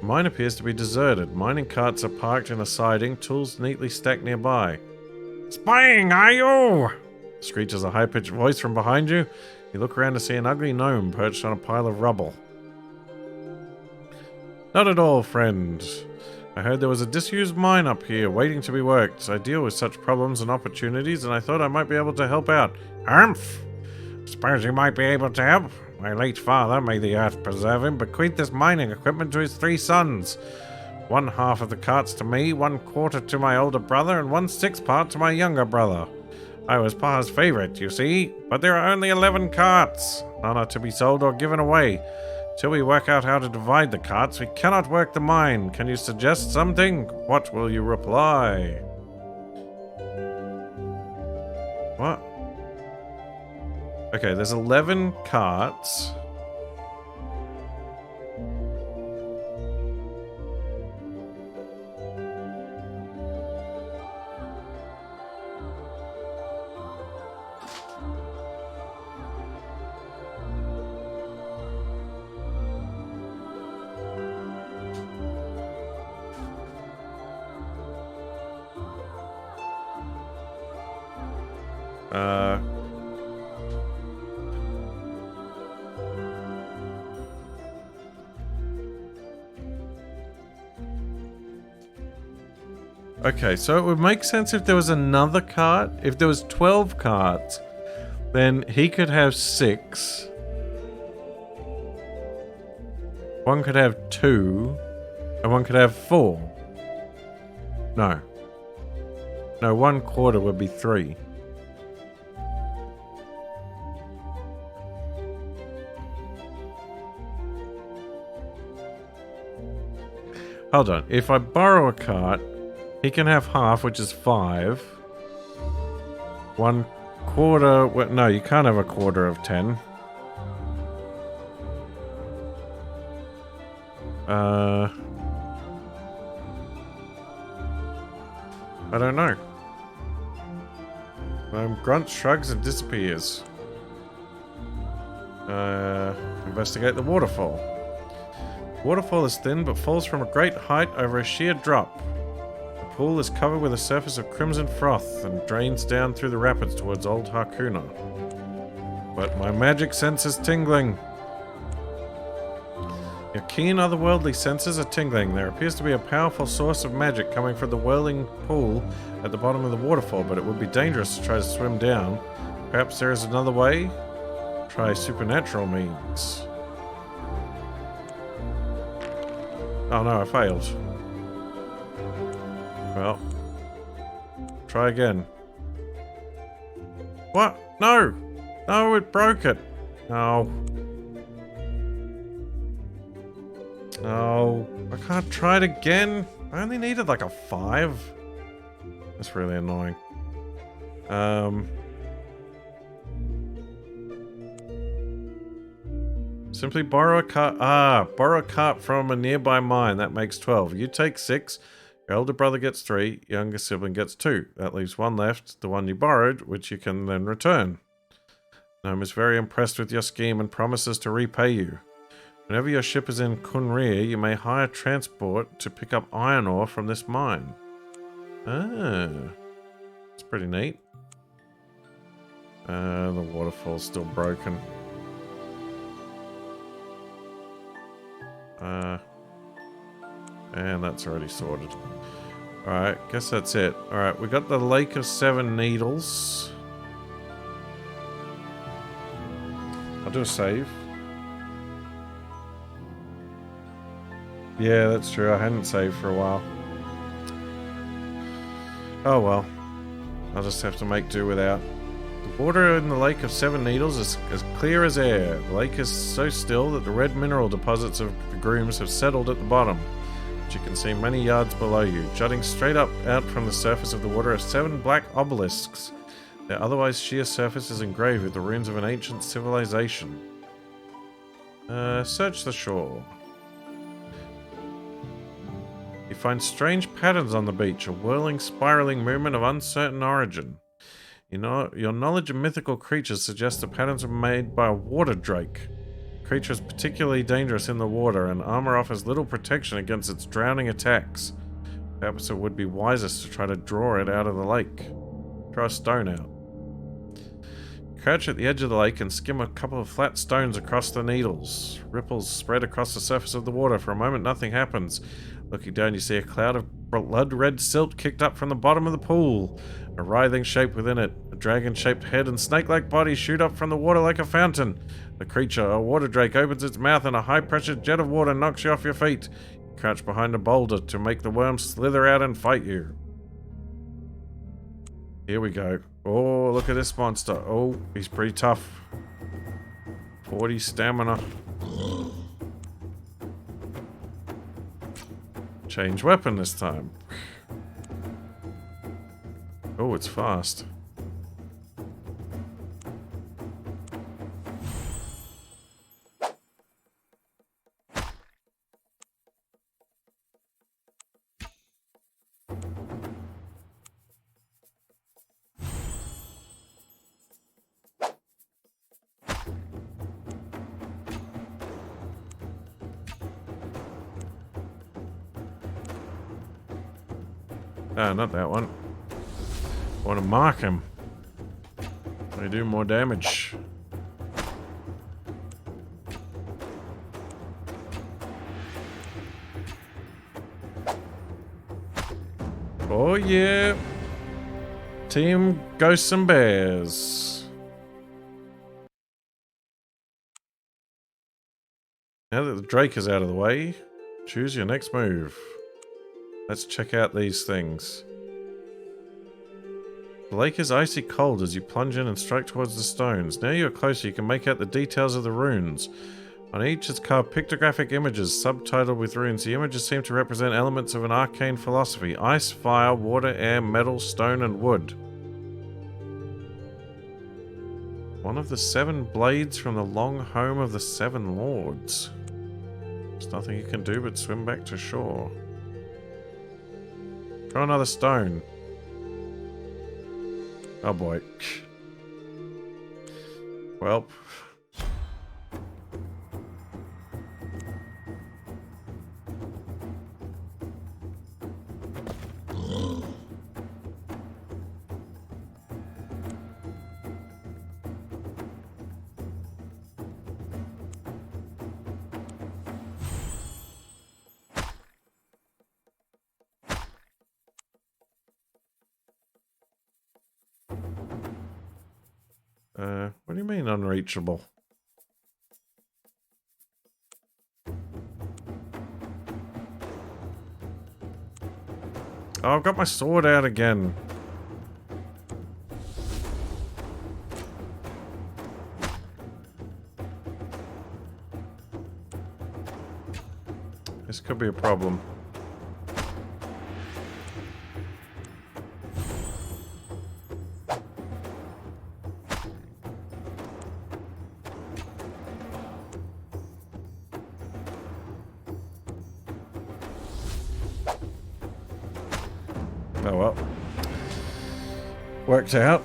S1: The mine appears to be deserted. Mining carts are parked in a siding, tools neatly stacked nearby. Spying, are you? Screeches a high-pitched voice from behind you. You look around to see an ugly gnome perched on a pile of rubble. Not at all, friend. I heard there was a disused mine up here waiting to be worked. I deal with such problems and opportunities, and I thought I might be able to help out. Humph! Suppose you might be able to help. My late father, may the earth preserve him, bequeathed this mining equipment to his 3 sons. 1/2 of the carts to me, 1/4 to my older brother, and 1/6 part to my younger brother. I was Pa's favorite, you see, but there are only 11 carts. None are to be sold or given away. Till we work out how to divide the carts, we cannot work the mine. Can you suggest something? What will you reply? What? Okay, there's 11 carts. Okay, so it would make sense if there was another cart. If there was 12 carts, then he could have 6. One could have 2, and one could have 4. No. No, 1/4 would be 3. Hold on. If I borrow a cart, he can have half, which is 5. 1/4... Well, no, you can't have a quarter of 10. I don't know. Grunt shrugs and disappears. Investigate the waterfall. Waterfall is thin but falls from a great height over a sheer drop. The pool is covered with a surface of crimson froth and drains down through the rapids towards Old Harkuna. But my magic sense is tingling. Your keen otherworldly senses are tingling. There appears to be a powerful source of magic coming from the whirling pool at the bottom of the waterfall, but it would be dangerous to try to swim down. Perhaps there is another way? Try supernatural means. Oh no, I failed. Well, try again. What? No! No, it broke it. No. No, I can't try it again. I only needed like a 5. That's really annoying. Simply borrow a cart. Borrow a cart from a nearby mine. That makes 12. You take 6. Your elder brother gets 3. Younger sibling gets 2. That leaves 1 left, the one you borrowed, which you can then return. Gnome is very impressed with your scheme and promises to repay you. Whenever your ship is in Kunrir, you may hire transport to pick up iron ore from this mine. Ah, that's pretty neat. The waterfall's still broken. And that's already sorted. Alright, guess that's it. Alright, we got the Lake of 7 Needles. I'll do a save. Yeah, that's true. I hadn't saved for a while. Oh well. I'll just have to make do without. The water in the Lake of 7 Needles is as clear as air. The lake is so still that the red mineral deposits of the grooms have settled at the bottom. But you can see many yards below you. Jutting straight up out from the surface of the water are 7 black obelisks. Their otherwise sheer surface is engraved with the ruins of an ancient civilization. Search the shore. You find strange patterns on the beach, a whirling, spiraling movement of uncertain origin. You know, your knowledge of mythical creatures suggests the patterns were made by a water drake. The creature is particularly dangerous in the water, and armor offers little protection against its drowning attacks. Perhaps it would be wisest to try to draw it out of the lake. Throw a stone out. Crouch at the edge of the lake and skim a couple of flat stones across the needles. Ripples spread across the surface of the water. For a moment, nothing happens. Looking down, you see a cloud of blood-red silt kicked up from the bottom of the pool. A writhing shape within it. A dragon-shaped head and snake-like body shoot up from the water like a fountain. The creature, a water drake, opens its mouth and a high-pressure jet of water knocks you off your feet. You crouch behind a boulder to make the worm slither out and fight you. Here we go. Oh, look at this monster. Oh, he's pretty tough. 40 stamina. Change weapon this time. Oh, it's fast. Ah, not that one. I want to mark him. They do more damage. Oh yeah. Team Ghosts and Bears. Now that the Drake is out of the way, choose your next move. Let's check out these things. The lake is icy cold as you plunge in and strike towards the stones. Now you're closer, you can make out the details of the runes. On each is carved pictographic images, subtitled with runes. The images seem to represent elements of an arcane philosophy. Ice, fire, water, air, metal, stone, and wood. One of the 7 blades from the long home of the 7 lords. There's nothing you can do but swim back to shore. Throw another stone. Oh boy. Well. What do you mean unreachable? Oh, I've got my sword out again. This could be a problem. Oh well. Worked out.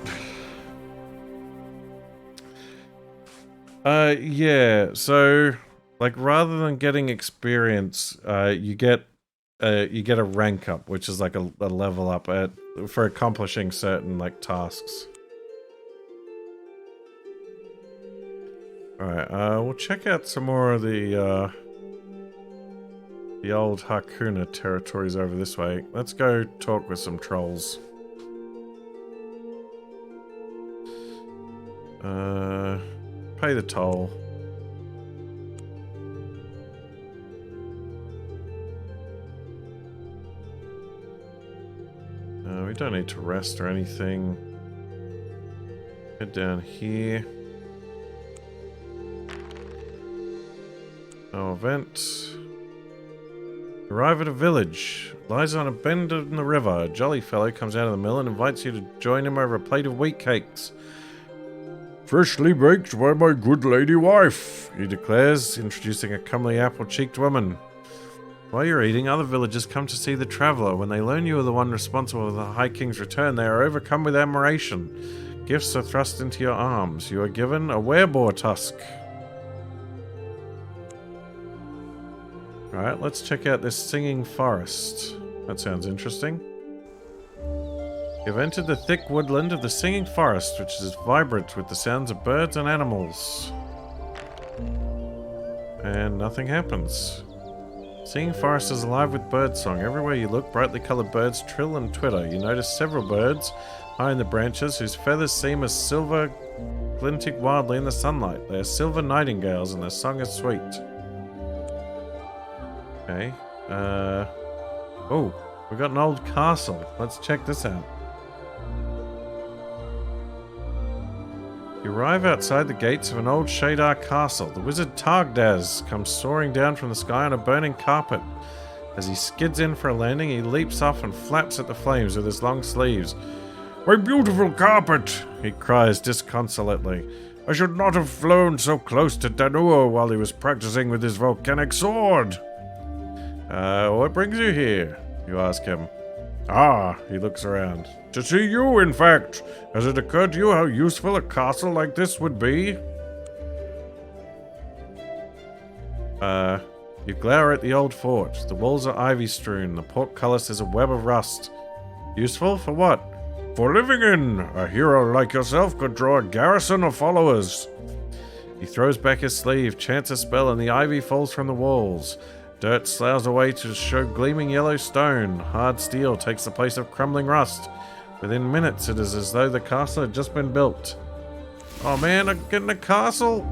S1: Yeah, so like rather than getting experience, you get a rank up, which is like a level up for accomplishing certain like tasks. Alright, we'll check out some more of the old Hakuna territories over this way. Let's go talk with some trolls. Pay the toll. We don't need to rest or anything. Head down here. No event. Arrive at a village. Lies on a bend in the river. A jolly fellow comes out of the mill and invites you to join him over a plate of wheat cakes. Freshly baked by my good lady wife, he declares, introducing a comely apple-cheeked woman. While you're eating, other villagers come to see the traveller. When they learn you are the one responsible for the High King's return, they are overcome with admiration. Gifts are thrust into your arms. You are given a wereboar tusk. Alright, let's check out this singing forest. That sounds interesting. You've entered the thick woodland of the singing forest, which is vibrant with the sounds of birds and animals. And nothing happens. Singing forest is alive with birdsong. Everywhere you look, brightly coloured birds trill and twitter. You notice several birds high in the branches whose feathers seem as silver, glinting wildly in the sunlight. They are silver nightingales and their song is sweet. Okay. Oh, we got an old castle. Let's check this out. You arrive outside the gates of an old shadar castle. The wizard Targdaz comes soaring down from the sky on a burning carpet. As he skids in for a landing, he leaps off and flaps at the flames with his long sleeves. "My beautiful carpet!" he cries disconsolately. "I should not have flown so close to Danur while he was practicing with his volcanic sword." What brings you here?" you ask him. "Ah," he looks around. "To see you, in fact. Has it occurred to you how useful a castle like this would be?" You glower at the old fort. The walls are ivy-strewn. The portcullis is a web of rust. "Useful? For what?" for living in. A hero like yourself could draw a garrison of followers. He throws back his sleeve, chants a spell, and the ivy falls from the walls. Dirt sloughs away to show gleaming yellow stone. Hard steel takes the place of crumbling rust. Within minutes, it is as though the castle had just been built. Oh man, I'm getting a castle!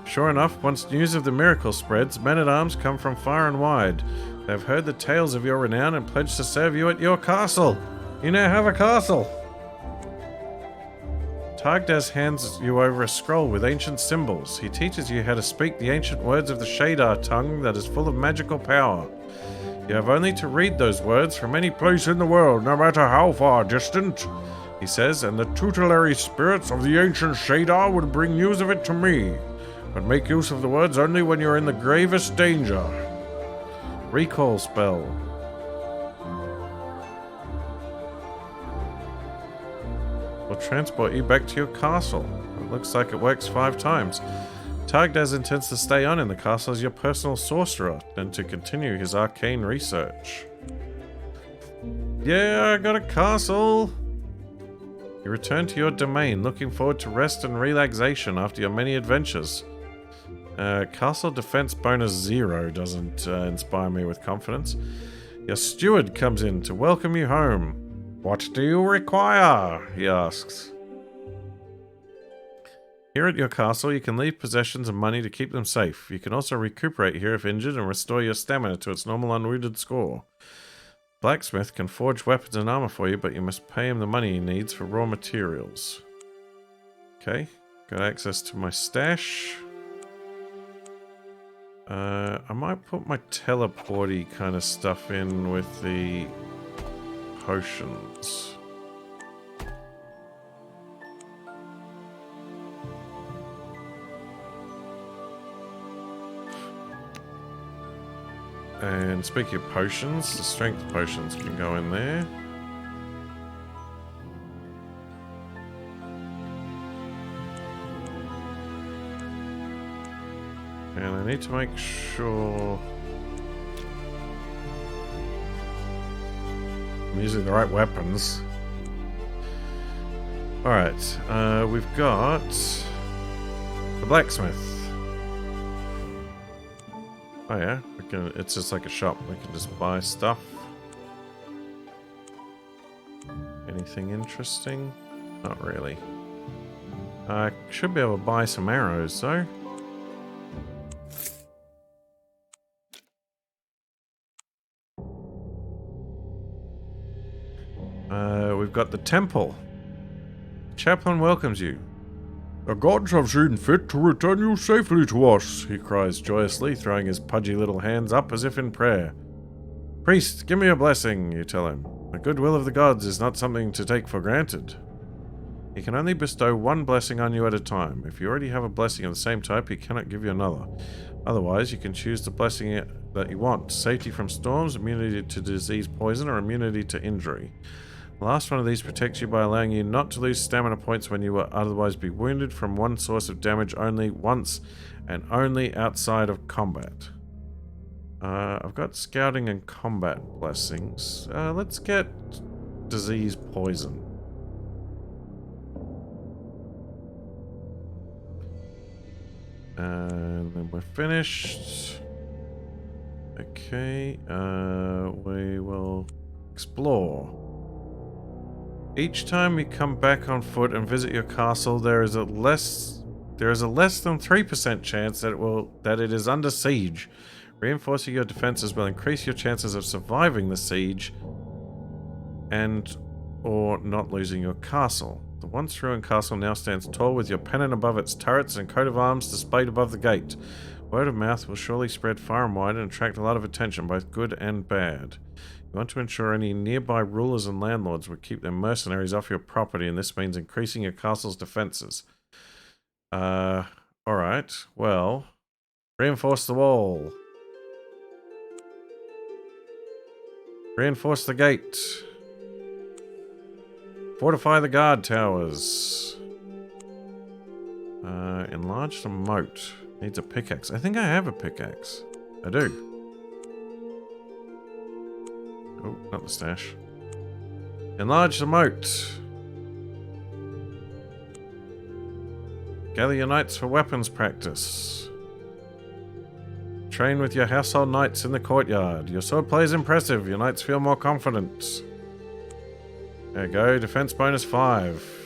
S1: Sure enough, once news of the miracle spreads, men-at-arms come from far and wide. They have heard the tales of your renown and pledged to serve you at your castle. You now have a castle! Targdaz hands you over a scroll with ancient symbols. He teaches you how to speak the ancient words of the shadar tongue that is full of magical power. You have only to read those words from any place in the world, no matter how far distant, he says, and the tutelary spirits of the ancient shadar would bring news of it to me. But make use of the words only when you're in the gravest danger. Recall spell. Will transport you back to your castle. It looks like it works 5 times. Targdaz intends to stay on in the castle as your personal sorcerer and to continue his arcane research. Yeah, I got a castle! You return to your domain, looking forward to rest and relaxation after your many adventures. Castle defense bonus 0 doesn't inspire me with confidence. Your steward comes in to welcome you home. What do you require? He asks. Here at your castle, you can leave possessions and money to keep them safe. You can also recuperate here if injured and restore your stamina to its normal unwounded score. Blacksmith can forge weapons and armor for you, but you must pay him the money he needs for raw materials. Okay, got access to my stash. I might put my teleporty kind of stuff in with the potions. And speaking of potions, the strength potions can go in there. And I need to make sure I'm using the right weapons. Alright, we've got the blacksmith. Oh yeah, it's just like a shop. We can just buy stuff. Anything interesting? Not really. I should be able to buy some arrows though. We've got the temple. The chaplain welcomes you. The gods have seen fit to return you safely to us, he cries joyously, throwing his pudgy little hands up as if in prayer. Priest, give me a blessing, you tell him. The goodwill of the gods is not something to take for granted. He can only bestow one blessing on you at a time. If you already have a blessing of the same type, he cannot give you another. Otherwise, you can choose the blessing that you want. Safety from storms, immunity to disease, poison, or immunity to injury. The last one of these protects you by allowing you not to lose stamina points when you will otherwise be wounded from one source of damage only once and only outside of combat. I've got scouting and combat blessings. Let's get disease poison. And then we're finished. Okay, we will explore. Each time you come back on foot and visit your castle, there is a less than 3% chance that it is under siege. Reinforcing your defenses will increase your chances of surviving the siege and or not losing your castle. The once ruined castle now stands tall with your pennant above its turrets and coat of arms displayed above the gate. Word of mouth will surely spread far and wide and attract a lot of attention, both good and bad. You want to ensure any nearby rulers and landlords would keep their mercenaries off your property, and this means increasing your castle's defenses. Alright, well, reinforce the wall. Reinforce the gate. Fortify the guard towers. Enlarge the moat. Needs a pickaxe. I think I have a pickaxe. I do. Oh, not the stash. Enlarge the moat. Gather your knights for weapons practice. Train with your household knights in the courtyard. Your sword play is impressive. Your knights feel more confident. There you go. Defense bonus 5.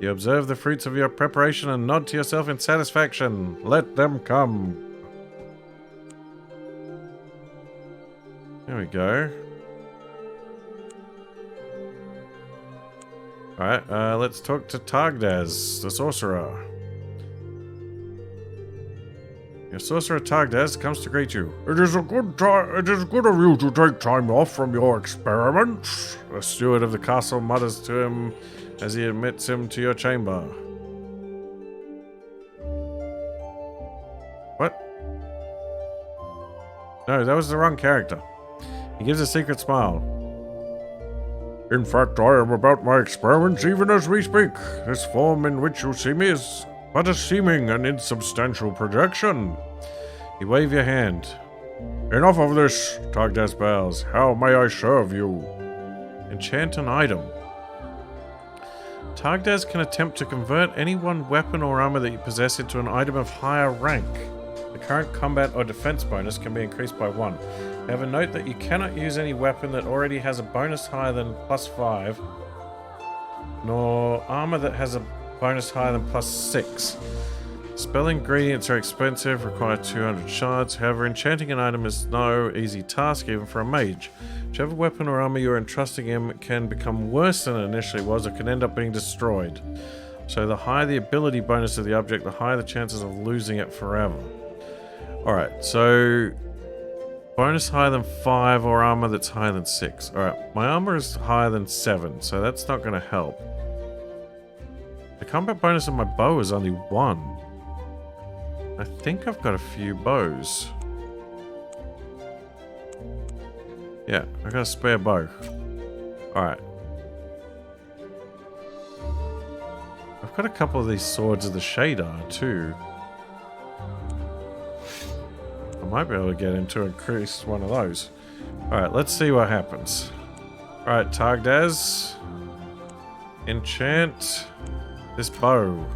S1: You observe the fruits of your preparation and nod to yourself in satisfaction. Let them come. There we go. Alright, let's talk to Targdaz, the sorcerer. Your sorcerer Targdaz comes to greet you. It is good of you to take time off from your experiments. The steward of the castle mutters to him as he admits him to your chamber. What? No, that was the wrong character. He gives a secret smile. In fact, I am about my experiments even as we speak. This form in which you see me is but a seeming and insubstantial projection. You wave your hand. Enough of this, Targdaz bows. How may I serve you? Enchant an item. Targdaz can attempt to convert any one weapon or armor that you possess into an item of higher rank. The current combat or defense bonus can be increased by 1. However, note that you cannot use any weapon that already has a bonus higher than +5, nor armor that has a bonus higher than +6. Spell ingredients are expensive, require 200 shards. However, enchanting an item is no easy task, even for a mage. Whichever weapon or armor you're entrusting him can become worse than it initially was, or can end up being destroyed. So the higher the ability bonus of the object, the higher the chances of losing it forever. Alright, so bonus higher than 5 or armor that's higher than 6. Alright, my armor is higher than 7, so that's not going to help. The combat bonus of my bow is only 1. I think I've got a few bows. Yeah, I got a spare bow. Alright. I've got a couple of these swords of the shadar too. I might be able to get him to increase one of those. Alright, let's see what happens. Alright, Targdaz. Enchant this bow.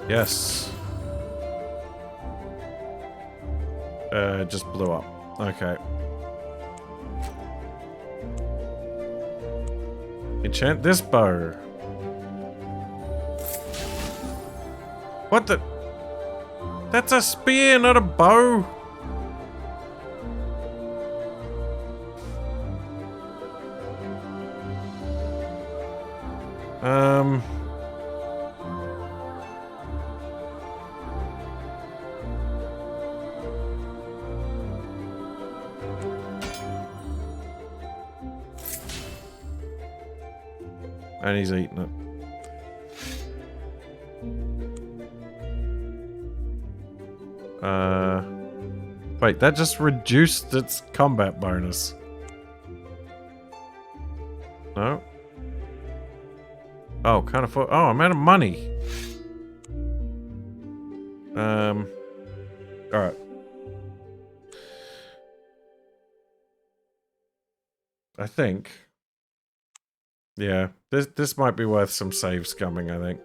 S1: Yes. It just blew up. Okay. Enchant this bow. What the? That's a spear, not a bow. And he's eating it. Wait, that just reduced its combat bonus. No? Oh, can't afford. Oh, I'm out of money. Alright. I think. Yeah, this might be worth some saves coming, I think.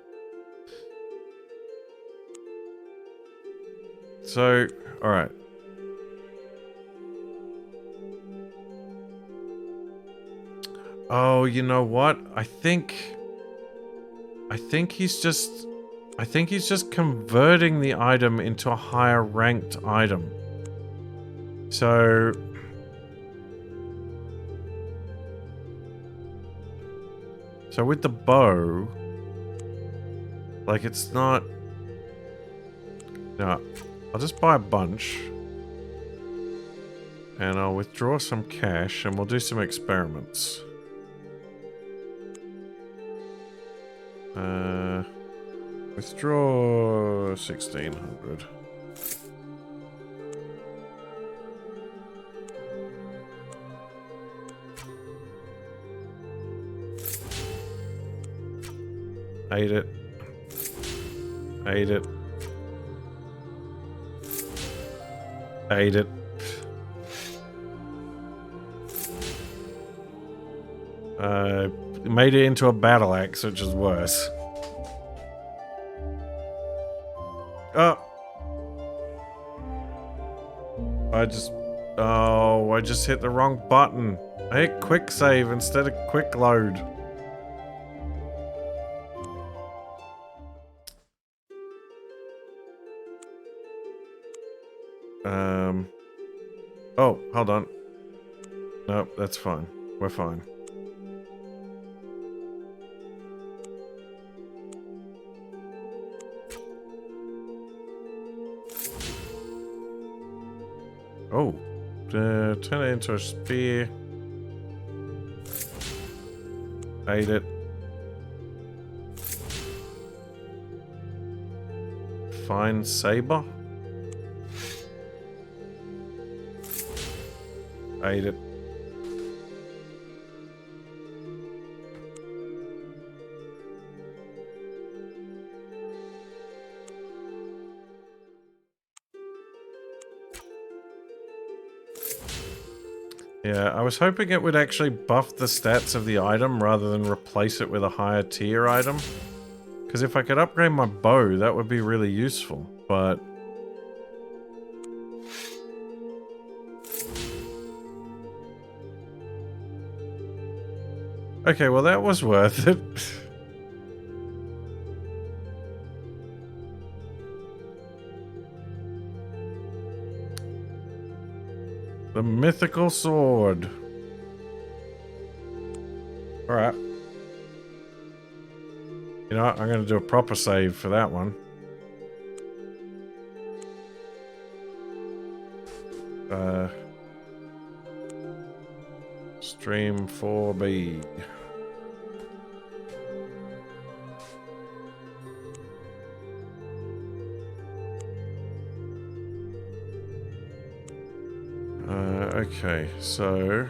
S1: So, alright. Oh, you know what? I think he's just converting the item into a higher ranked item. So with the bow, like it's not. No, I'll just buy a bunch. And I'll withdraw some cash and we'll do some experiments. Withdraw 1600. Ate it. Ate it. Ate it. Made it into a battle axe, which is worse. Oh. I just hit the wrong button. I hit quick save instead of quick load. Oh, hold on. Nope, that's fine. We're fine. Oh. Turn it into a spear. Ate it. Fine saber. Ate it. Yeah, I was hoping it would actually buff the stats of the item rather than replace it with a higher tier item. Because if I could upgrade my bow, that would be really useful, but... Okay, well that was worth it. The mythical sword. Alright. You know what? I'm going to do a proper save for that one. Stream 4B. Okay, so...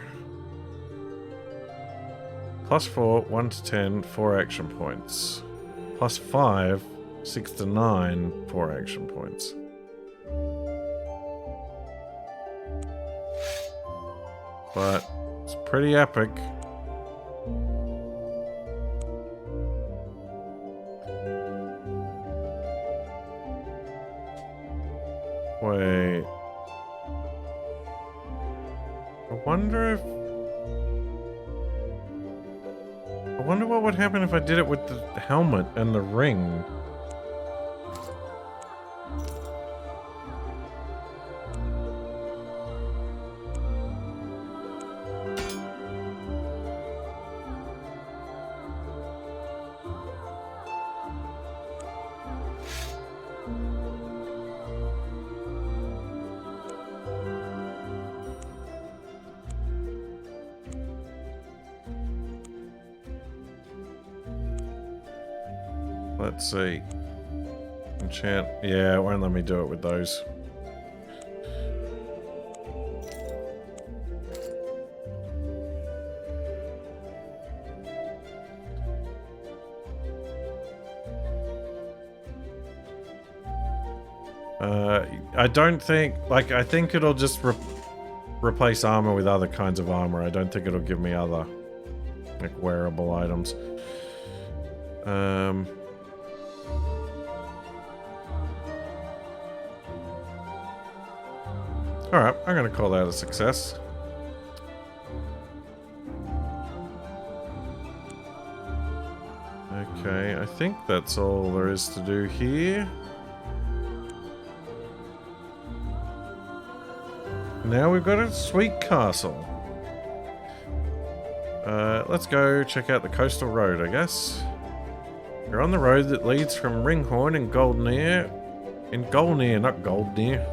S1: +4, 1 to 10, 4 action points. +5, 6 to 9, 4 action points. But it's pretty epic. Wait. I wonder what would happen if I did it with the helmet and the ring. Let's see. Enchant. Yeah, it won't let me do it with those. I don't think... Like, I think it'll just replace armor with other kinds of armor. I don't think it'll give me other, like, wearable items. Alright, I'm gonna call that a success. Okay, I think that's all there is to do here. Now we've got a sweet castle. Let's go check out the coastal road, I guess. You're on the road that leads from Ringhorn in Goldnir, not Goldnir,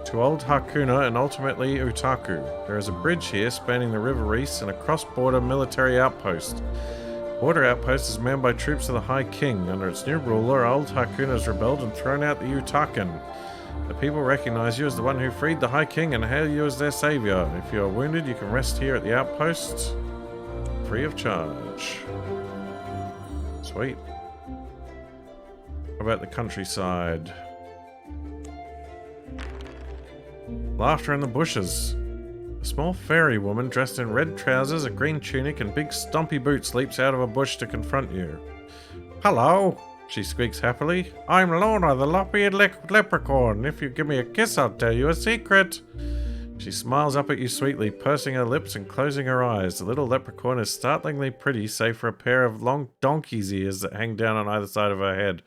S1: to Old Hakuna and ultimately Utaku. There is a bridge here spanning the River Reese and a cross-border military outpost. Border outpost is manned by troops of the High King. Under its new ruler, Old Hakuna has rebelled and thrown out the Utakan. The people recognize you as the one who freed the High King and hail you as their savior. If you are wounded, you can rest here at the outpost, free of charge. Sweet. How about the countryside? Laughter in the bushes. A small fairy woman dressed in red trousers, a green tunic, and big stompy boots leaps out of a bush to confront you. Hello, she squeaks happily. I'm Lorna, the lop-eared leprechaun. If you give me a kiss, I'll tell you a secret. She smiles up at you sweetly, pursing her lips and closing her eyes. The little leprechaun is startlingly pretty, save for a pair of long donkey's ears that hang down on either side of her head.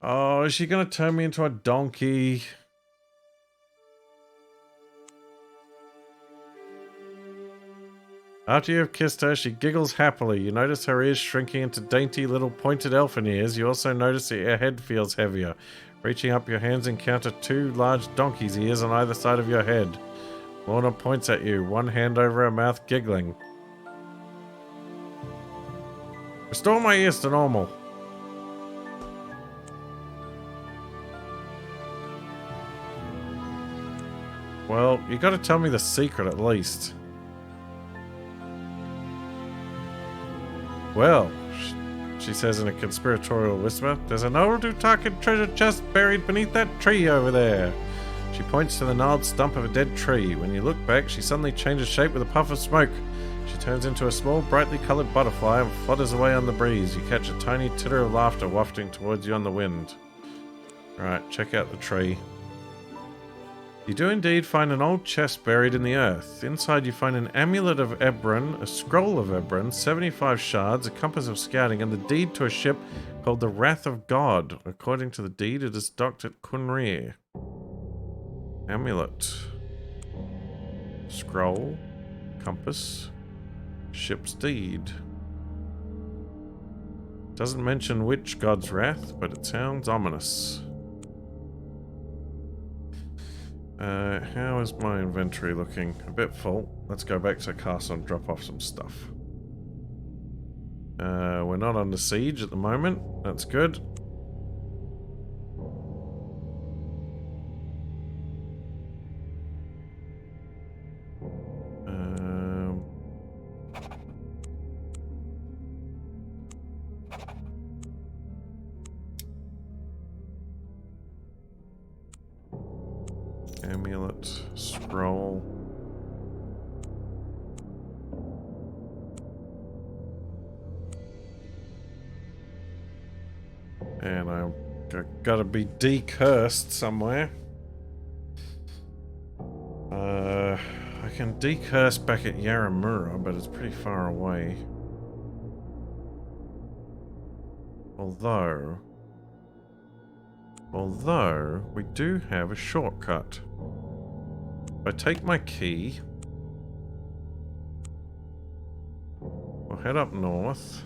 S1: Oh, is she going to turn me into a donkey? After you have kissed her, she giggles happily. You notice her ears shrinking into dainty little pointed elfin ears. You also notice that your head feels heavier. Reaching up, your hands encounter two large donkey's ears on either side of your head. Lorna points at you, one hand over her mouth, giggling. Restore my ears to normal. Well, you gotta tell me the secret at least. Well, she says in a conspiratorial whisper, there's an old Utakan treasure chest buried beneath that tree over there. She points to the gnarled stump of a dead tree. When you look back, she suddenly changes shape with a puff of smoke. She turns into a small, brightly coloured butterfly and flutters away on the breeze. You catch a tiny titter of laughter wafting towards you on the wind. Alright, check out the tree. You do indeed find an old chest buried in the earth. Inside you find an amulet of Ebron, a scroll of Ebron, 75 shards, a compass of scouting, and the deed to a ship called the Wrath of God. According to the deed, it is docked at Kunrir. Amulet. Scroll. Compass. Ship's deed. Doesn't mention which god's wrath, but it sounds ominous. How is my inventory looking? A bit full. Let's go back to the castle and drop off some stuff. We're not under siege at the moment. That's good. Amulet, scroll. And I gotta be decursed somewhere. I can decurse back at Yaramura, but it's pretty far away. Although we do have a shortcut. If I take my key, we'll head up north.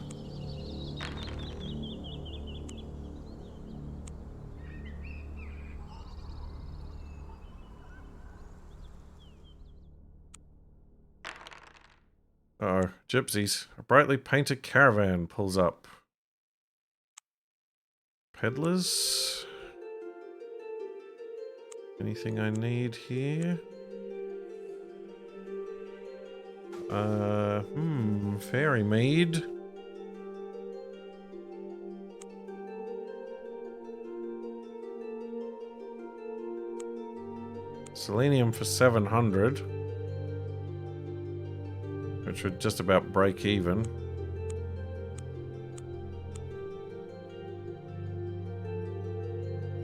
S1: Uh-oh, gypsies. A brightly painted caravan pulls up. Peddlers? Anything I need here? Fairy mead. Selenium for 700. Which would just about break even.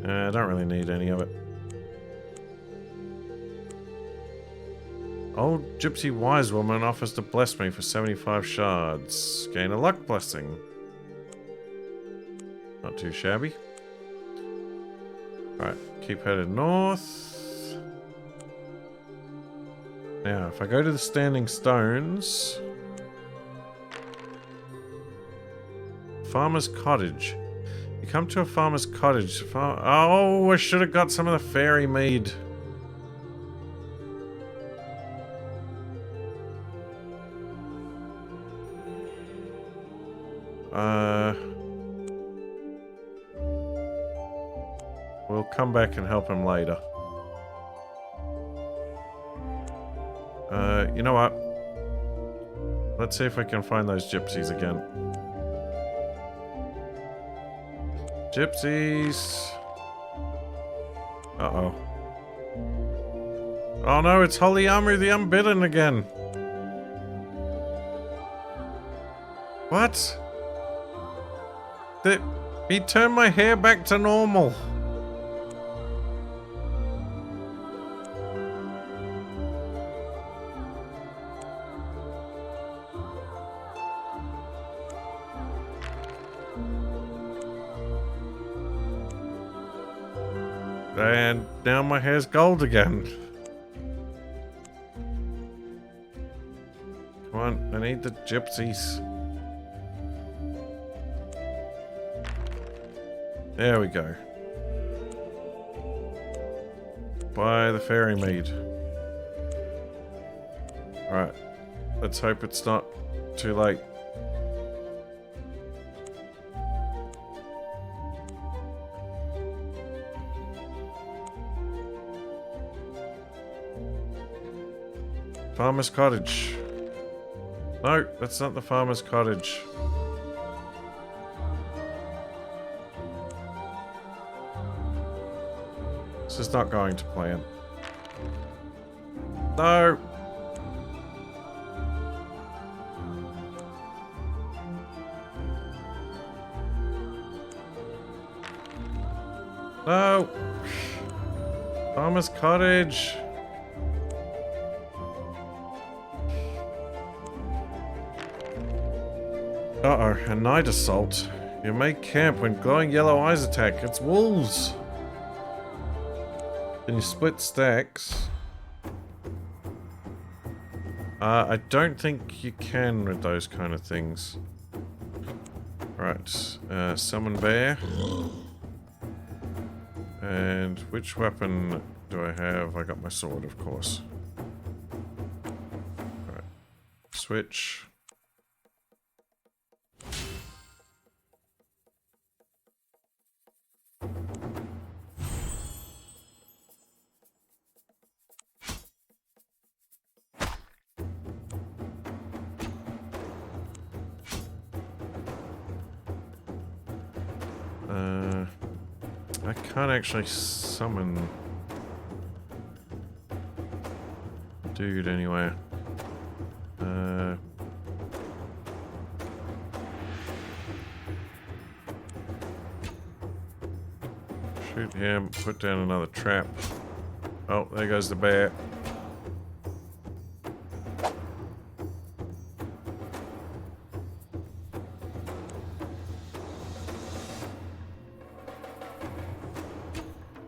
S1: I don't really need any of it. Old Gypsy Wise Woman offers to bless me for 75 shards. Gain a luck blessing. Not too shabby. Right, keep headed north. Now, if I go to the Standing Stones... Farmer's Cottage. You come to a farmer's cottage. Oh, I should have got some of the fairy mead. We'll come back and help him later. You know what? Let's see if we can find those gypsies again. Gypsies! Uh-oh. Oh no, it's Holy Armory the Unbidden again. What? He turned my hair back to normal. And now my hair's gold again. Come on, I need the gypsies. There we go. Buy the fairy mead. Right. Let's hope it's not too late. Farmer's cottage. No, that's not the farmer's cottage. This is not going to plan. No. No. Farmer's cottage. Uh-oh, a night assault. You may camp when glowing yellow eyes attack. It's wolves. Can you split stacks? I don't think you can with those kind of things. Right, summon bear. And which weapon do I have? I got my sword, of course. Alright, switch. I can't actually summon dude anywhere. Shoot him, put down another trap. Oh, there goes the bear.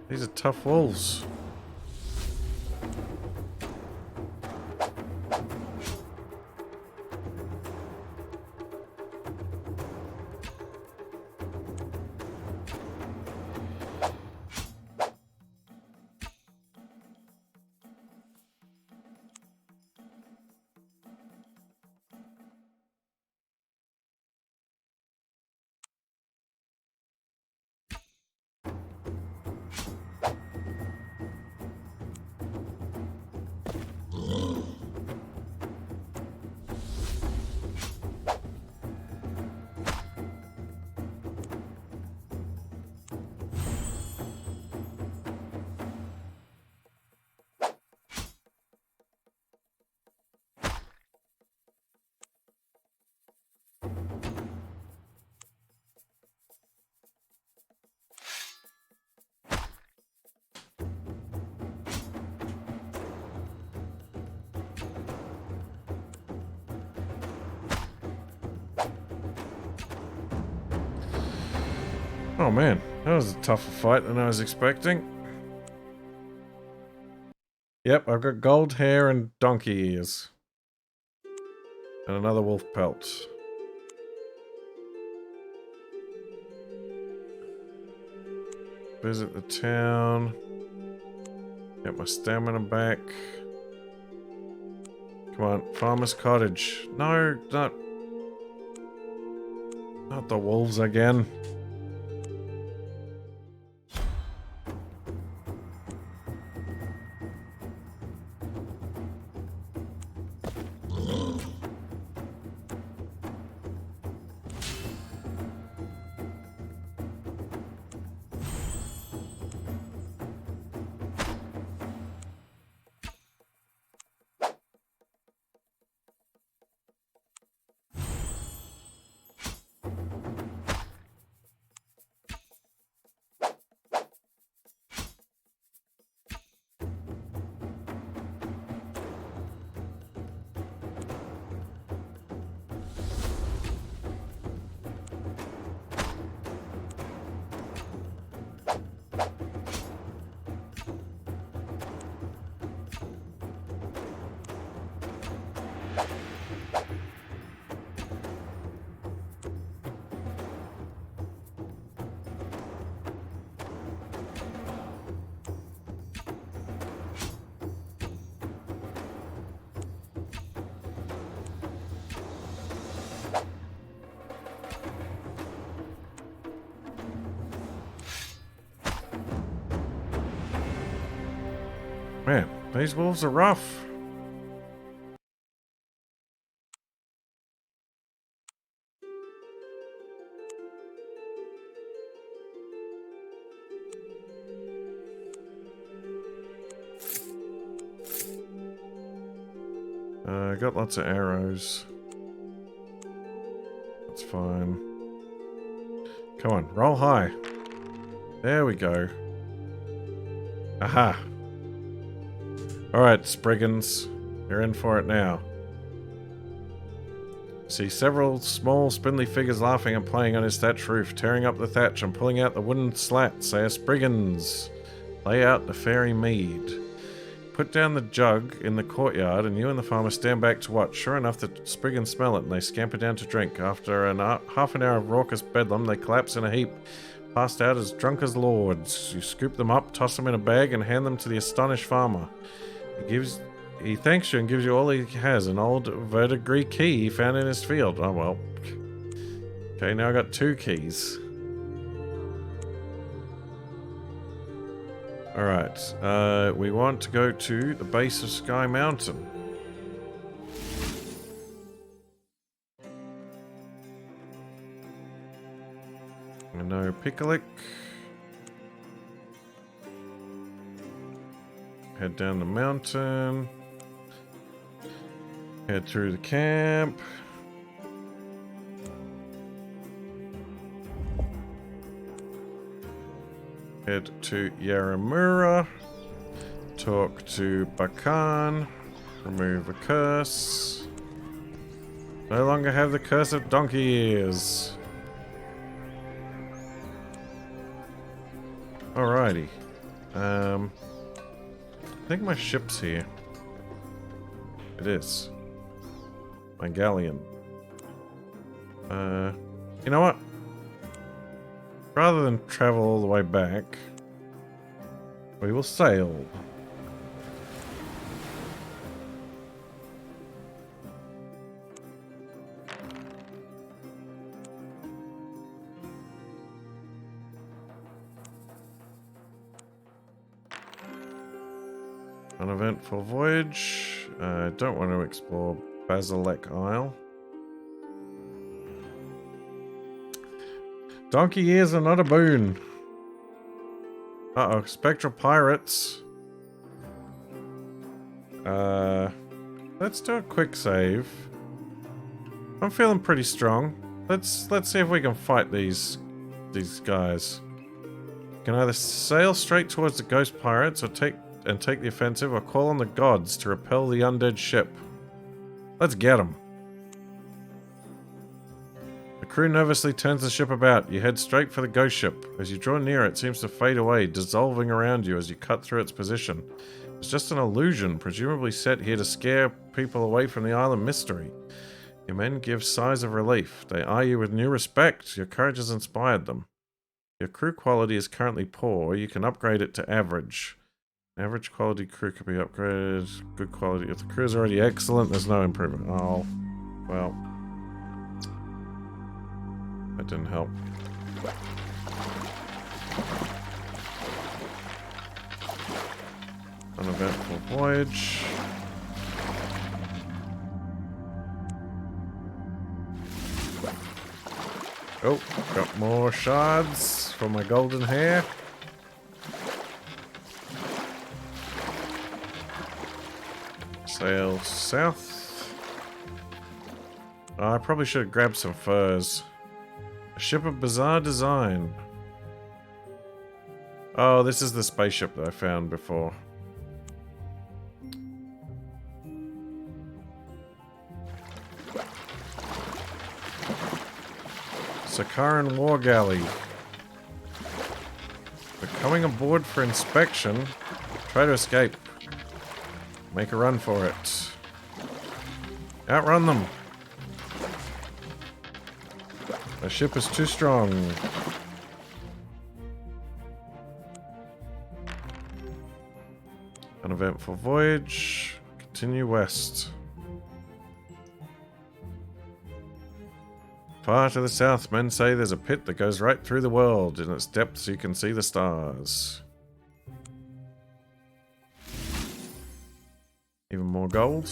S1: These are tough wolves. Oh man, that was a tougher fight than I was expecting. Yep, I've got gold hair and donkey ears. And another wolf pelt. Visit the town. Get my stamina back. Come on, farmer's cottage. No, not the wolves again. Man, these wolves are rough. I got lots of arrows. That's fine. Come on, roll high. There we go. Aha! Alright, Spriggans. You're in for it now. See several small, spindly figures laughing and playing on his thatch roof, tearing up the thatch and pulling out the wooden slats. They are Spriggans. Lay out the fairy mead. Put down the jug in the courtyard, and you and the farmer stand back to watch. Sure enough, the Spriggans smell it, and they scamper down to drink. After half an hour of raucous bedlam, they collapse in a heap, passed out as drunk as lords. You scoop them up, toss them in a bag, and hand them to the astonished farmer. He thanks you and gives you all he has, an old verdigris key he found in his field. Oh well. Okay, now I got 2 keys. Alright, we want to go to the base of Sky Mountain. I know Pickalick. Head down the mountain. Head through the camp. Head to Yaramura. Talk to Bakan. Remove a curse. No longer have the curse of donkey ears. Alrighty. I think my ship's here. It is. My galleon. You know what? Rather than travel all the way back, we will sail. Uneventful voyage. I don't want to explore Basilek Isle. Donkey ears are not a boon. Uh-oh, spectral pirates. Let's do a quick save. I'm feeling pretty strong. Let's see if we can fight these guys. You can either sail straight towards the ghost pirates or take the offensive, or call on the gods to repel the undead ship. Let's get them. The crew nervously turns the ship about. You head straight for the ghost ship. As you draw near, it seems to fade away, dissolving around you as you cut through its position. It's just an illusion, presumably set here to scare people away from the island mystery. Your men give sighs of relief. They eye you with new respect. Your courage has inspired them. Your crew quality is currently poor. You can upgrade it to average. Average quality crew can be upgraded. Good quality. If the crew is already excellent, there's no improvement. Oh, well. That didn't help. Uneventful voyage. Oh, got more shards for my golden hair. Sail south. Oh, I probably should have grabbed some furs. A ship of bizarre design. Oh, this is the spaceship that I found before. Sakaran War Galley. We're coming aboard for inspection. Try to escape. Make a run for it. Outrun them. The ship is too strong. Uneventful voyage. Continue west. Far to the south, men say there's a pit that goes right through the world. In its depths you can see the stars. Even more gold.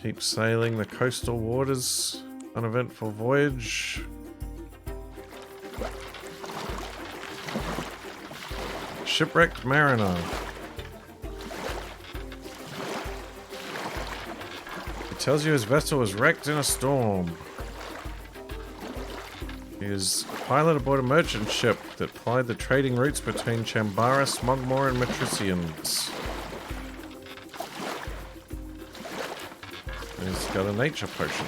S1: Keep sailing the coastal waters. Uneventful voyage. Shipwrecked mariner. It tells you his vessel was wrecked in a storm. He is pilot aboard a merchant ship that plied the trading routes between Chambara, Smogmore, and Matricians. He's got a nature potion.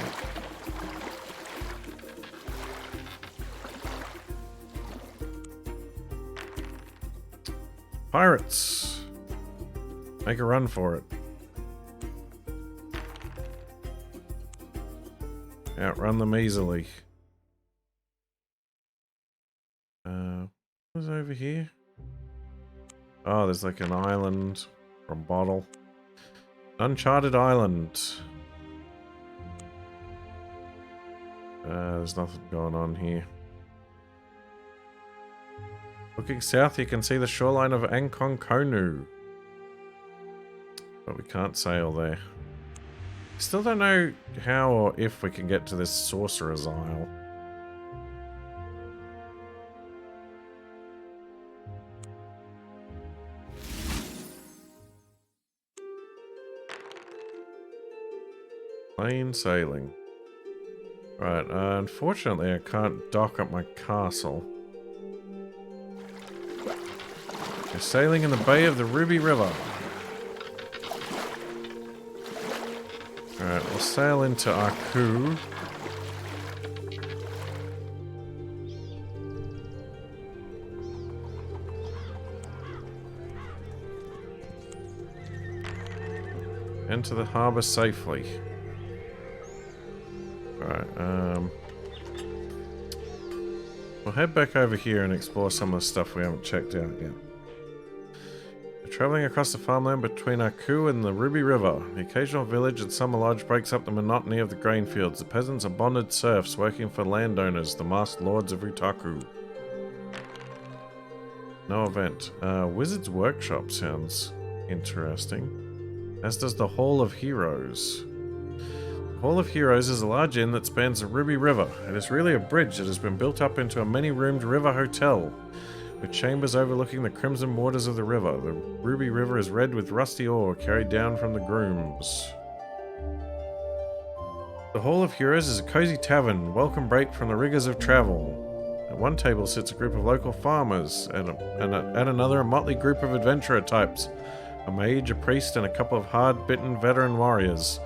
S1: Pirates! Make a run for it. Outrun them easily. What's over here? Oh, there's like an island or a bottle. Uncharted island. There's nothing going on here. Looking south, you can see the shoreline of Ankonkonu. But we can't sail there. Still don't know how or if we can get to this Sorcerer's Isle. Plain sailing. Right, unfortunately I can't dock up my castle. We're sailing in the bay of the Ruby River. Alright, we'll sail into Aku. Enter the harbour safely. Alright, we'll head back over here and explore some of the stuff we haven't checked out yet. We're travelling across the farmland between Aku and the Ruby River. The occasional village and summer lodge breaks up the monotony of the grain fields. The peasants are bonded serfs working for landowners, the masked lords of Utaku. No event. Wizard's Workshop sounds interesting. As does the Hall of Heroes. Hall of Heroes is a large inn that spans the Ruby River. It is really a bridge that has been built up into a many-roomed river hotel, with chambers overlooking the crimson waters of the river. The Ruby River is red with rusty ore carried down from the grooms. The Hall of Heroes is a cozy tavern, welcome break from the rigors of travel. At one table sits a group of local farmers, and at another a motley group of adventurer types. A mage, a priest, and a couple of hard-bitten veteran warriors.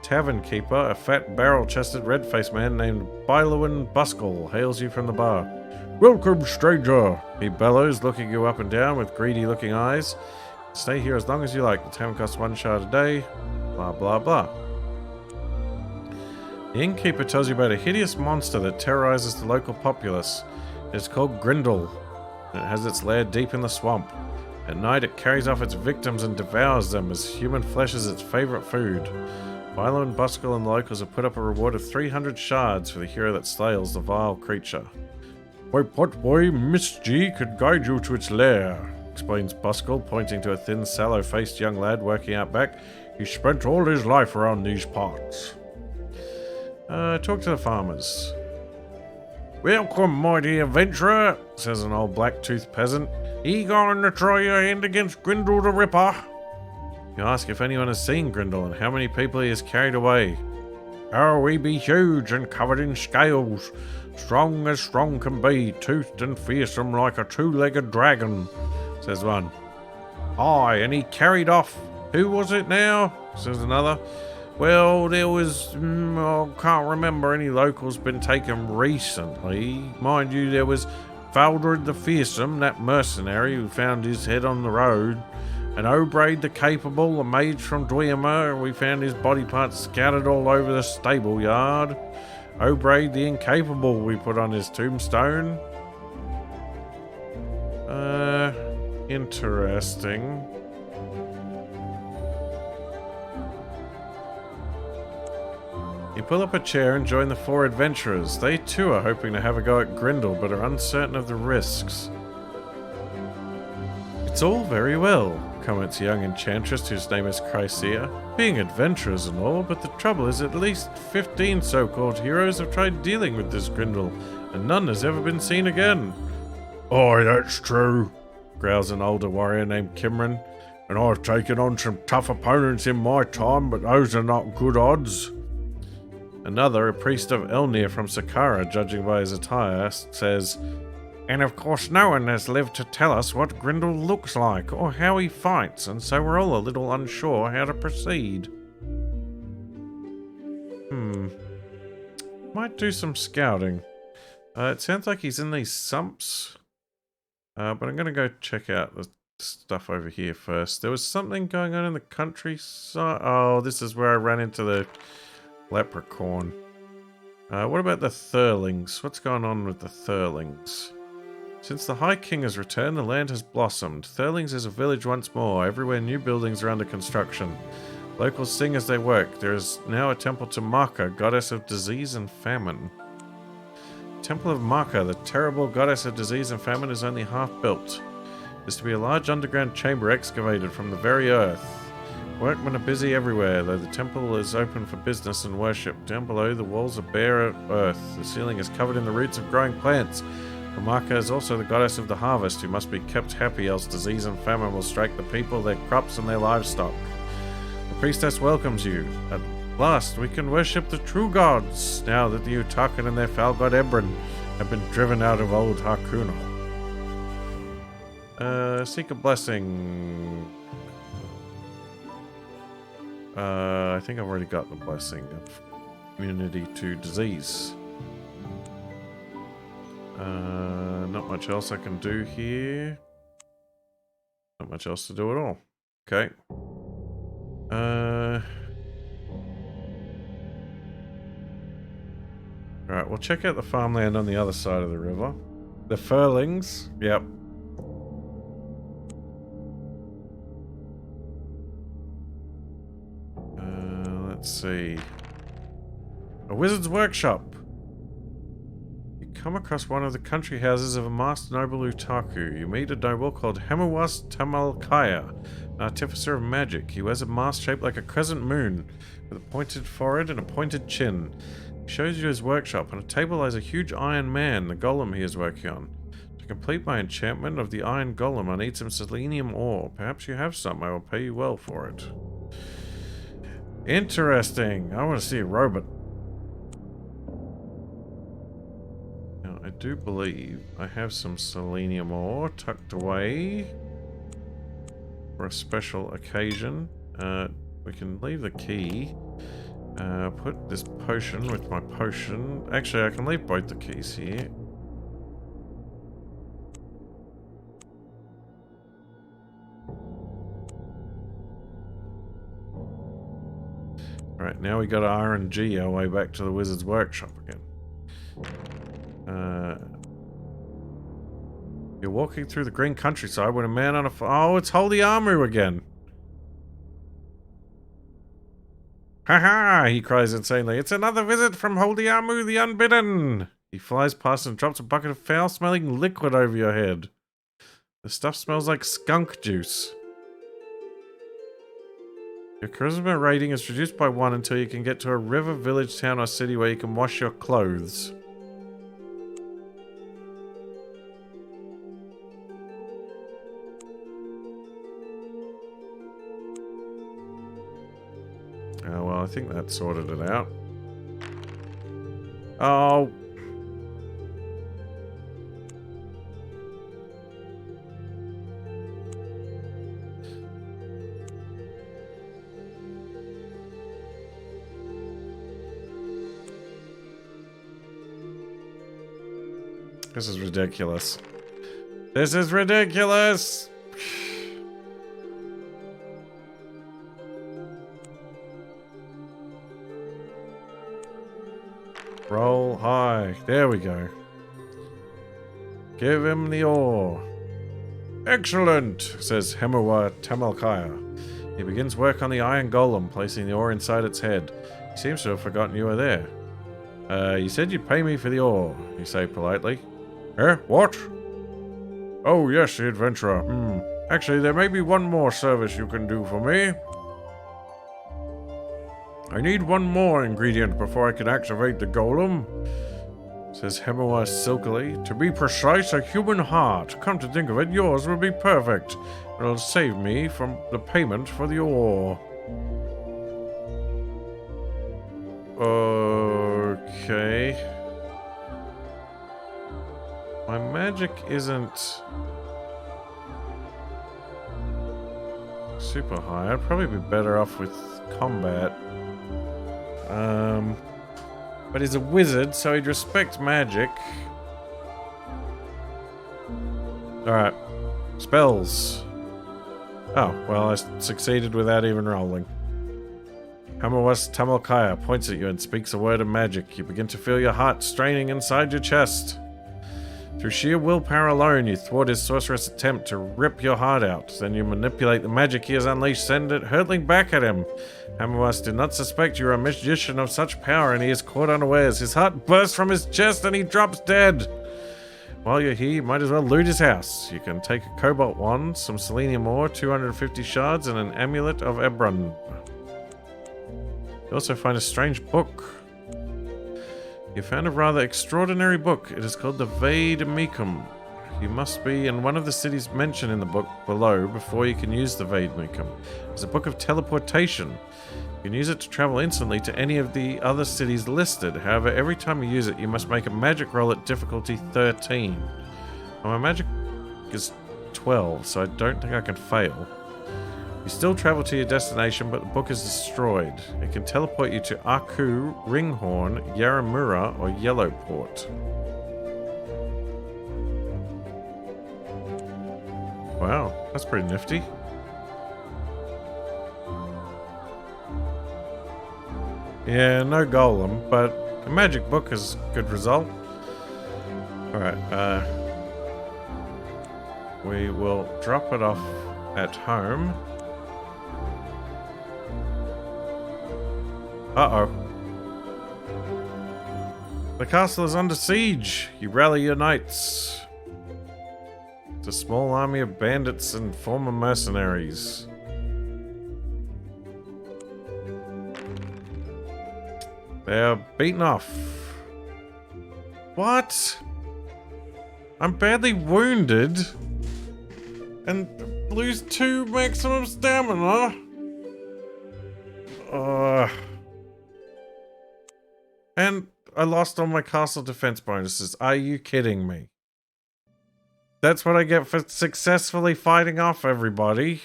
S1: Tavern keeper, a fat, barrel-chested, red-faced man named Bylewin Buskell, hails you from the bar. "Welcome, stranger," he bellows, looking you up and down with greedy-looking eyes. "Stay here as long as you like. The tavern costs 1 shard a day." Blah, blah, blah. The innkeeper tells you about a hideous monster that terrorizes the local populace. It is called Grindel, and it has its lair deep in the swamp. At night, it carries off its victims and devours them, as human flesh is its favorite food. Philo and Buskell and the locals have put up a reward of 300 shards for the hero that slays the vile creature. "My potboy, Miss G, could guide you to its lair," explains Buskell, pointing to a thin, sallow-faced young lad working out back. "He spent all his life around these parts." Talk to the farmers. "Welcome, mighty adventurer," says an old black-toothed peasant. "Eager to try your hand against Grindel the Ripper?" You ask if anyone has seen Grindel and how many people he has carried away. "Oh, he be huge and covered in scales, strong as strong can be, toothed and fearsome like a two-legged dragon," says one. "Aye, and he carried off. Who was it now?" says another. "Well, there was, I can't remember any locals been taken recently. Mind you, there was Fabled the Fearsome, that mercenary who found his head on the road, and Obraid the Capable, a mage from Dwemer, we found his body parts scattered all over the stable yard. Obraid the Incapable we put on his tombstone." Interesting. You pull up a chair and join the 4 adventurers. They too are hoping to have a go at Grindel, but are uncertain of the risks. It's all very well, comments a young enchantress whose name is Chrysia. Being adventurers and all, but the trouble is at least 15 so-called heroes have tried dealing with this Grindel, and none has ever been seen again. Aye, that's true, growls an older warrior named Kimran. And I've taken on some tough opponents in my time, but those are not good odds. Another, a priest of Elnir from Sakara, judging by his attire, says, and of course no one has lived to tell us what Grindel looks like, or how he fights, and so we're all a little unsure how to proceed. Might do some scouting. It sounds like he's in these sumps. But I'm going to go check out the stuff over here first. There was something going on in the countryside. Oh, this is where I ran into the leprechaun. What about the Thurlings? What's going on with the Thurlings? Since the High King has returned, the land has blossomed. Thurlings is a village once more. Everywhere new buildings are under construction. Locals sing as they work. There is now a temple to Marka, goddess of disease and famine. Temple of Marka, the terrible goddess of disease and famine, is only half built. Is to be a large underground chamber excavated from the very earth. Workmen are busy everywhere, though the temple is open for business and worship. Down below, the walls are bare earth. The ceiling is covered in the roots of growing plants. For Marka is also the goddess of the harvest, who must be kept happy, else disease and famine will strike the people, their crops, and their livestock. The priestess welcomes you. At last, we can worship the true gods, now that the Utakan and their foul god Ebron have been driven out of old Harkuno. Seek a blessing. I think I've already got the blessing of immunity to disease. Not much else I can do here. Not much else to do at all. Okay. Alright, we'll check out the farmland on the other side of the river. The Furlings. Yep. Let's see. A wizard's workshop. You come across one of the country houses of a masked noble Utaku. You meet a noble called Hemawas Tamalkaya, an artificer of magic. He wears a mask shaped like a crescent moon, with a pointed forehead and a pointed chin. He shows you his workshop. On a table lies a huge iron man, the golem he is working on. To complete my enchantment of the iron golem, I need some selenium ore. Perhaps you have some. I will pay you well for it. Interesting. I want to see a robot. Now, I do believe I have some selenium ore tucked away for a special occasion. We can leave the key. Put this potion with my potion. Actually, I can leave both the keys here. Right, now we got to RNG our way back to the wizard's workshop again. You're walking through the green countryside when a man on a... Oh, it's Holy Armu again! Haha! He cries insanely. It's another visit from Holy Armu the Unbidden! He flies past and drops a bucket of foul-smelling liquid over your head. The stuff smells like skunk juice. Your charisma rating is reduced by 1 until you can get to a river, village, town, or city where you can wash your clothes. Oh, well, I think that sorted it out. Oh. This is ridiculous. This is ridiculous! Roll high. There we go. Give him the ore. Excellent, says Hemawa Tamalkaya. He begins work on the iron golem, placing the ore inside its head. He Seems to have forgotten you were there. You said you'd pay me for the ore, you say politely. Eh? What? Oh, yes, the adventurer. Actually, there may be one more service you can do for me. I need one more ingredient before I can activate the golem, says Hemoa silkily. To be precise, a human heart. Come to think of it, yours will be perfect. It'll save me from the payment for the ore. Okay. My magic isn't super high. I'd probably be better off with combat. But he's a wizard, so he'd respect magic. Alright. Spells. Oh, well, I succeeded without even rolling. Hamawas Tamalkaya points at you and speaks a word of magic. You begin to feel your heart straining inside your chest. Through sheer willpower alone, you thwart his sorceress attempt to rip your heart out. Then you manipulate the magic he has unleashed, send it hurtling back at him. Hamawas did not suspect you are a magician of such power, and he is caught unawares. His heart bursts from his chest and he drops dead. While you're here, you might as well loot his house. You can take a cobalt wand, some selenium ore, 250 shards, and an amulet of Ebron. You also find a strange book. You found a rather extraordinary book. It is called the Vade Mecum. You must be in one of the cities mentioned in the book below before you can use the Vade Mecum. It's a book of teleportation. You can use it to travel instantly to any of the other cities listed. However, every time you use it, you must make a magic roll at difficulty 13. Well, my magic is 12, so I don't think I can fail. You still travel to your destination, but the book is destroyed. It can teleport you to Aku, Ringhorn, Yaramura, or Yellowport. Wow, that's pretty nifty. Yeah, no golem, but a magic book is a good result. Alright, we will drop it off at home. Uh-oh. The castle is under siege. You rally your knights. It's a small army of bandits and former mercenaries. They are beaten off. What? I'm badly wounded and lose 2 maximum stamina. And I lost all my castle defense bonuses. Are you kidding me? That's what I get for successfully fighting off everybody.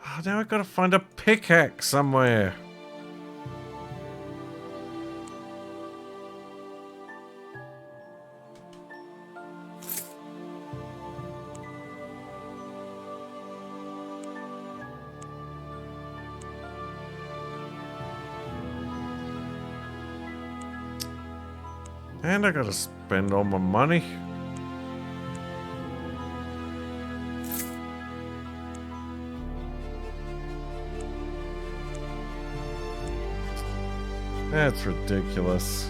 S1: Oh, now I've got to find a pickaxe somewhere. And I gotta spend all my money. That's ridiculous.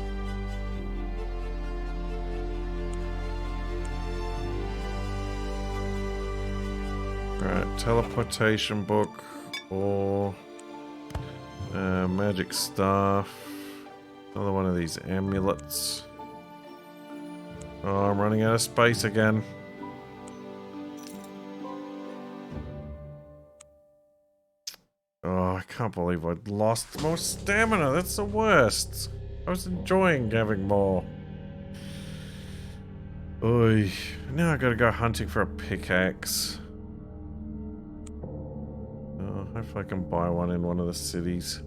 S1: Right, teleportation book or magic staff. Another one of these amulets. Oh, I'm running out of space again. Oh, I can't believe I lost more stamina. That's the worst. I was enjoying having more. Oy. Now I gotta go hunting for a pickaxe. Oh, hopefully I can buy one in one of the cities.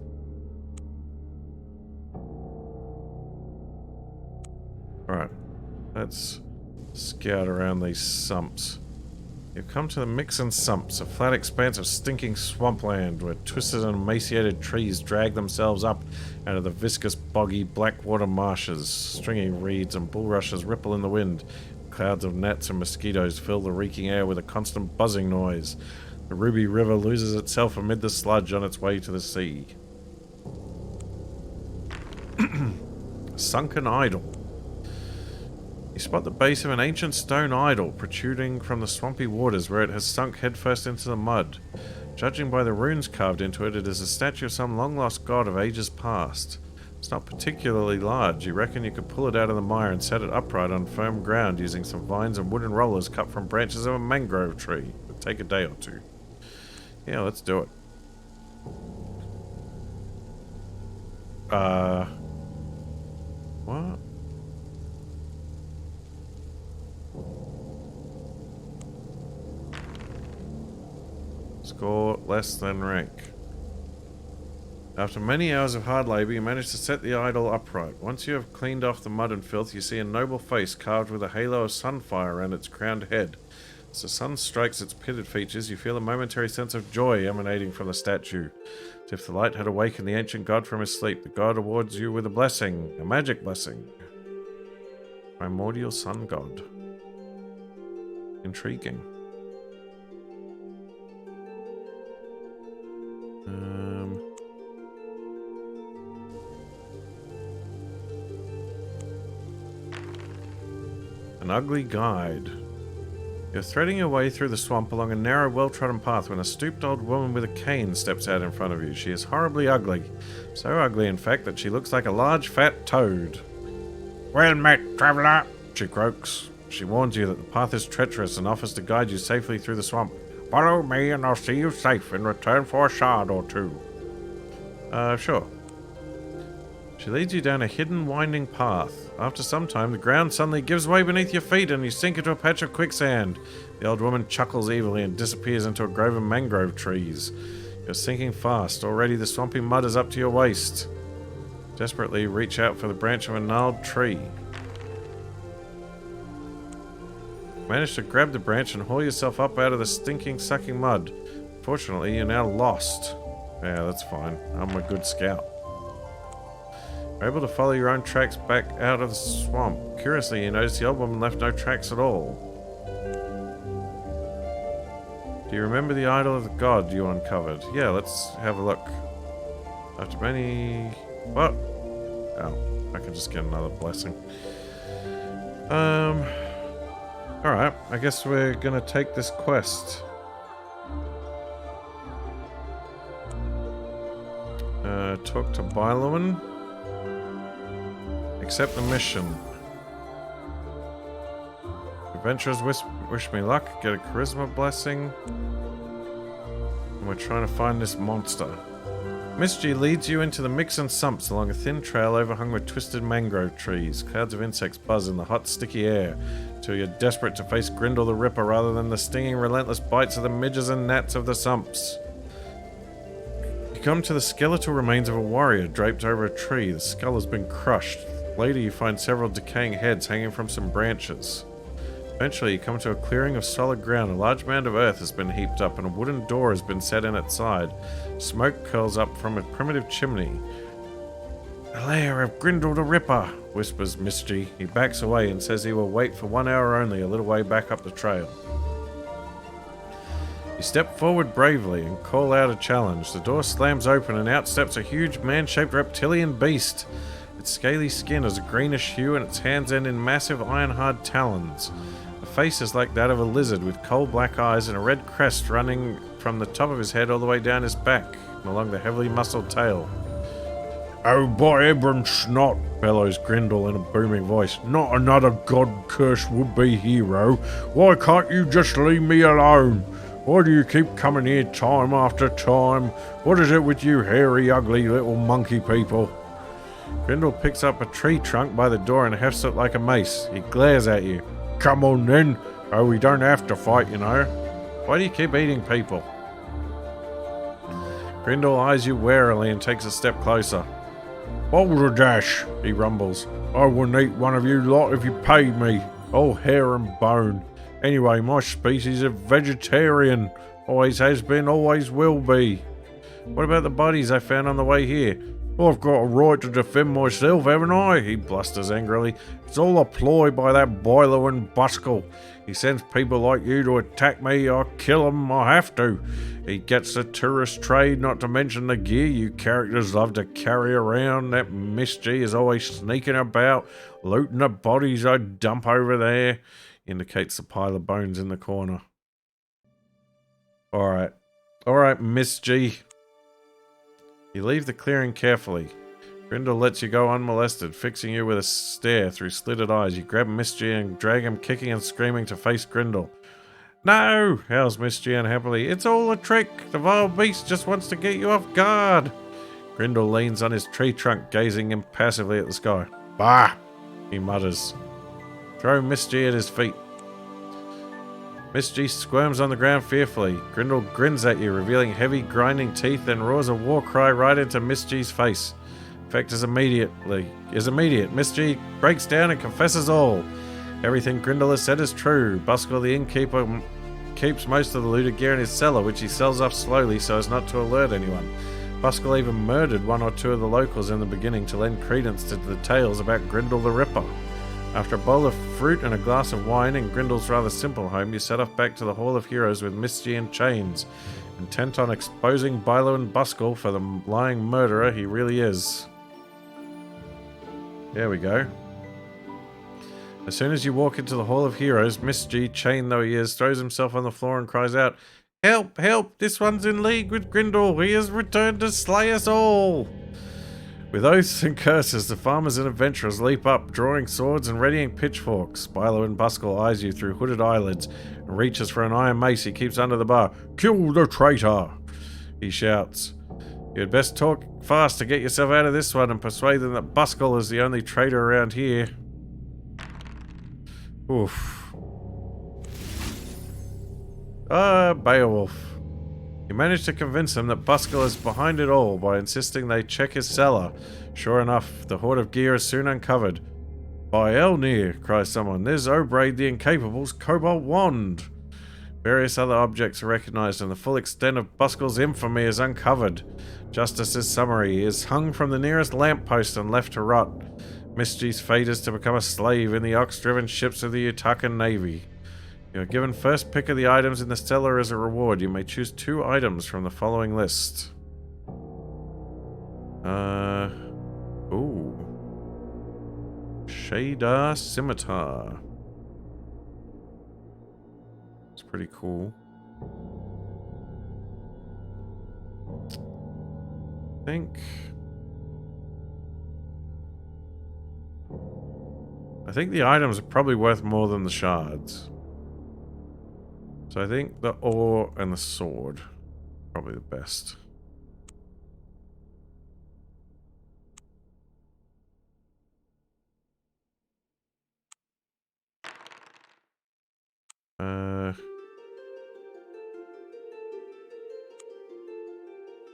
S1: Alright. Let's scout around these sumps. You've come to the Mixin Sumps, a flat expanse of stinking swampland where twisted and emaciated trees drag themselves up out of the viscous, boggy, blackwater marshes. Stringy reeds and bulrushes ripple in the wind. Clouds of gnats and mosquitoes fill the reeking air with a constant buzzing noise. The Ruby River loses itself amid the sludge on its way to the sea. Sunken idol. You spot the base of an ancient stone idol protruding from the swampy waters where it has sunk headfirst into the mud. Judging by the runes carved into it, it is a statue of some long-lost god of ages past. It's not particularly large. You reckon you could pull it out of the mire and set it upright on firm ground using some vines and wooden rollers cut from branches of a mangrove tree. It would take a day or two. Yeah, let's do it. What? Score less than rank. After many hours of hard labour, you manage to set the idol upright. Once you have cleaned off the mud and filth, you see a noble face carved with a halo of sunfire around its crowned head. As the sun strikes its pitted features, you feel a momentary sense of joy emanating from the statue. As if the light had awakened the ancient god from his sleep, the god awards you with a blessing, a magic blessing. Primordial sun god. Intriguing. An ugly guide. You're threading your way through the swamp along a narrow, well-trodden path when a stooped old woman with a cane steps out in front of you. She is horribly ugly. So ugly, in fact, that she looks like a large, fat toad. Well met, traveller, she croaks. She warns you that the path is treacherous and offers to guide you safely through the swamp. Follow me and I'll see you safe in return for a shard or two. Sure. She leads you down a hidden, winding path. After some time, the ground suddenly gives way beneath your feet and you sink into a patch of quicksand. The old woman chuckles evilly and disappears into a grove of mangrove trees. You're sinking fast. Already the swampy mud is up to your waist. Desperately, reach out for the branch of a gnarled tree. Manage to grab the branch and haul yourself up out of the stinking, sucking mud. Fortunately, you're now lost. Yeah, that's fine. I'm a good scout. You're able to follow your own tracks back out of the swamp. Curiously, you notice the old woman left no tracks at all. Do you remember the idol of the god you uncovered? Yeah, let's have a look. After many... What? Oh, I can just get another blessing. Alright, I guess we're gonna take this quest. Talk to Bailuan. Accept the mission. Adventurers wish me luck. Get a charisma blessing. And we're trying to find this monster. Misty leads you into the mix and sumps along a thin trail overhung with twisted mangrove trees. Clouds of insects buzz in the hot, sticky air, till you're desperate to face Grindel the Ripper rather than the stinging, relentless bites of the midges and gnats of the sumps. You come to the skeletal remains of a warrior draped over a tree. The skull has been crushed. Later you find several decaying heads hanging from some branches. Eventually you come to a clearing of solid ground. A large mound of earth has been heaped up and a wooden door has been set in its side. Smoke curls up from a primitive chimney. The lair of Grindel the Ripper, whispers Misty. He backs away and says he will wait for 1 hour only, a little way back up the trail. You step forward bravely and call out a challenge. The door slams open and out steps a huge man-shaped reptilian beast. Its scaly skin is a greenish hue and its hands end in massive iron-hard talons. The face is like that of a lizard with coal black eyes and a red crest running from the top of his head all the way down his back and along the heavily muscled tail. "Oh, by Ebron Snot," bellows Grindel in a booming voice. "Not another god-cursed would-be hero. Why can't you just leave me alone? Why do you keep coming here time after time? What is it with you hairy, ugly little monkey people?" Grindel picks up a tree trunk by the door and hefts it like a mace. He glares at you. "Come on then. Oh, we don't have to fight, you know. Why do you keep eating people?" Grindel eyes you warily and takes a step closer. "Balderdash," he rumbles. "I wouldn't eat one of you lot if you paid me. All hair and bone. Anyway, my species is vegetarian. Always has been, always will be. What about the bodies I found on the way here? I've got a right to defend myself, haven't I? He blusters angrily. It's all a ploy by that boiler and Buskell. He sends people like you to attack me. I'll kill 'em. I have to. He gets the tourist trade, not to mention the gear you characters love to carry around. That Miss G is always sneaking about, looting the bodies I dump over there. Indicates the pile of bones in the corner. Alright. Alright, Miss G. You leave the clearing carefully. Grindel lets you go unmolested, fixing you with a stare through slitted eyes. You grab Miss G and drag him kicking and screaming to face Grindel. No, howls Miss G unhappily. It's all a trick. The vile beast just wants to get you off guard. Grindel leans on his tree trunk, gazing impassively at the sky. Bah, he mutters. Throw Miss G at his feet. Miss G squirms on the ground fearfully. Grindel grins at you, revealing heavy, grinding teeth, then roars a war cry right into Miss G's face. Effect is immediate. Miss G breaks down and confesses all. Everything Grindel has said is true. Buskell the innkeeper keeps most of the looted gear in his cellar, which he sells off slowly so as not to alert anyone. Buskell even murdered one or two of the locals in the beginning to lend credence to the tales about Grindel the Ripper. After a bowl of fruit and a glass of wine in Grindel's rather simple home, you set off back to the Hall of Heroes with Miss G in chains, intent on exposing Bilo and Buskell for the lying murderer he really is. There we go. As soon as you walk into the Hall of Heroes, Miss G, chained though he is, throws himself on the floor and cries out, "Help! Help! This one's in league with Grindel! He has returned to slay us all!" With oaths and curses, the farmers and adventurers leap up, drawing swords and readying pitchforks. Bilo and Buskell eyes you through hooded eyelids and reaches for an iron mace he keeps under the bar. "Kill the traitor!" he shouts. You had best talk fast to get yourself out of this one and persuade them that Buskell is the only traitor around here. Oof. Beowulf. You manage to convince them that Buskell is behind it all by insisting they check his cellar. Sure enough, the hoard of gear is soon uncovered. "By Elnir," cries someone, "there's Obraid the Incapable's cobalt wand." Various other objects are recognized and the full extent of Buskell's infamy is uncovered. Justice's summary is hung from the nearest lamppost and left to rot. Miss G's fate is to become a slave in the ox-driven ships of the Utakan Navy. You are given first pick of the items in the cellar as a reward. You may choose 2 items from the following list. Ooh. Shadar Scimitar. It's pretty cool. I think the items are probably worth more than the shards. So I think the ore and the sword probably the best.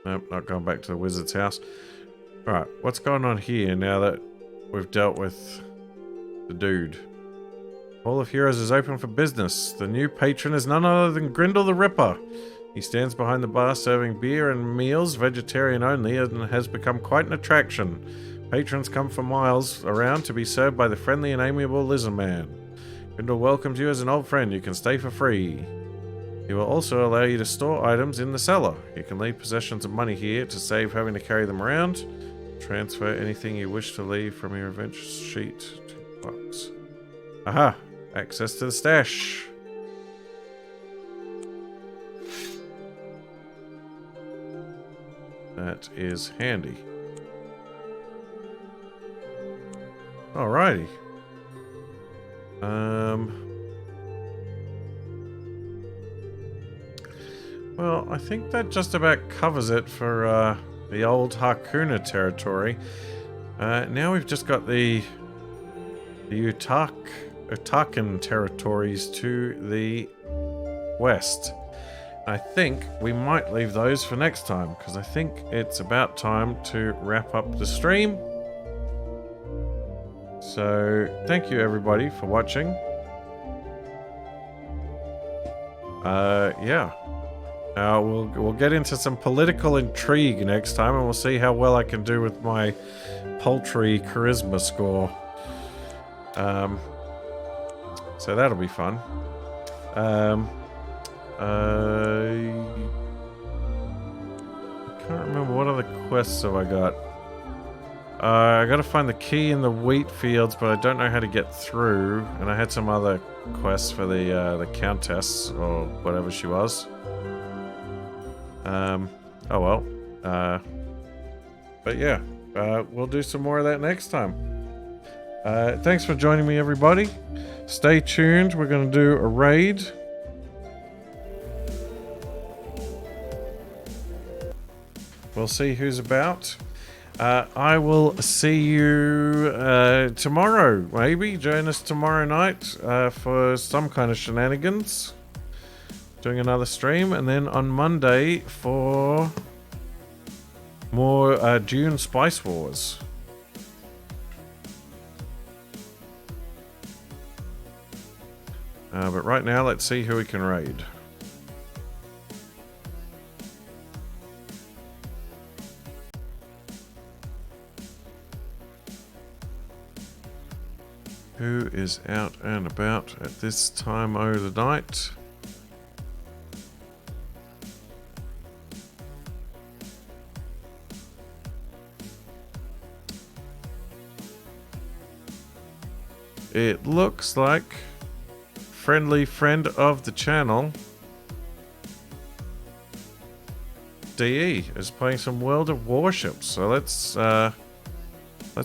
S1: Nope, not going back to the wizard's house. Alright, what's going on here now that we've dealt with the dude? Hall of Heroes is open for business. The new patron is none other than Grindel the Ripper. He stands behind the bar serving beer and meals, vegetarian only, and has become quite an attraction. Patrons come for miles around to be served by the friendly and amiable Lizard Man. Grindel welcomes you as an old friend. You can stay for free. He will also allow you to store items in the cellar. You can leave possessions of money here to save having to carry them around. Transfer anything you wish to leave from your adventure sheet to box. Aha! Access to the stash. That is handy. Alrighty. Well, I think that just about covers it for the old Harkuna territory. Now we've just got the Utakan territories to the west. I think we might leave those for next time, because I think it's about time to wrap up the stream. So, thank you everybody for watching. Yeah. We'll get into some political intrigue next time, and we'll see how well I can do with my paltry charisma score. So that'll be fun. I can't remember what other quests have I got. I gotta find the key in the wheat fields, but I don't know how to get through. And I had some other quests for the countess or whatever she was. Oh well. But yeah, we'll do some more of that next time. Thanks for joining me, everybody. Stay tuned. We're gonna do a raid. We'll see who's about. I will see you tomorrow, maybe. Join us tomorrow night for some kind of shenanigans. Doing another stream. And then on Monday for more Dune Spice Wars. But right now, let's see who we can raid. Who is out and about at this time of the night? It looks like friendly friend of the channel, DE, is playing some World of Warships. So let's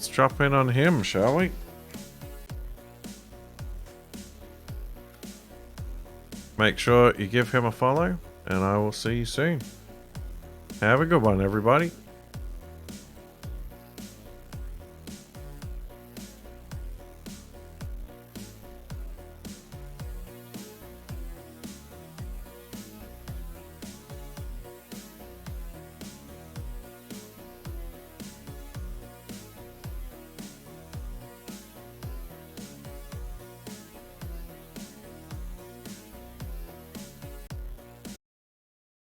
S1: drop in on him, shall we? Make sure you give him a follow, and I will see you soon. Have a good one, everybody.